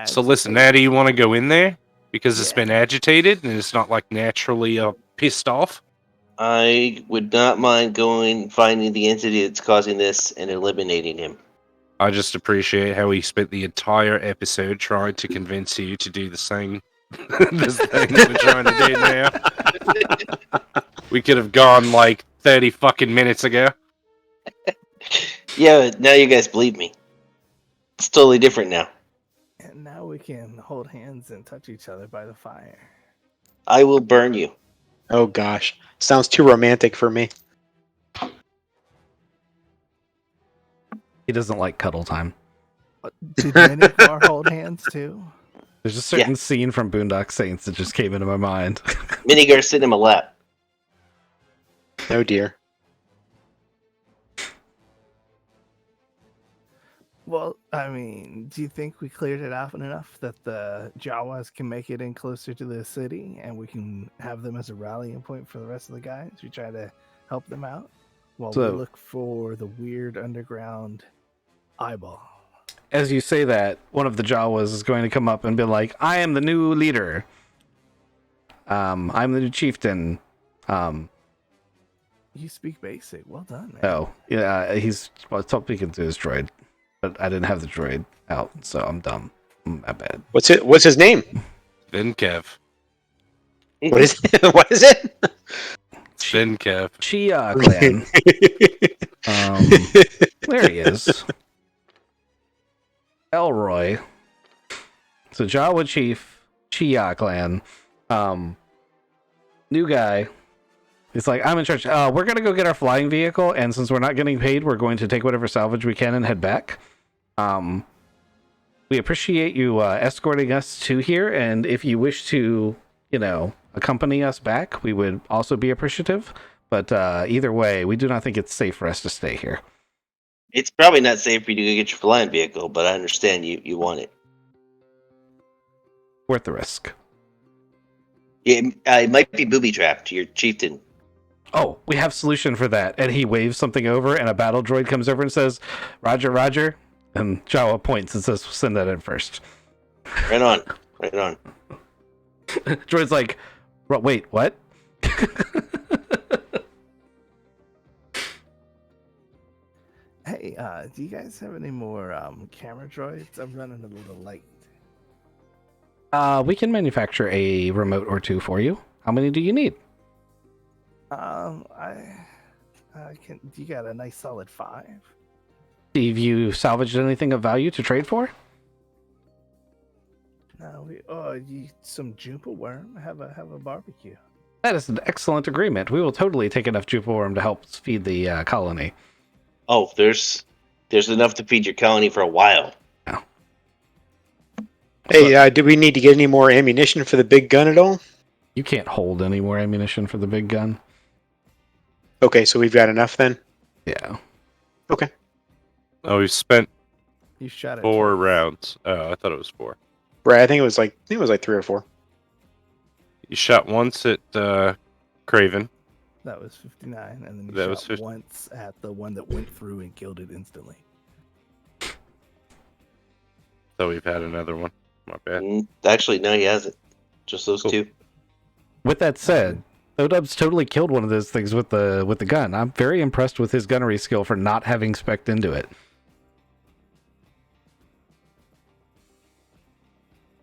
[SPEAKER 8] So listen, now do you want to go in there? Because it's been agitated and it's not naturally pissed off?
[SPEAKER 6] I would not mind finding the entity that's causing this and eliminating him.
[SPEAKER 8] I just appreciate how he spent the entire episode trying to convince you to do this thing that we're trying to do now. We could have gone 30 fucking minutes ago.
[SPEAKER 6] Yeah, now you guys believe me. It's totally different now.
[SPEAKER 3] And now we can hold hands and touch each other by the fire.
[SPEAKER 6] I will burn you.
[SPEAKER 5] Oh gosh, sounds too romantic for me.
[SPEAKER 1] He doesn't like cuddle time.
[SPEAKER 3] Did Minigar hold hands too?
[SPEAKER 1] There's a certain scene from Boondock Saints that just came into my mind.
[SPEAKER 2] Minigar sitting in my lap.
[SPEAKER 5] Oh dear.
[SPEAKER 3] Well, I mean, do you think we cleared it out enough that the Jawas can make it in closer to the city and we can have them as a rallying point for the rest of the guys? We try to help them out while we look for the weird underground eyeball.
[SPEAKER 1] As you say that, one of the Jawas is going to come up and be like, I am the new leader. I'm the new chieftain.
[SPEAKER 3] You speak basic. Well done, man.
[SPEAKER 1] Oh, yeah, he's speaking to his droid, but I didn't have the droid out, so I'm dumb. My bad.
[SPEAKER 5] What's his name?
[SPEAKER 8] Vinkev.
[SPEAKER 5] What is it? What is it?
[SPEAKER 8] Vinkev.
[SPEAKER 1] Chia clan. There he is. Elroy. So Jawa Chief, Chia clan. New guy. He's like, I'm in charge. We're going to go get our flying vehicle, and since we're not getting paid, we're going to take whatever salvage we can and head back. We appreciate you escorting us to here, and if you wish to, accompany us back, we would also be appreciative. But either way, we do not think it's safe for us to stay here.
[SPEAKER 2] It's probably not safe for you to go get your flying vehicle, but I understand you want it.
[SPEAKER 1] Worth the risk.
[SPEAKER 2] It might be booby-trapped to your chieftain.
[SPEAKER 1] Oh, we have solution for that. And he waves something over, and a battle droid comes over and says, Roger, Roger. And Jawa points and says, send that in first.
[SPEAKER 2] Right on. Right on.
[SPEAKER 1] Droid's like, wait, what?
[SPEAKER 3] Hey, do you guys have any more camera droids? I'm running a little late.
[SPEAKER 1] We can manufacture a remote or two for you. How many do you need?
[SPEAKER 3] I can. You got a nice solid 5.
[SPEAKER 1] Have you salvaged anything of value to trade for?
[SPEAKER 3] No, some Jumpa worm. Have a barbecue.
[SPEAKER 1] That is an excellent agreement. We will totally take enough Jumpa worm to help feed the colony.
[SPEAKER 2] Oh, there's enough to feed your colony for a while.
[SPEAKER 1] Yeah.
[SPEAKER 5] Hey, do we need to get any more ammunition for the big gun at all?
[SPEAKER 1] You can't hold any more ammunition for the big gun.
[SPEAKER 5] Okay, so we've got enough then?
[SPEAKER 1] Yeah.
[SPEAKER 5] Okay.
[SPEAKER 8] Oh, we spent
[SPEAKER 3] You shot it
[SPEAKER 8] 4
[SPEAKER 3] twice.
[SPEAKER 8] rounds. Oh, I thought it was 4.
[SPEAKER 5] Right, I think it was like 3 or 4.
[SPEAKER 8] You shot once at Craven.
[SPEAKER 3] That was 59, and then you
[SPEAKER 8] That was
[SPEAKER 3] shot
[SPEAKER 8] 50.
[SPEAKER 3] once at the one that went through and killed it instantly.
[SPEAKER 8] So we've had another one. My bad.
[SPEAKER 2] Actually, no, he hasn't. Just those
[SPEAKER 8] Cool.
[SPEAKER 2] 2.
[SPEAKER 1] With that said, Odub's totally killed one of those things with the gun. I'm very impressed with his gunnery skill for not having spec'd into it.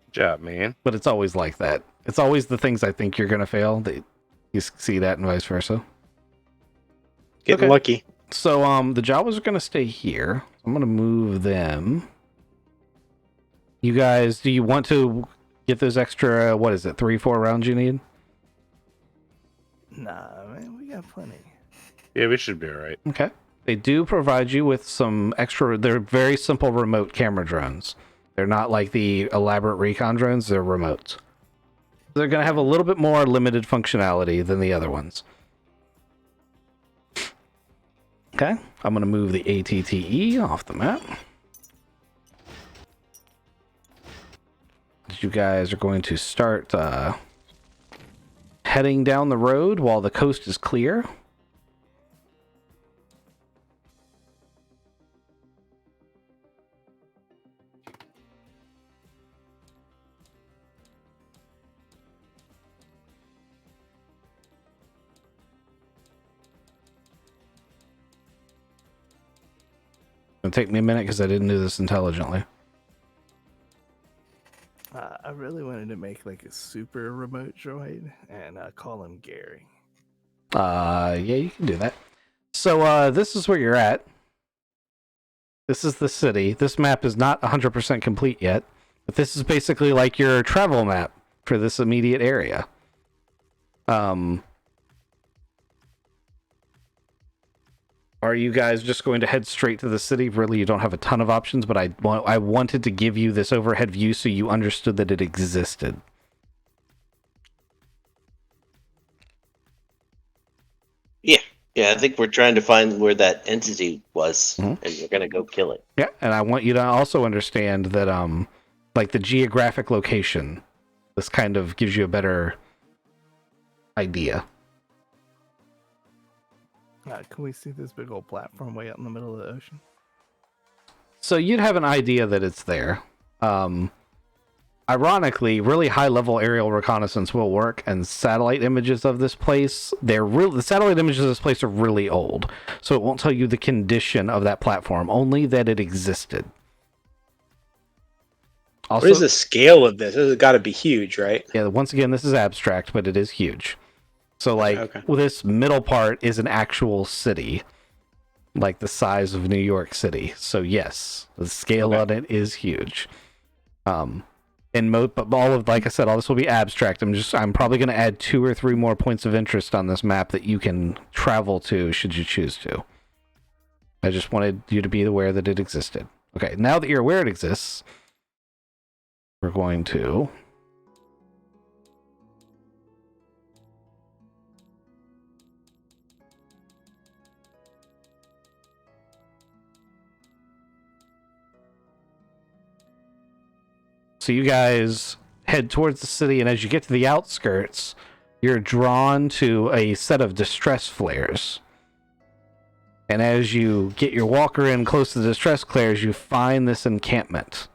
[SPEAKER 8] Good job, man.
[SPEAKER 1] But it's always like that. It's always the things I think you're going to fail that you see that and vice versa.
[SPEAKER 5] Getting
[SPEAKER 1] Okay.
[SPEAKER 5] lucky.
[SPEAKER 1] So the Jawas are going to stay here. I'm going to move them. You guys, do you want to get those extra, 3-4 rounds you need?
[SPEAKER 3] Nah, man, we got plenty.
[SPEAKER 8] Yeah, we should be alright.
[SPEAKER 1] Okay. They do provide you with some extra, they're very simple remote camera drones. They're not like the elaborate recon drones, they're remote. They're going to have a little bit more limited functionality than the other ones. Okay, I'm going to move the ATTE off the map. You guys are going to start heading down the road while the coast is clear. It'll take me a minute because I didn't do this intelligently.
[SPEAKER 3] I really wanted to make like a super remote droid and call him Gary.
[SPEAKER 1] Yeah, you can do that. So this is where you're at. This is the city. This map is not 100% complete yet, but this is basically like your travel map for this immediate area. Are you guys just going to head straight to the city? Really, you don't have a ton of options, but I wanted to give you this overhead view so you understood that it existed.
[SPEAKER 2] Yeah, I think we're trying to find where that entity was, and we're gonna go kill it.
[SPEAKER 1] Yeah, and I want you to also understand that, like the geographic location, this kind of gives you a better idea.
[SPEAKER 3] Can we see this big old platform way out in the middle of the ocean?
[SPEAKER 1] So you'd have an idea that it's there. Ironically, really high-level aerial reconnaissance will work, and satellite images of this place, the satellite images of this place are really old, so it won't tell you the condition of that platform, only that it existed. Also,
[SPEAKER 5] What is the scale of this? This has got to be huge, right?
[SPEAKER 1] Yeah, once again, this is abstract, but it is huge. So,
[SPEAKER 5] Okay.
[SPEAKER 1] well, this middle part is an actual city, like the size of New York City. So, yes, the scale on it is huge. But all of, like I said, all this will be abstract. I'm probably going to add 2 or 3 more points of interest on this map that you can travel to should you choose to. I just wanted you to be aware that it existed. Okay, now that you're aware it exists, we're going to... So you guys head towards the city, and as you get to the outskirts, you're drawn to a set of distress flares. And as you get your walker in close to the distress flares, you find this encampment.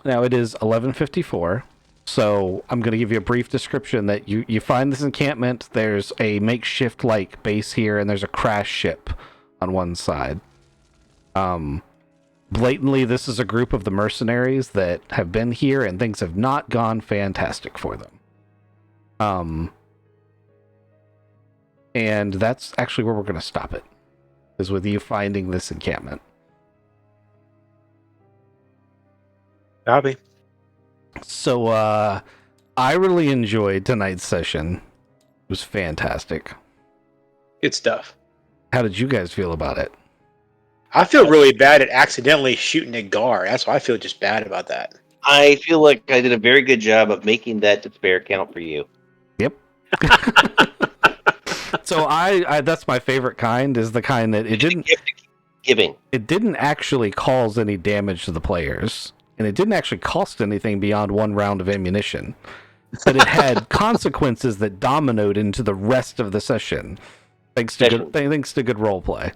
[SPEAKER 1] Now it is 11:54. So I'm going to give you a brief description that you find this encampment. There's a makeshift like base here, and there's a crash ship on one side. Blatantly, this is a group of the mercenaries that have been here, and things have not gone fantastic for them. And that's actually where we're going to stop it, is with you finding this encampment.
[SPEAKER 5] Copy.
[SPEAKER 1] So, I really enjoyed tonight's session. It was fantastic.
[SPEAKER 5] Good stuff.
[SPEAKER 1] How did you guys feel about it?
[SPEAKER 5] I feel really bad at accidentally shooting at Gar. That's why I feel just bad about that.
[SPEAKER 2] I feel like I did a very good job of making that despair count for you.
[SPEAKER 1] Yep. So I that's my favorite kind, is the kind that it didn't actually cause any damage to the players. And it didn't actually cost anything beyond 1 round of ammunition. But it had consequences that dominoed into the rest of the session. Thanks to good roleplay.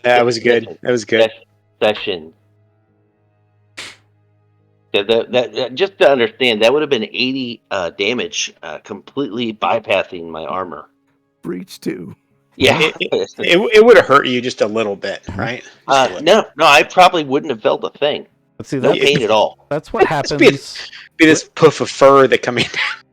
[SPEAKER 5] That was good. That was good.
[SPEAKER 2] Session. Yeah, that just to understand, that would have been 80 damage, completely bypassing my armor.
[SPEAKER 3] Breach 2.
[SPEAKER 2] Yeah,
[SPEAKER 5] it would have hurt you just a little bit, right?
[SPEAKER 2] No, I probably wouldn't have felt a thing.
[SPEAKER 1] But see,
[SPEAKER 2] no pain at all.
[SPEAKER 1] That's what happens.
[SPEAKER 5] Be this puff of fur that coming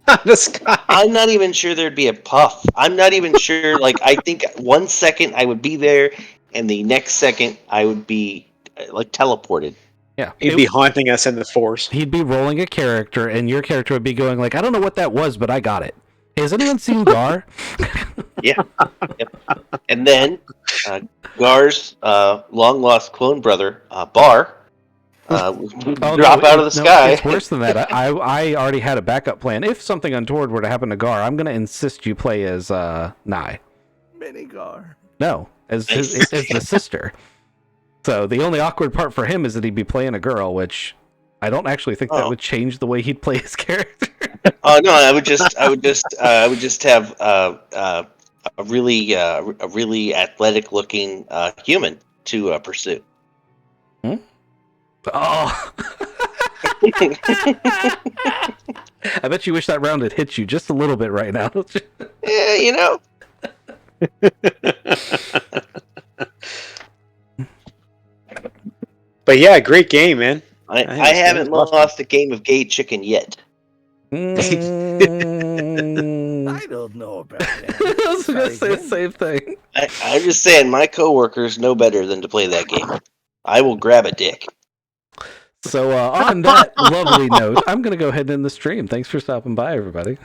[SPEAKER 5] down the sky.
[SPEAKER 2] I'm not even sure there'd be a puff. I'm not even sure. Like, I think 1 second I would be there, and the next second I would be like teleported.
[SPEAKER 1] Yeah,
[SPEAKER 5] he'd be haunting us in the Force.
[SPEAKER 1] He'd be rolling a character, and your character would be going like, "I don't know what that was, but I got it." Hey, has anyone seen Gar?
[SPEAKER 2] Yeah. Yep. And then Gar's long lost clone brother, Bar. Drop out of the sky.
[SPEAKER 1] It's worse than that. I already had a backup plan. If something untoward were to happen to Gar, I'm going to insist you play as Nye.
[SPEAKER 3] Mini Gar.
[SPEAKER 1] No, as the sister. So the only awkward part for him is that he'd be playing a girl, which I don't actually think that would change the way he'd play his character.
[SPEAKER 2] Oh no, I would just have a really athletic looking human to pursue.
[SPEAKER 1] Oh. I bet you wish that round had hit you just a little bit right now.
[SPEAKER 2] Yeah, you know.
[SPEAKER 5] But yeah, great game, man.
[SPEAKER 2] I haven't lost a game of gay chicken yet.
[SPEAKER 3] I don't know about that.
[SPEAKER 1] I was going to say the
[SPEAKER 3] Again.
[SPEAKER 1] same thing.
[SPEAKER 2] I'm just saying, my coworkers know better than to play that game. I will grab a dick.
[SPEAKER 1] So on that lovely note, I'm going to go ahead and end the stream. Thanks for stopping by, everybody.